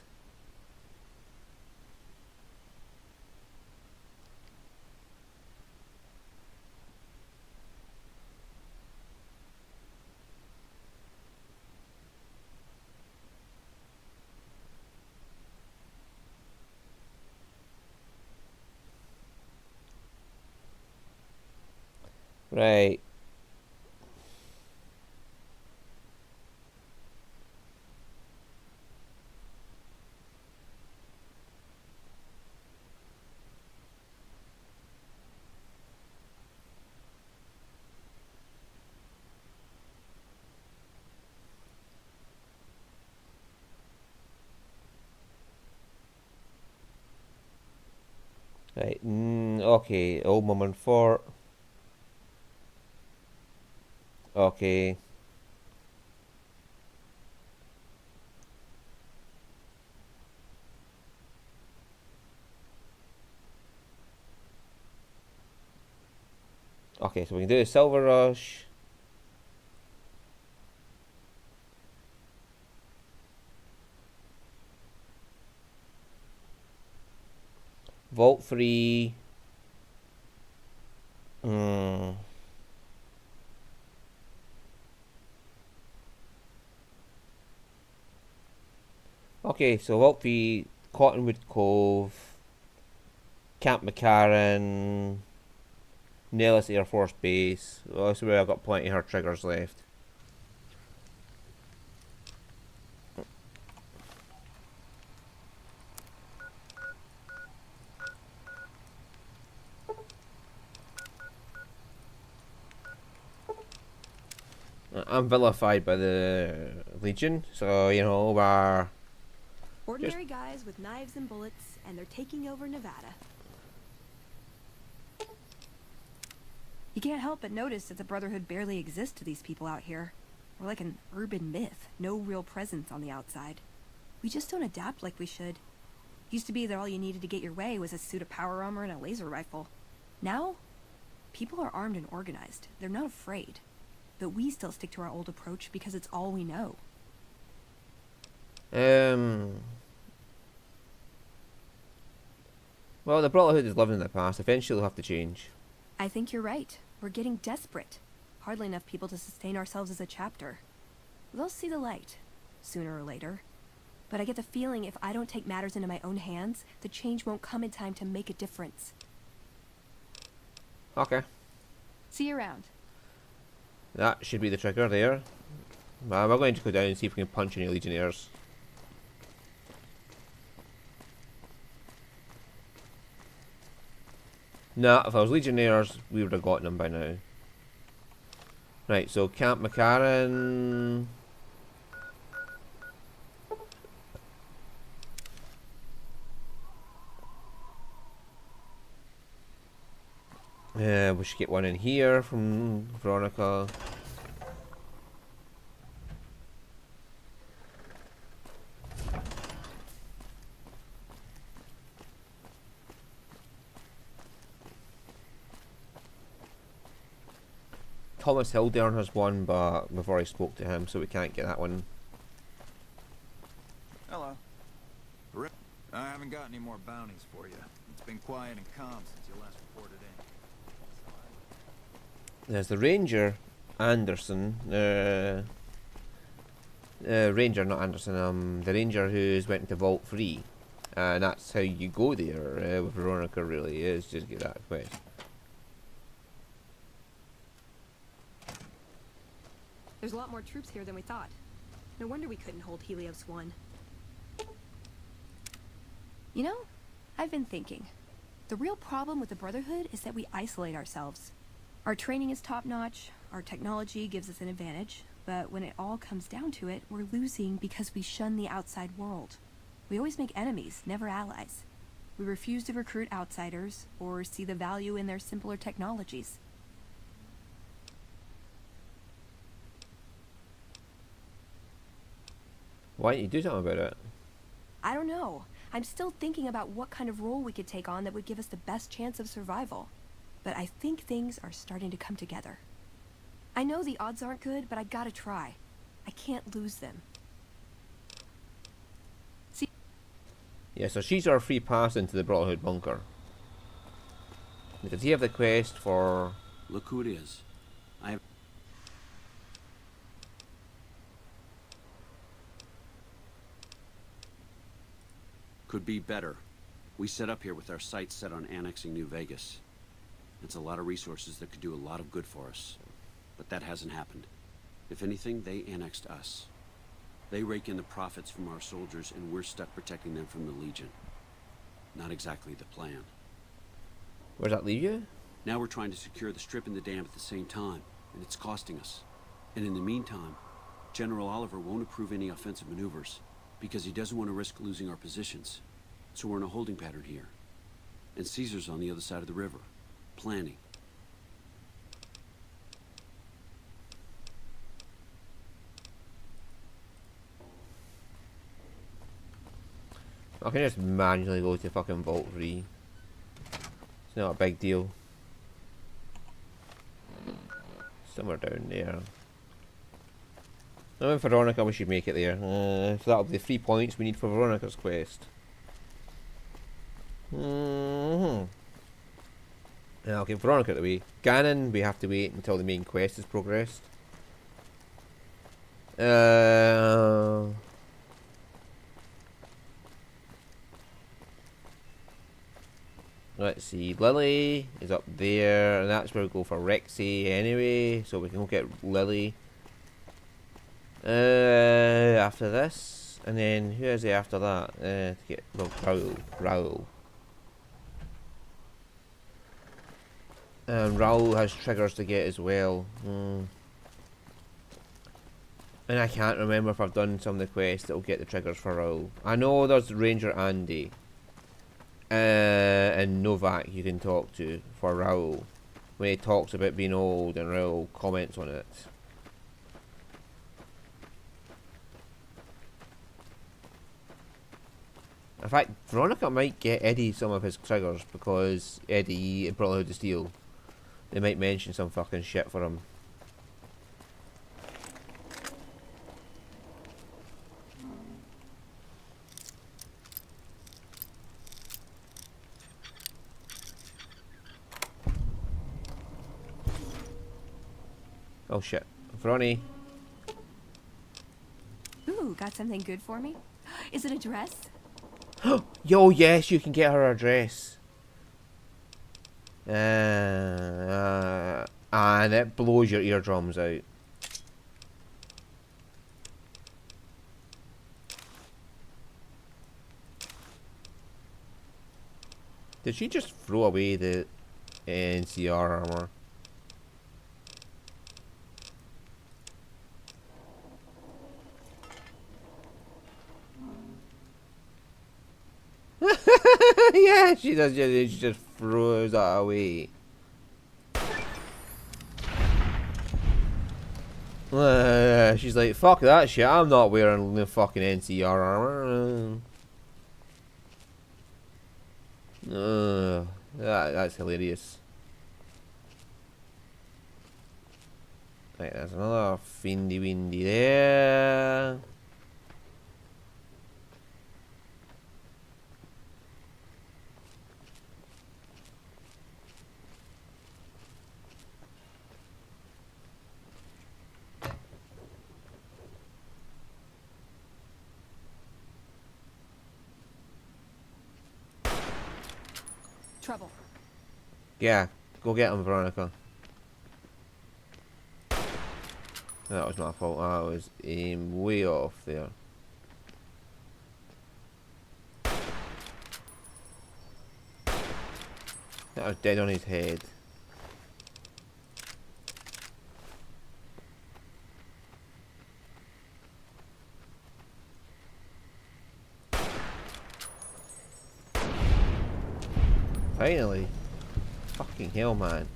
Right. Right, okay, Old Mormon Fort. Okay. Okay, so we can do a Silver Rush. Vault 3. Okay, so Vault 3, Cottonwood Cove, Camp McCarran, Nellis Air Force Base. Well, that's where I've got plenty of her triggers left. I'm vilified by the Legion, so you know we're Ordinary guys with knives and bullets, and they're taking over Nevada. You can't help but notice that the Brotherhood barely exists to these people out here. We're like an urban myth, no real presence on the outside. We just don't adapt like we should. Used to be that all you needed to get your way was a suit of power armor and a laser rifle. Now, people are armed and organized. They're not afraid. But we still stick to our old approach because it's all we know. Well, the Brotherhood is living in the past. Eventually they'll have to change. I think you're right. We're getting desperate. Hardly enough people to sustain ourselves as a chapter. They'll see the light, sooner or later. But I get the feeling if I don't take matters into my own hands, the change won't come in time to make a difference. Okay. See you around. That should be the trigger there. We're going to go down and see if we can punch any Legionnaires. Nah, if I was Legionnaires, we would have gotten them by now. Right, so Camp McCarran. We should get one in here from Veronica. Thomas Hildern has one, but we've already spoke to him, so we can't get that one. Hello. I haven't got any more bounties for you. It's been quiet and calm since you last reported in. There's the Ranger, Anderson. Ranger, not Anderson. The Ranger who's went into Vault 3. And that's how you go there with Veronica, really, is just get that quest. There's a lot more troops here than we thought. No wonder we couldn't hold Helios 1. You know, I've been thinking. The real problem with the Brotherhood is that we isolate ourselves. Our training is top-notch, our technology gives us an advantage, but when it all comes down to it, we're losing because we shun the outside world. We always make enemies, never allies. We refuse to recruit outsiders or see the value in their simpler technologies. Why don't you do something about it? I don't know. I'm still thinking about what kind of role we could take on that would give us the best chance of survival. But I think things are starting to come together. I know the odds aren't good, but I gotta try. I can't lose them. See? Yeah, so she's our free pass into the Brotherhood bunker. Does he have the quest for... Look who it is. I have... Could be better. We set up here with our sights set on annexing New Vegas. It's a lot of resources that could do a lot of good for us. But that hasn't happened. If anything, they annexed us. They rake in the profits from our soldiers, and we're stuck protecting them from the Legion. Not exactly the plan. Where's that leave you? Now we're trying to secure the strip and the dam at the same time, and it's costing us. And in the meantime, General Oliver won't approve any offensive maneuvers, because he doesn't want to risk losing our positions. So we're in a holding pattern here. And Caesar's on the other side of the river, planning. I can just manually go to fucking Vault 3. It's not a big deal. Somewhere down there. Now in Veronica we should make it there. So that'll be the 3 points we need for Veronica's quest. Yeah, okay, Veronica the way. Ganon, we have to wait until the main quest has progressed. Let's see, Lily is up there, and that's where we go for Rexy anyway, so we can go get Lily. After this, and then who is it after that? To get Raoul. And Raoul has triggers to get as well. And I can't remember if I've done some of the quests that will get the triggers for Raoul. I know there's Ranger Andy. And Novak you can talk to for Raoul. when he talks about being old and Raoul comments on it. In fact, Veronica might get Eddie some of his triggers because Eddie in Brotherhood of Steel, they might mention some fucking shit for him. Oh shit. Veronie. Ooh, got something good for me? Is it a dress? Yo, yes, you can get her address. And it blows your eardrums out. Did she just throw away the NCR armor? Yeah, she does. She just throws that away. She's like, fuck that shit. I'm not wearing the fucking NCR armor. That's hilarious. Right, there's another Findy Windy there. Trouble. Yeah, go get him, Veronica. That was my fault. I was way off there. That was dead on his head. Finally. Fucking hell, man.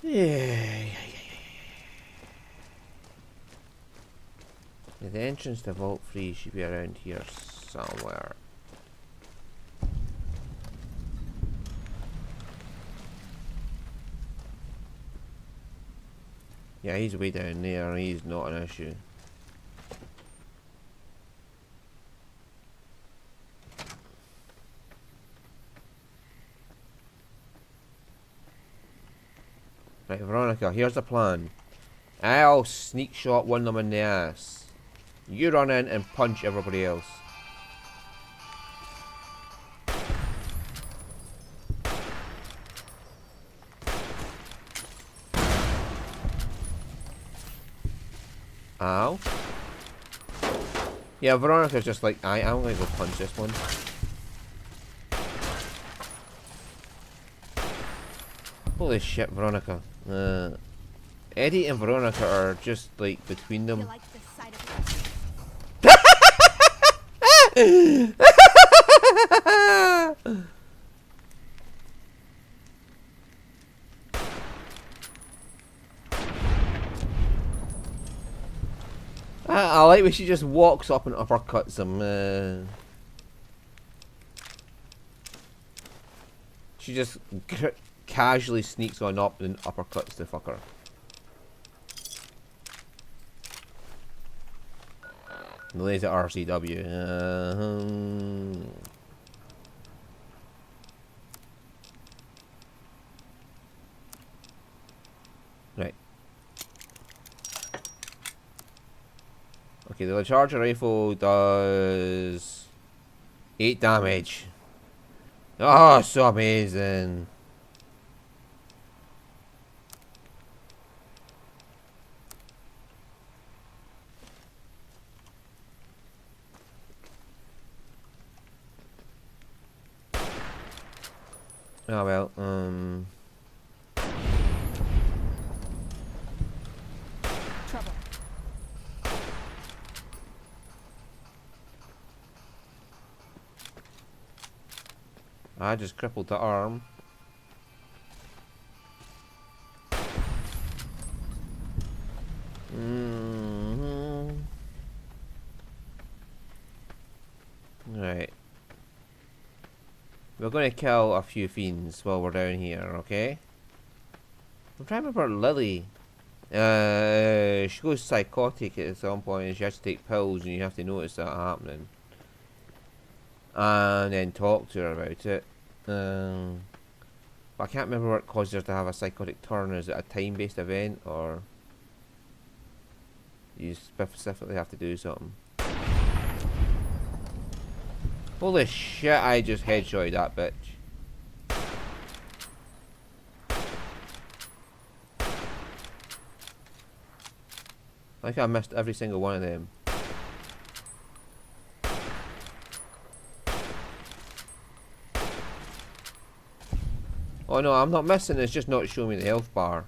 Yeah. The entrance to Vault 3 should be around here somewhere. Yeah, he's way down there and he's not an issue. Right, Veronica, here's the plan. I'll sneak shot one of them in the ass. You run in and punch everybody else. Ow. Yeah, Veronica's just like, I'm gonna go punch this one. Holy shit, Veronica. Eddie and Veronica are just like between them. I like when she just walks up and uppercuts him. She just casually sneaks on up and uppercuts the fucker. The laser RCW. Right. Okay, the charger rifle does 8 damage. Oh, so amazing. Oh well, Trouble. I just crippled the arm. Right. We're going to kill a few fiends while we're down here, okay? I'm trying to remember Lily. She goes psychotic at some point and she has to take pills and you have to notice that happening. And then talk to her about it. But I can't remember what causes her to have a psychotic turn. Is it a time-based event or you specifically have to do something? Holy shit, I just headshotted that bitch. I think I missed every single one of them. Oh no, I'm not missing, it's just not showing me the health bar.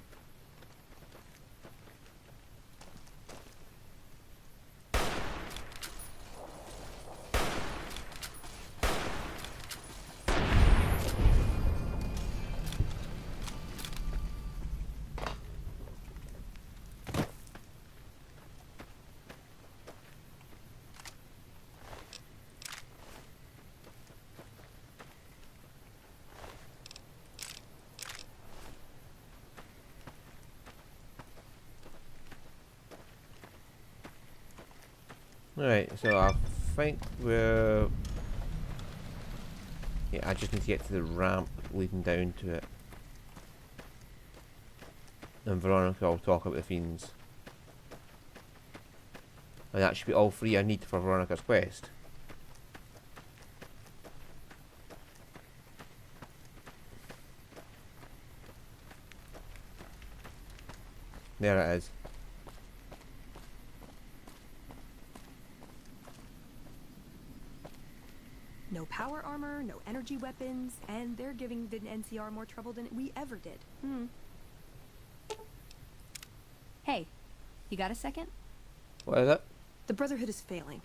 Right, so I think we're... Yeah, I just need to get to the ramp leading down to it. And Veronica will talk about the fiends. And that should be all three I need for Veronica's quest. There it is. No power armor, no energy weapons, and they're giving the NCR more trouble than we ever did. Hey, you got a second? What is it? The Brotherhood is failing.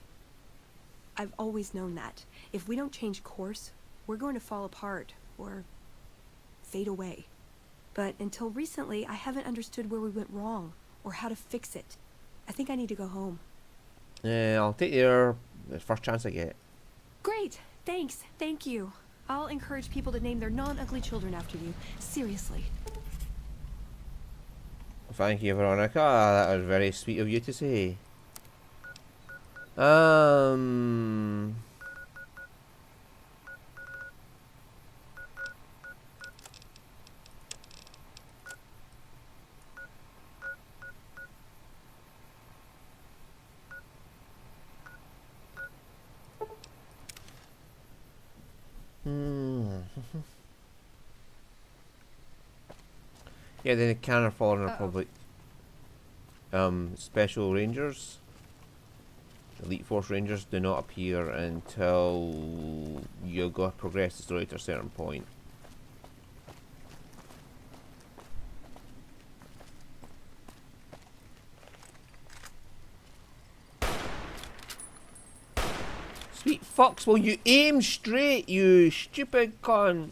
I've always known that. If we don't change course, we're going to fall apart, or fade away. But until recently, I haven't understood where we went wrong, or how to fix it. I think I need to go home. Yeah, I'll take your the first chance I get. Great! Thanks. Thank you. I'll encourage people to name their non-ugly children after you. Seriously. Thank you, Veronica. That was very sweet of you to say. Yeah, then the Cannon Fallen are probably Special Rangers. Elite Force Rangers do not appear until you go progress the story to a certain point. Sweet fucks, will you aim straight, you stupid cunt?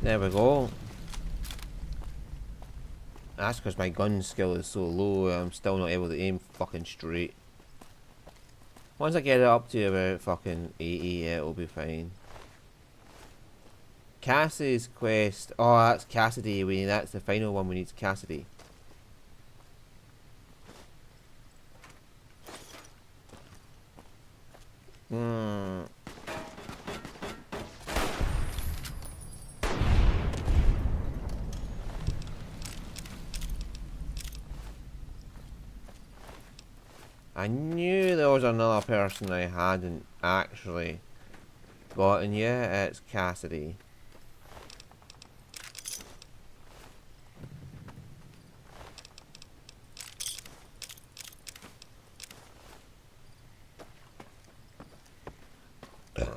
There we go. That's because my gun skill is so low, I'm still not able to aim fucking straight. Once I get it up to about fucking 80, yeah, it'll be fine. Cassie's quest. Oh, that's Cassidy. That's the final one we need, Cassidy. I knew there was another person I hadn't actually gotten yet. It's Cassidy.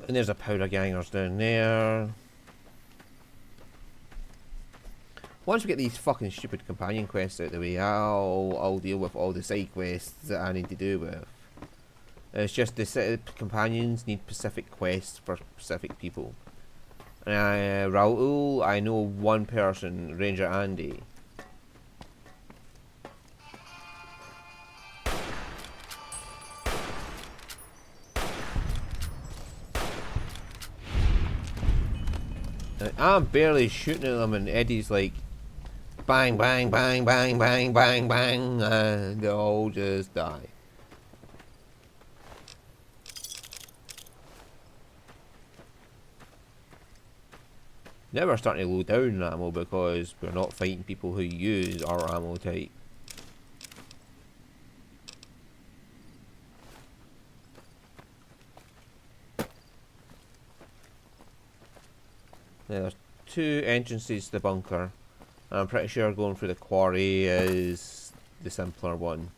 And there's a powder gangers down there. Once we get these fucking stupid companion quests out of the way, I'll deal with all the side quests that I need to do with. It's just the companions need specific quests for specific people. Raul, I know one person, Ranger Andy. I'm barely shooting at them and Eddie's like bang bang bang bang bang bang bang and they all just die. Now we're starting to load down ammo because we're not fighting people who use our ammo type. There's two entrances to the bunker. I'm pretty sure going through the quarry is the simpler one.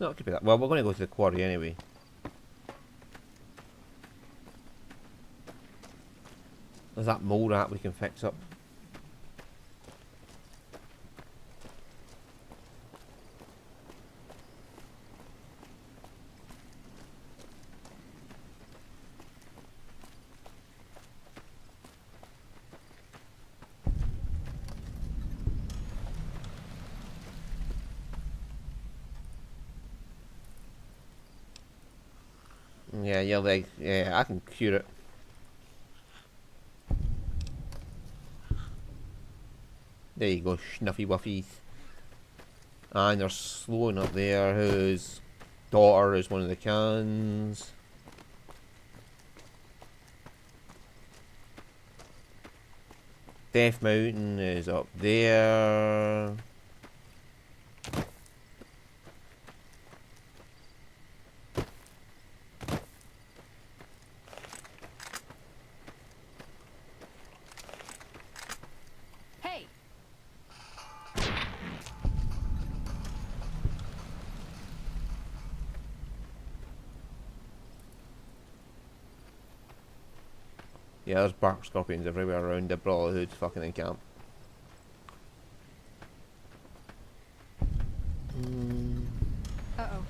No, it could be that. Well, we're going to go to the quarry anyway. There's that mole rat we can fix up. Yeah, your leg. Yeah, I can cure it. There you go, Snuffy Wuffies. And there's Sloan up there, whose daughter is one of the cans. Death Mountain is up there. Yeah, there's bark scorpions everywhere around the Brotherhood fucking camp. Uh-oh.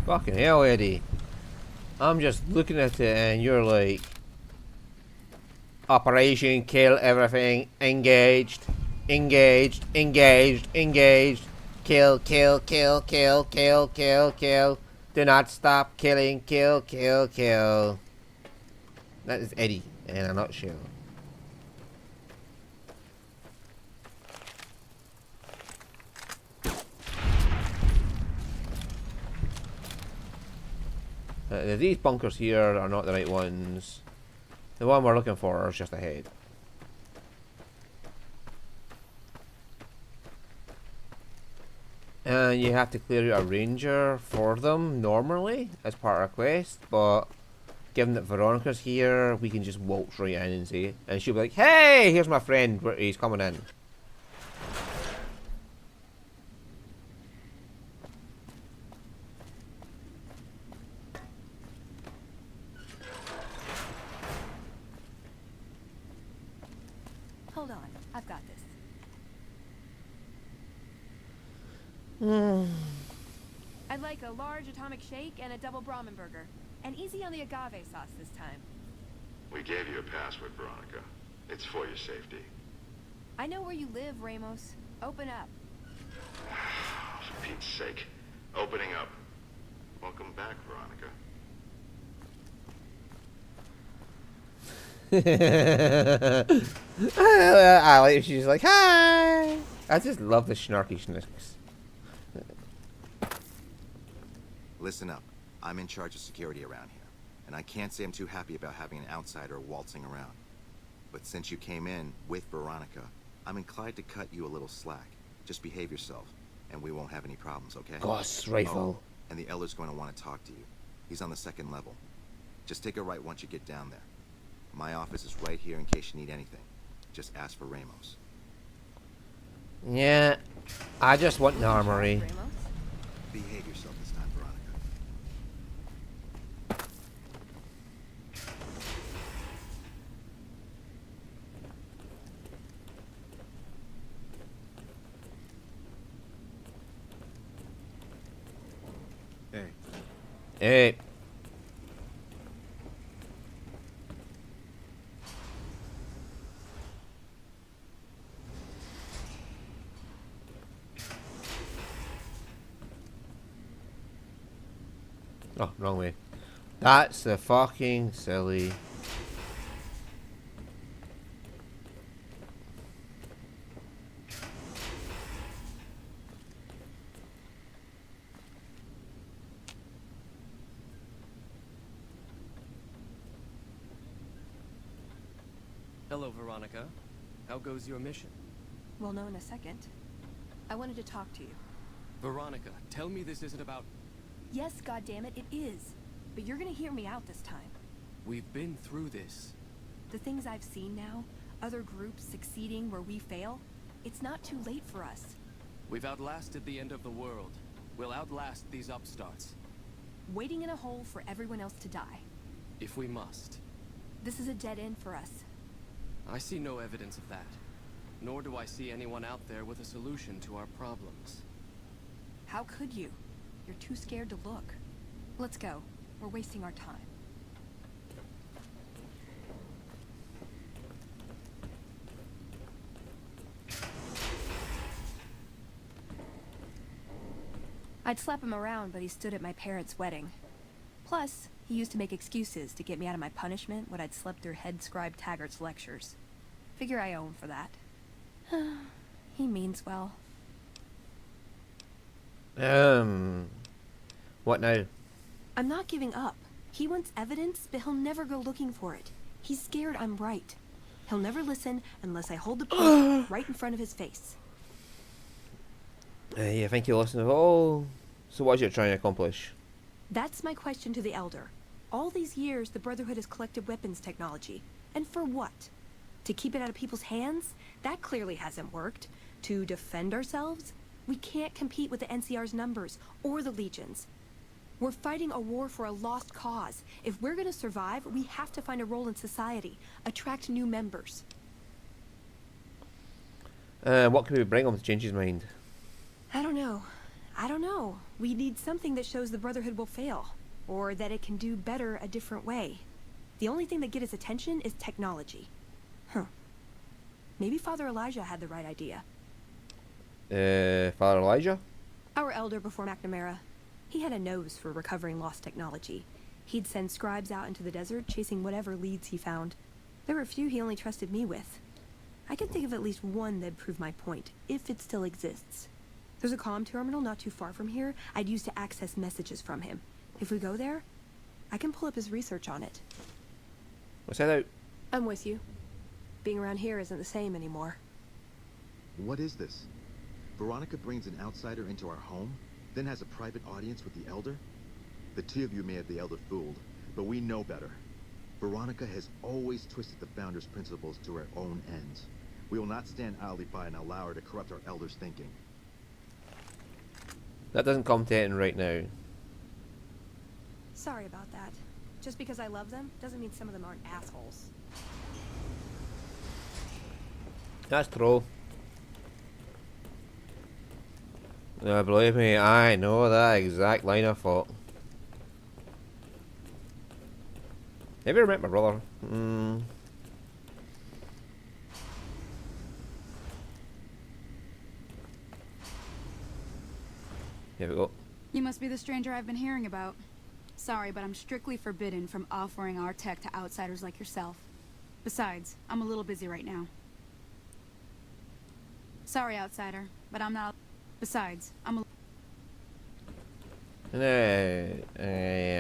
Fucking hell, Eddie. I'm just looking at it and you're like... Operation kill everything. Engaged. Engaged. Engaged. Engaged. Kill, kill, kill, kill, kill, kill, kill. Do not stop killing. Kill, kill, kill. That is Eddie in a nutshell. These bunkers here are not the right ones. The one we're looking for is just ahead. And you have to clear out a ranger for them normally as part of a quest, but given that Veronica's here, we can just waltz right in and say, and she'll be like, "Hey, here's my friend, he's coming in." Hold on, I've got this. I'd like a large atomic shake and a double Brahmin burger. And easy on the agave sauce this time. We gave you a password, Veronica. It's for your safety. I know where you live, Ramos. Open up. For Pete's sake. Opening up. Welcome back, Veronica. I like she's like, hi. I just love the snarky schnicks. Listen up. I'm in charge of security around here, and I can't say I'm too happy about having an outsider waltzing around. But since you came in with Veronica, I'm inclined to cut you a little slack. Just behave yourself, and we won't have any problems, okay? Ghost rifle. Oh, and the Elder's going to want to talk to you. He's on the 2nd level. Just take a right once you get down there. My office is right here in case you need anything. Just ask for Ramos. Yeah, I just want an armory. Behave yourself this time, Veronica. Hey. Hey. Oh, wrong way. That's the fucking silly. Hello, Veronica. How goes your mission? We'll know in a second. I wanted to talk to you. Veronica, tell me this isn't about... Yes, goddammit, it is. But you're gonna hear me out this time. We've been through this. The things I've seen now, other groups succeeding where we fail, it's not too late for us. We've outlasted the end of the world. We'll outlast these upstarts. Waiting in a hole for everyone else to die. If we must. This is a dead end for us. I see no evidence of that. Nor do I see anyone out there with a solution to our problems. How could you? You're too scared to look. Let's go. We're wasting our time. I'd slap him around, but he stood at my parents' wedding. Plus, he used to make excuses to get me out of my punishment when I'd slept through Head Scribe Taggart's lectures. Figure I owe him for that. He means well. What now? I'm not giving up. He wants evidence, but he'll never go looking for it. He's scared I'm right. He'll never listen unless I hold the proof right in front of his face. You think he'll listen? Oh, so what is it trying to accomplish? That's my question to the Elder. All these years, the Brotherhood has collected weapons technology. And for what? To keep it out of people's hands? That clearly hasn't worked. To defend ourselves? We can't compete with the NCR's numbers, or the Legion's. We're fighting a war for a lost cause. If we're gonna survive, we have to find a role in society, attract new members. What can we bring him to change his mind? I don't know. We need something that shows the Brotherhood will fail, or that it can do better a different way. The only thing that gets his attention is technology. Maybe Father Elijah had the right idea. Father Elijah? Our Elder before McNamara. He had a nose for recovering lost technology. He'd send scribes out into the desert chasing whatever leads he found. There were a few he only trusted me with. I can think of at least one that'd prove my point, if it still exists. There's a comm terminal not too far from here I'd use to access messages from him. If we go there, I can pull up his research on it. What's that out? I'm with you. Being around here isn't the same anymore. What is this? Veronica brings an outsider into our home, then has a private audience with the Elder? The two of you may have the Elder fooled, but we know better. Veronica has always twisted the Founder's principles to her own ends. We will not stand idly by and allow her to corrupt our Elder's thinking. That doesn't come to anything right now. Sorry about that. Just because I love them doesn't mean some of them aren't assholes. That's true. Believe me, I know that exact line of thought. Have you ever met my brother? Here we go. You must be the stranger I've been hearing about. Sorry, but I'm strictly forbidden from offering our tech to outsiders like yourself. Besides, I'm a little busy right now. Sorry, outsider, but I'm not... Besides, I'm a... I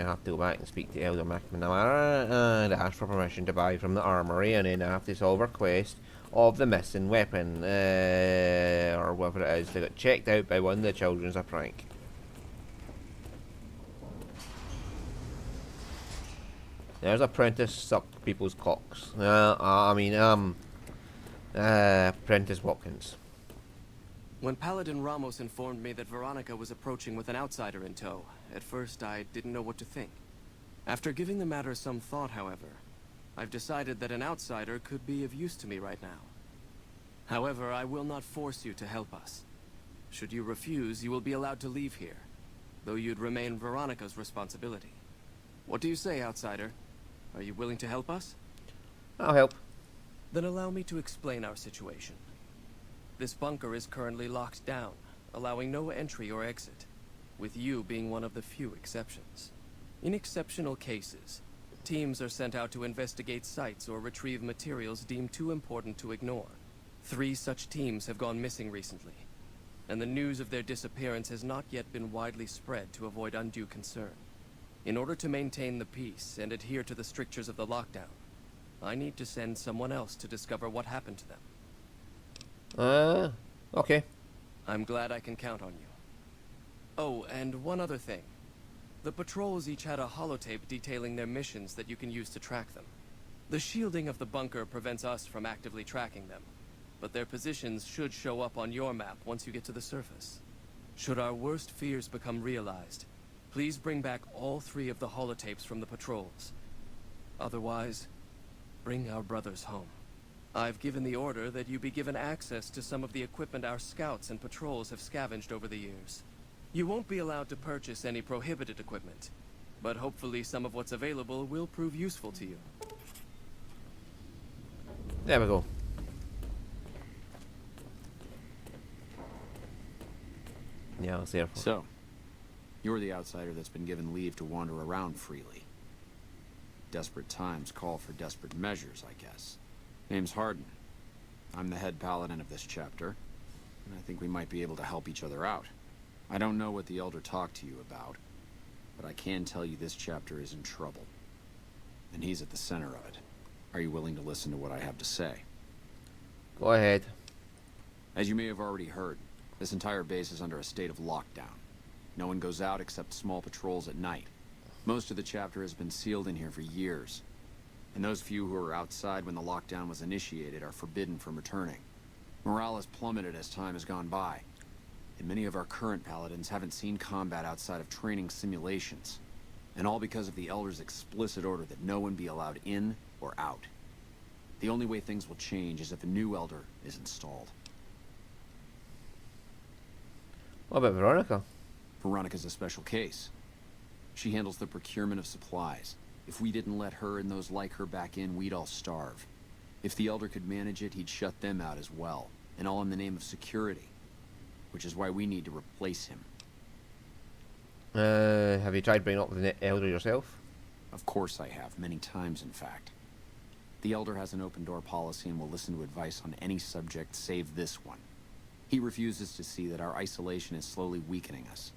have to go back and speak to Elder McNamara and ask for permission to buy from the armory, and then I have to solve a quest of the missing weapon, or whatever it is, that got checked out by one of the children as a prank. There's apprentice suck people's cocks. Apprentice Watkins. When Paladin Ramos informed me that Veronica was approaching with an outsider in tow, at first I didn't know what to think. After giving the matter some thought, however, I've decided that an outsider could be of use to me right now. However, I will not force you to help us. Should you refuse, you will be allowed to leave here, though you'd remain Veronica's responsibility. What do you say, outsider? Are you willing to help us? I'll help. Then allow me to explain our situation. This bunker is currently locked down, allowing no entry or exit, with you being one of the few exceptions. In exceptional cases, teams are sent out to investigate sites or retrieve materials deemed too important to ignore. 3 such teams have gone missing recently, and the news of their disappearance has not yet been widely spread to avoid undue concern. In order to maintain the peace and adhere to the strictures of the lockdown, I need to send someone else to discover what happened to them. Okay. I'm glad I can count on you. Oh, and one other thing. The patrols each had a holotape detailing their missions that you can use to track them. The shielding of the bunker prevents us from actively tracking them, but their positions should show up on your map once you get to the surface. Should our worst fears become realized, please bring back all 3 of the holotapes from the patrols. Otherwise, bring our brothers home. I've given the order that you be given access to some of the equipment our scouts and patrols have scavenged over the years. You won't be allowed to purchase any prohibited equipment, but hopefully some of what's available will prove useful to you. There we go. Yeah, I'll see her. So, you're the outsider that's been given leave to wander around freely. Desperate times call for desperate measures, I guess. Name's Hardin. I'm the head paladin of this chapter, and I think we might be able to help each other out. I don't know what the Elder talked to you about, but I can tell you this chapter is in trouble. And he's at the center of it. Are you willing to listen to what I have to say? Go ahead. As you may have already heard, this entire base is under a state of lockdown. No one goes out except small patrols at night. Most of the chapter has been sealed in here for years, and those few who were outside when the lockdown was initiated are forbidden from returning. Morale has plummeted as time has gone by, and many of our current paladins haven't seen combat outside of training simulations, and all because of the Elder's explicit order that no one be allowed in or out. The only way things will change is if a new Elder is installed. What about Veronica? Veronica's a special case. She handles the procurement of supplies. If we didn't let her and those like her back in, we'd all starve. If the Elder could manage it, he'd shut them out as well, and all in the name of security. Which is why we need to replace him. Have you tried bringing up with the Elder yourself? Of course I have, many times in fact. The Elder has an open door policy and will listen to advice on any subject save this one. He refuses to see that our isolation is slowly weakening us.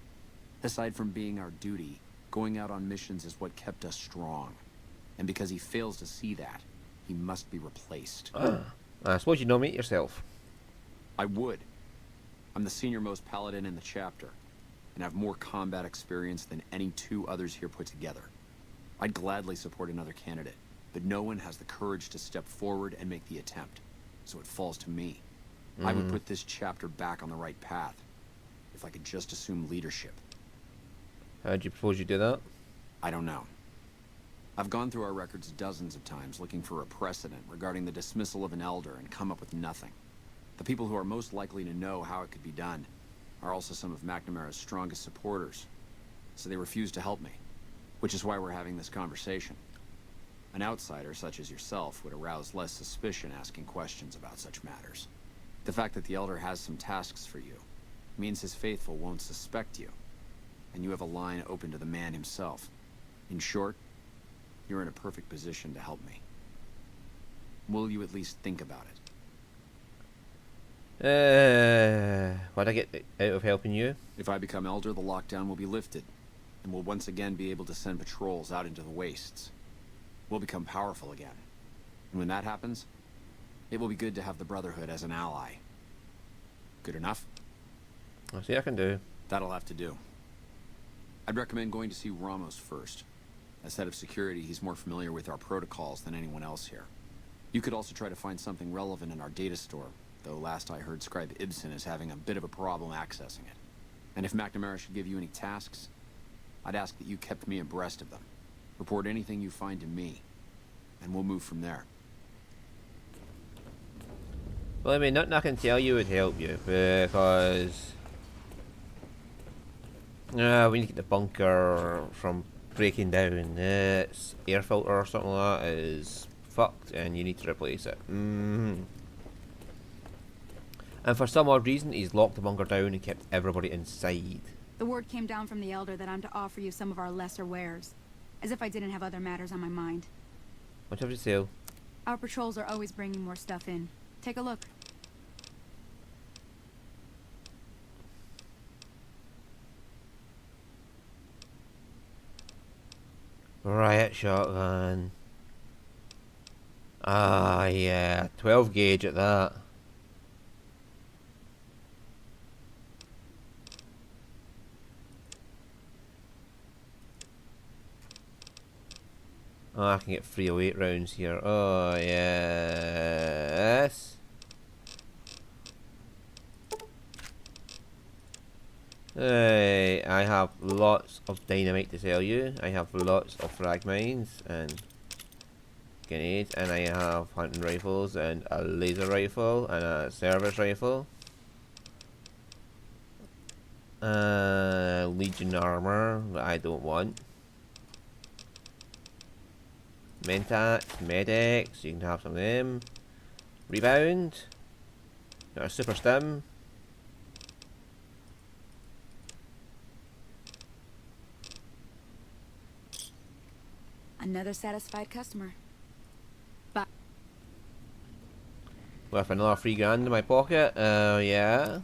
Aside from being our duty, going out on missions is what kept us strong. And because he fails to see that, he must be replaced. I suppose you nominate yourself. I would. I'm the senior-most paladin in the chapter, and have more combat experience than any 2 others here put together. I'd gladly support another candidate, but no one has the courage to step forward and make the attempt, so it falls to me. I would put this chapter back on the right path, if I could just assume leadership. How do you propose you do that? I don't know. I've gone through our records dozens of times looking for a precedent regarding the dismissal of an Elder and come up with nothing. The people who are most likely to know how it could be done are also some of McNamara's strongest supporters, so they refuse to help me, which is why we're having this conversation. An outsider such as yourself would arouse less suspicion asking questions about such matters. The fact that the Elder has some tasks for you means his faithful won't suspect you, and you have a line open to the man himself. In short, you're in a perfect position to help me. Will you at least think about it? What'd I get out of helping you? If I become Elder, the lockdown will be lifted, and we'll once again be able to send patrols out into the wastes. We'll become powerful again. And when that happens, it will be good to have the Brotherhood as an ally. Good enough? I'll see what I can do. That'll have to do. I'd recommend going to see Ramos first. As head of security, he's more familiar with our protocols than anyone else here. You could also try to find something relevant in our data store, though last I heard Scribe Ibsen is having a bit of a problem accessing it. And if McNamara should give you any tasks, I'd ask that you kept me abreast of them. Report anything you find to me, and we'll move from there. Well, I mean, nothing I can tell you would help you, because we need to get the bunker from breaking down. Its air filter or something like that is fucked, and you need to replace it. And for some odd reason, he's locked the bunker down and kept everybody inside. The word came down from the Elder that I'm to offer you some of our lesser wares. As if I didn't have other matters on my mind. What have you sell? Our patrols are always bringing more stuff in. Take a look. Riot shotgun. Ah, yeah. 12 gauge at that. Oh, I can get 308 rounds here. Oh, yes. Hey, I have lots of dynamite to sell you. I have lots of frag mines and grenades, and I have hunting rifles and a laser rifle and a service rifle. Legion armor that I don't want. Mentats, medics, you can have some of them. Rebound. Got a super stim. Another satisfied customer. Bye. With another 3 grand in my pocket. Yeah.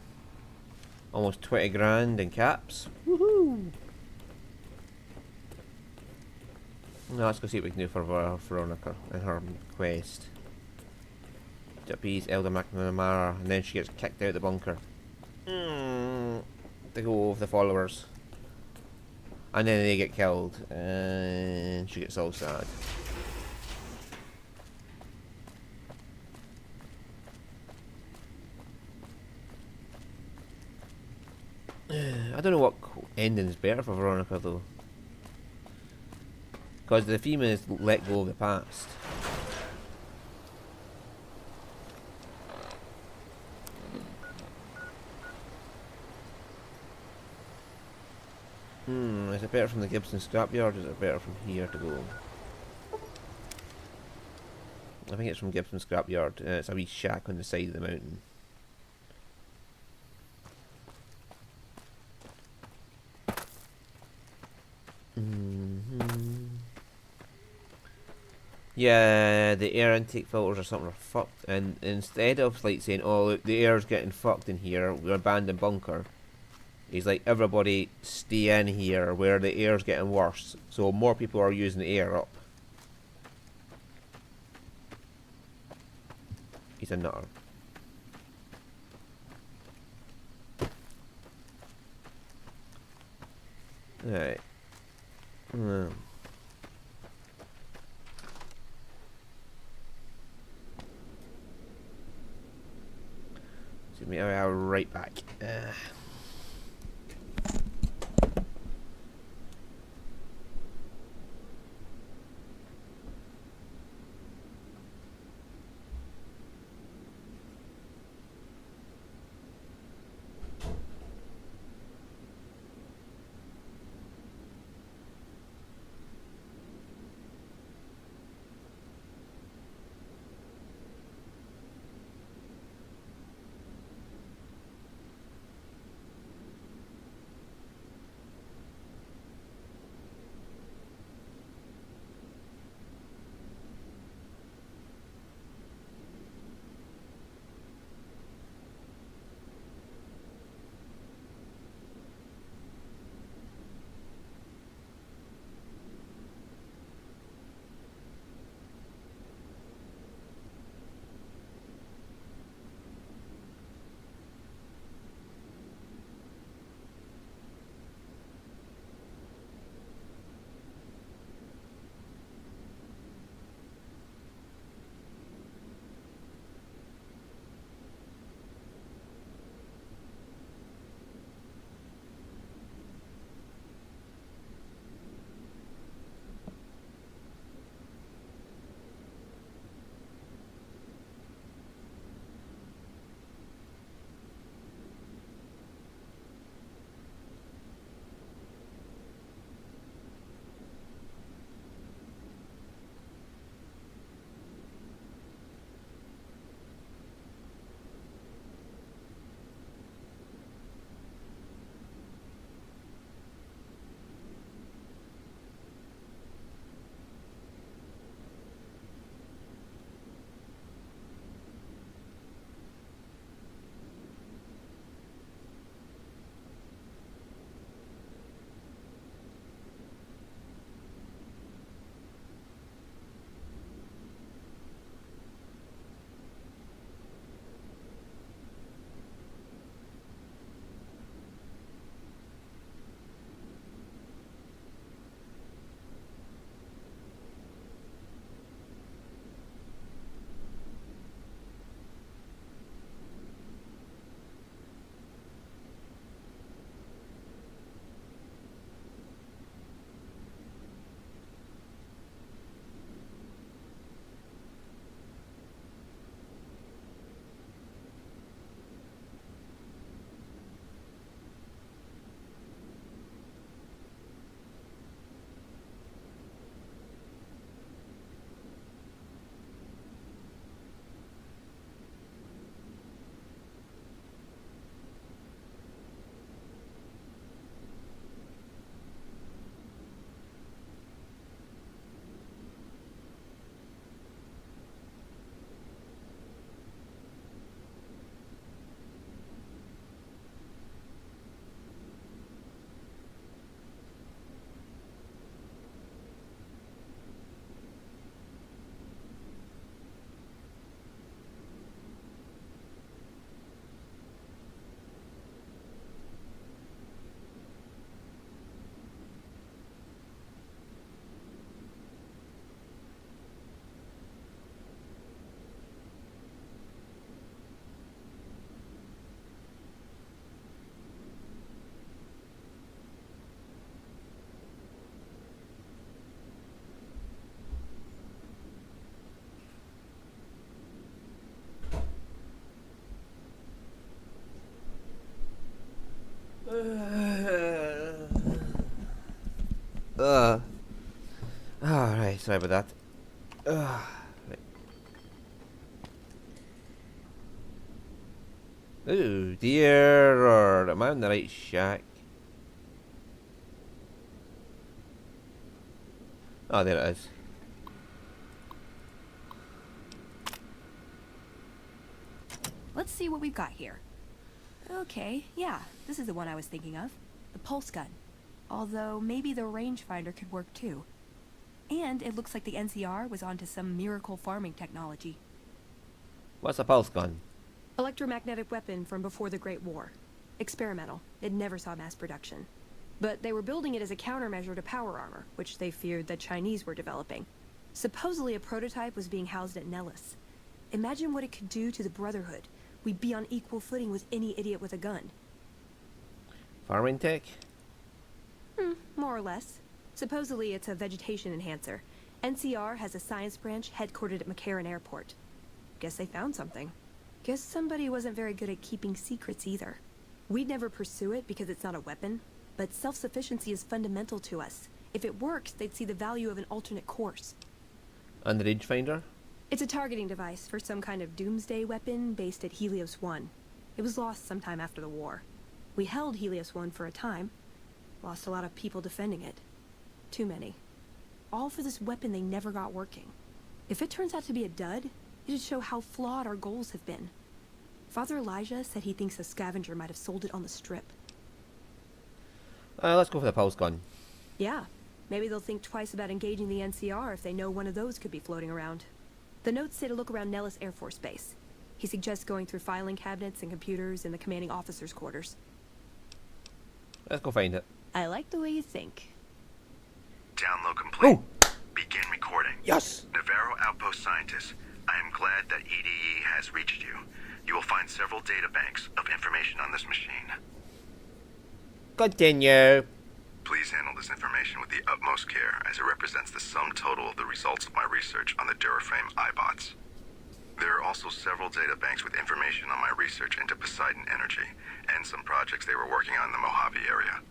Almost 20 grand in caps. Woohoo! Now let's go see what we can do for Veronica and her quest. To appease Elder McNamara, and then she gets kicked out of the bunker. To go with the followers. And then they get killed, and she gets all sad. I don't know what ending's better for Veronica though. Because the female is let go of the past. Is it better from the Gibson scrapyard, or is it better from here to go? I think it's from Gibson scrapyard. It's a wee shack on the side of the mountain. Yeah, the air intake filters or something are fucked, and instead of like saying, oh look, the air's getting fucked in here, we're abandoned bunker, he's like, everybody stay in here where the air's getting worse, so more people are using the air up. He's a nutter. Alright. I'll right back. sorry about that. Ugh. Right. Ooh, dear, or am I in the right shack? Oh, there it is. Let's see what we've got here. Okay, yeah, this is the one I was thinking of. The pulse gun. Although, maybe the rangefinder could work too. And it looks like the NCR was onto some miracle farming technology. What's a pulse gun? Electromagnetic weapon from before the Great War. Experimental. It never saw mass production. But they were building it as a countermeasure to power armor, which they feared the Chinese were developing. Supposedly a prototype was being housed at Nellis. Imagine what it could do to the Brotherhood. We'd be on equal footing with any idiot with a gun. Farming tech? More or less. Supposedly it's a vegetation enhancer. NCR has a science branch headquartered at McCarran Airport. Guess they found something. Guess somebody wasn't very good at keeping secrets either. We'd never pursue it because it's not a weapon, but self-sufficiency is fundamental to us. If it works, they'd see the value of an alternate course. And the rangefinder? It's a targeting device for some kind of doomsday weapon based at Helios 1. It was lost sometime after the war. We held Helios 1 for a time. Lost a lot of people defending it. Too many. All for this weapon they never got working. If it turns out to be a dud, it'd show how flawed our goals have been. Father Elijah said he thinks a scavenger might have sold it on the strip. Let's go for the pulse gun. Yeah, maybe they'll think twice about engaging the NCR if they know one of those could be floating around. The notes say to look around Nellis Air Force Base. He suggests going through filing cabinets and computers in the commanding officer's quarters. Let's go find it. I like the way you think. Download complete. Oh! Begin recording. Yes! Navarro Outpost Scientist, I am glad that EDE has reached you. You will find several data banks of information on this machine. Continue. Please handle this information with the utmost care, as it represents the sum total of the results of my research on the Duraframe iBots. There are also several data banks with information on my research into Poseidon Energy, and some projects they were working on in the Mojave area.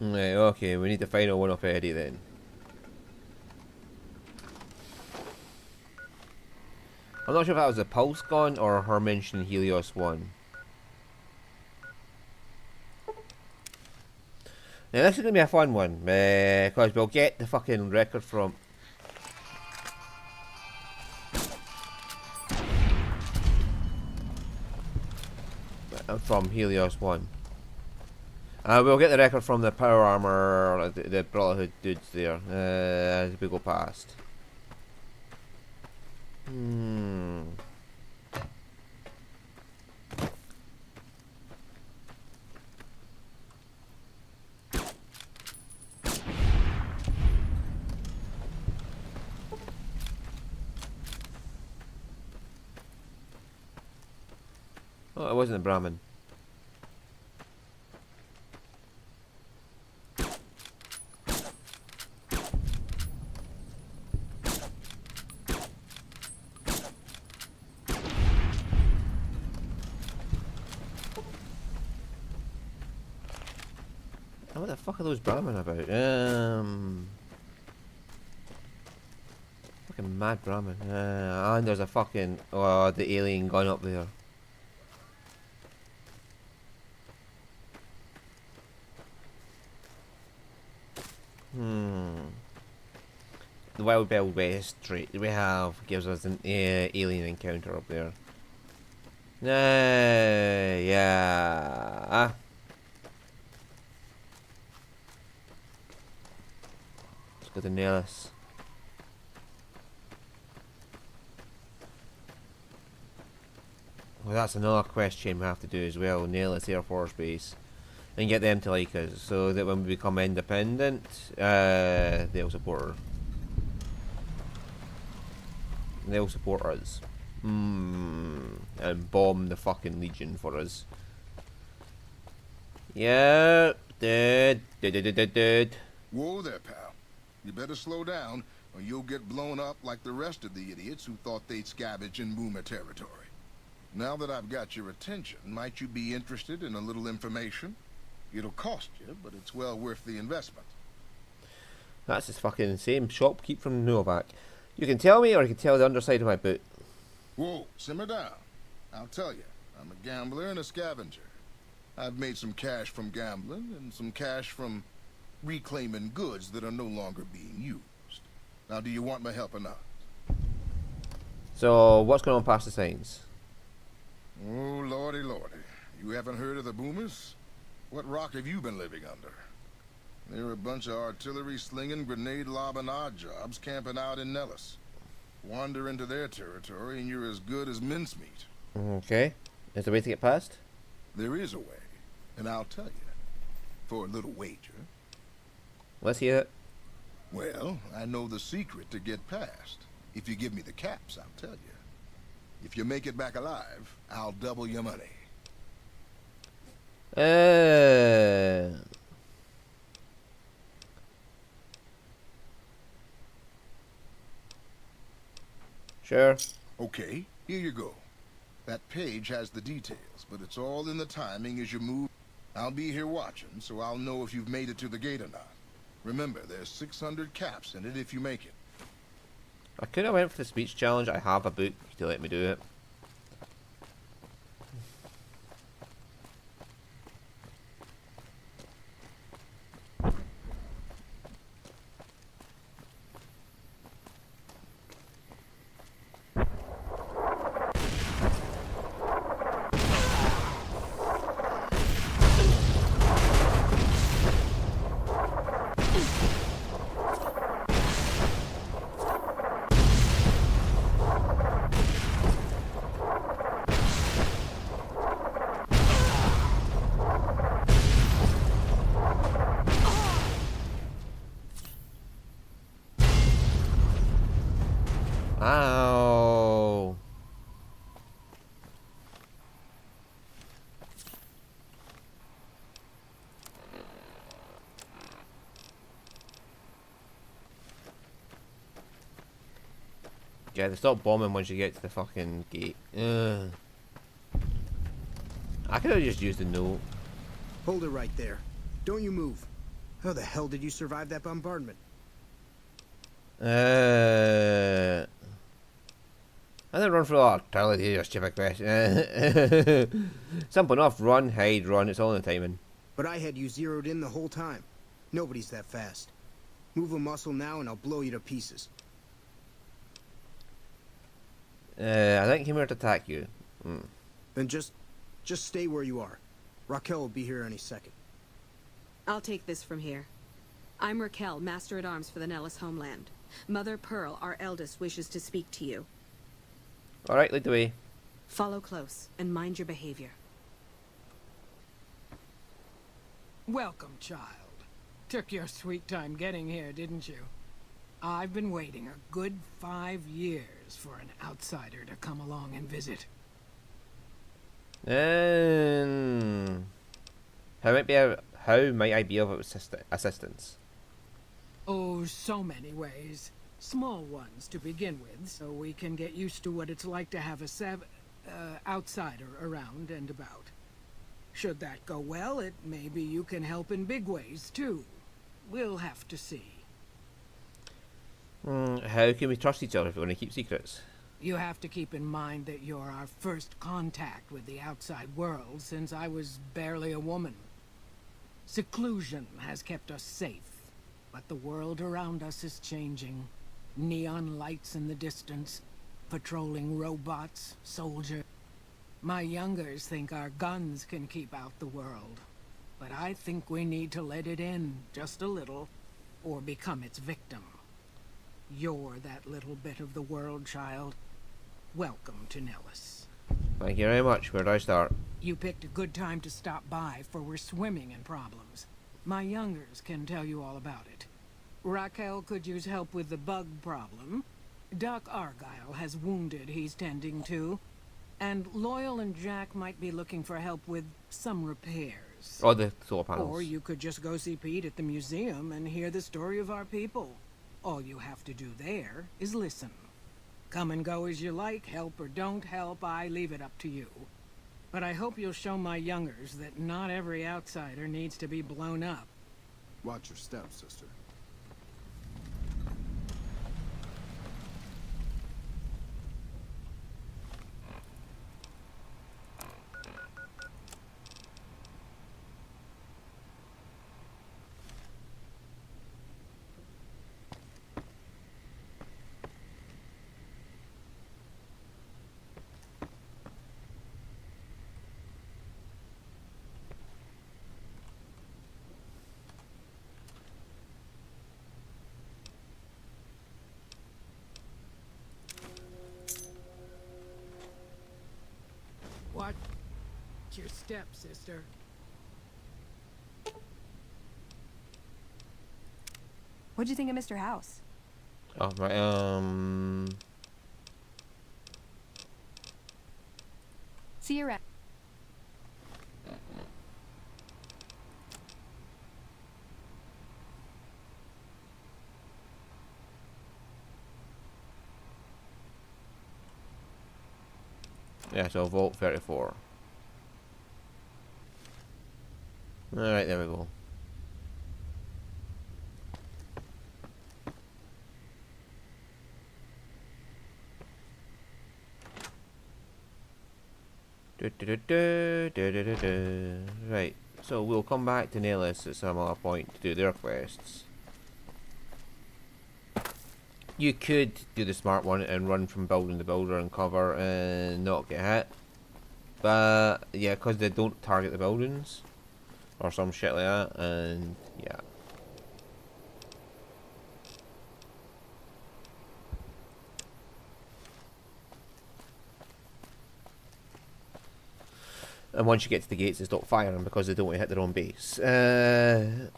Right, okay, we need to find a one up Eddie then. I'm not sure if that was a pulse gun or her mentioning Helios 1. Now this is going to be a fun one, because we'll get the fucking record from... Helios 1. We'll get the record from the power armor, the Brotherhood dudes there, as we go past. Oh, it wasn't a Brahmin. What the fuck are those Brahmin about? Fucking mad Brahmin. And there's a fucking... Oh, the alien gun up there. The Wild Wild West trait we have gives us an alien encounter up there. Yeah. Let's go to Nellis. Well, that's another question we have to do as well. Nellis Air Force Base. And get them to like us, so that when we become independent, they'll support her. They'll support us. And bomb the fucking Legion for us. Yeah, dude. Whoa there, pal. You better slow down, or you'll get blown up like the rest of the idiots who thought they'd scavenge in Boomer territory. Now that I've got your attention, might you be interested in a little information? It'll cost you, but it's well worth the investment. That's his fucking same shopkeep from Novak. You can tell me, or you can tell the underside of my boot. Whoa, simmer down. I'll tell you, I'm a gambler and a scavenger. I've made some cash from gambling and some cash from reclaiming goods that are no longer being used. Now, do you want my help or not? So, what's going on past the signs? Oh, lordy, lordy. You haven't heard of the Boomers? What rock have you been living under? They're a bunch of artillery-slinging, grenade-lobbing odd jobs camping out in Nellis. Wander into their territory and you're as good as mincemeat. Okay. Is there a way to get past? There is a way, and I'll tell you. For a little wager. Let's hear it. Well, I know the secret to get past. If you give me the caps, I'll tell you. If you make it back alive, I'll double your money. Sure. Okay, here you go. That page has the details, but it's all in the timing as you move. I'll be here watching, so I'll know if you've made it to the gate or not. Remember, there's 600 caps in it if you make it. I could have went for the speech challenge. I have a book to let me do it. Ow. Yeah, they stop bombing once you get to the fucking gate. Ugh. I could have just used the note. Hold it right there. Don't you move. How the hell did you survive that bombardment? I didn't run for a lot. Totally your stupid question. Simple enough. Run, hide, run. It's all in the timing. But I had you zeroed in the whole time. Nobody's that fast. Move a muscle now and I'll blow you to pieces. I didn't come here to attack you. Then just stay where you are. Raquel will be here any second. I'll take this from here. I'm Raquel, Master-at-Arms for the Nellis homeland. Mother Pearl, our eldest, wishes to speak to you. Alright, lead the way. Follow close and mind your behavior. Welcome, child. Took your sweet time getting here, didn't you? I've been waiting a good 5 years for an outsider to come along and visit. How might I be of assistance? Oh, so many ways. Small ones to begin with, so we can get used to what it's like to have a outsider around and about. Should that go well, maybe you can help in big ways, too. We'll have to see. How can we trust each other if we want to keep secrets? You have to keep in mind that you're our first contact with the outside world since I was barely a woman. Seclusion has kept us safe, but the world around us is changing. Neon lights in the distance, patrolling robots, soldiers. My youngers think our guns can keep out the world, but I think we need to let it in just a little, or become its victim. You're that little bit of the world, child. Welcome to Nellis. Thank you very much. Where do I start? You picked a good time to stop by, for we're swimming in problems. My youngers can tell you all about it. Raquel could use help with the bug problem. Doc Argyle has wounded he's tending to. And Loyal and Jack might be looking for help with some repairs. Oh, the solar panels. Or you could just go see Pete at the museum and hear the story of our people. All you have to do there is listen. Come and go as you like, help or don't help, I leave it up to you. But I hope you'll show my youngers that not every outsider needs to be blown up. Watch your step, sister. Watch your step, sister. What'd you think of Mr. House? Oh, right, See you around. yeah, so Vault 34. Alright, there we go. Right, so we'll come back to Nelis at some other point to do their quests. You could do the smart one and run from building to builder and cover and not get hit. But yeah, because they don't target the buildings or some shit like that, and yeah. And once you get to the gates, they stop firing because they don't want to hit their own base. Yeah,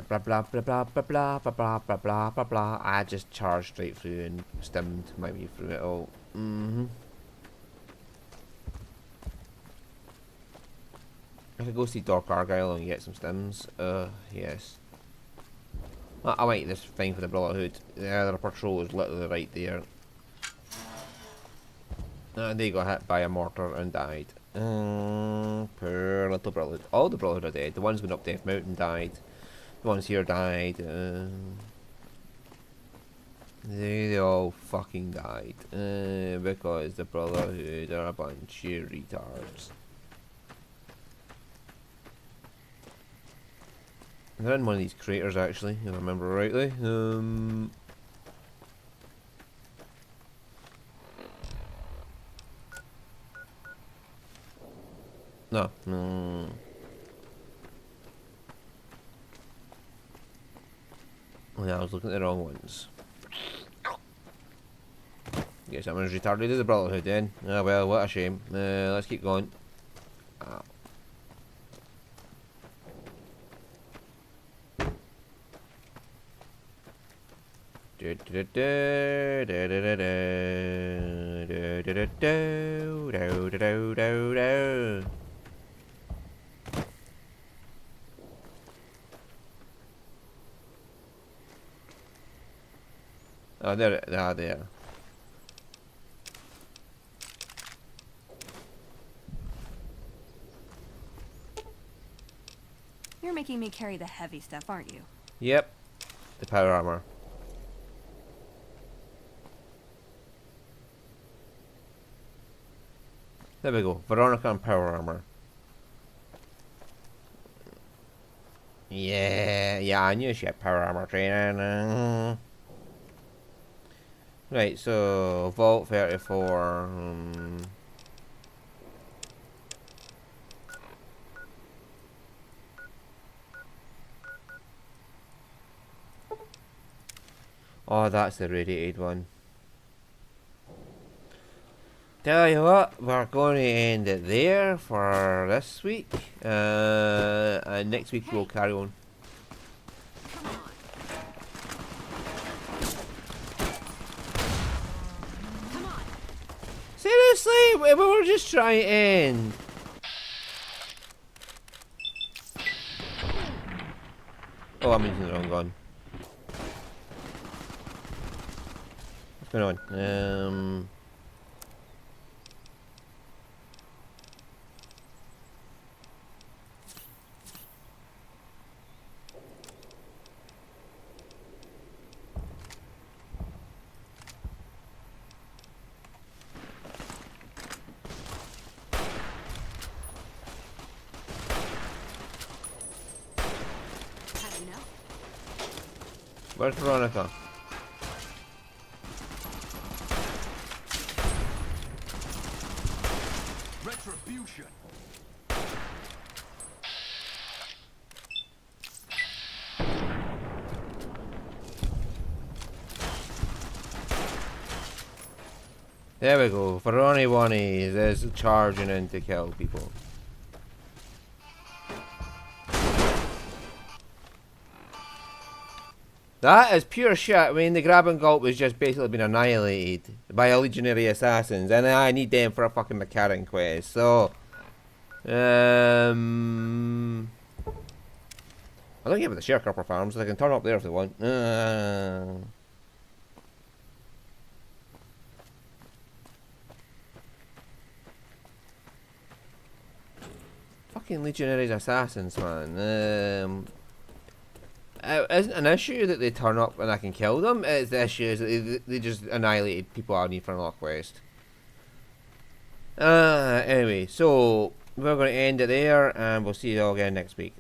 blah blah blah blah blah blah blah blah blah blah blah blah. I just charged straight through and stemmed my way through it all. I could go see Doc Argyle and get some stems. Yes. I might get this fine for the Brotherhood. Yeah, their patrol is literally right there. And they got hit by a mortar and died. Poor little Brotherhood. All the Brotherhood are dead. The ones going up Death Mountain died. The ones here died. They all fucking died. Because the Brotherhood are a bunch of retards. They're in one of these craters actually, if I remember rightly. No. I was looking at the wrong ones. Guess I'm as retarded as the Brotherhood then. Ah well, what a shame. Let's keep going. Ow. Oh, there. Ah, there. You're making me carry the heavy stuff, aren't you? Yep. The power armor. There we go. Veronica and power armor. Yeah, I knew she had power armor training. Right, so Vault 34. Oh, that's the radiated one. Tell you what, we're going to end it there for this week. And next week we'll carry on. Seriously? We were just trying to end. Oh, I'm using the wrong gun. What's going on? Where's Veronica? Retribution. There we go. Veroni Wani is charging in to kill people. That is pure shit. I mean, the grab and gulp was just basically been annihilated by legionary assassins, and I need them for a fucking McCarran quest. So, I don't give it the sharecropper farms. They can turn up there if they want. Fucking legionary assassins, man. It isn't an issue that they turn up and I can kill them. It's the issue is that they just annihilated people I need for an unlock quest. Anyway, so we're going to end it there, and we'll see you all again next week.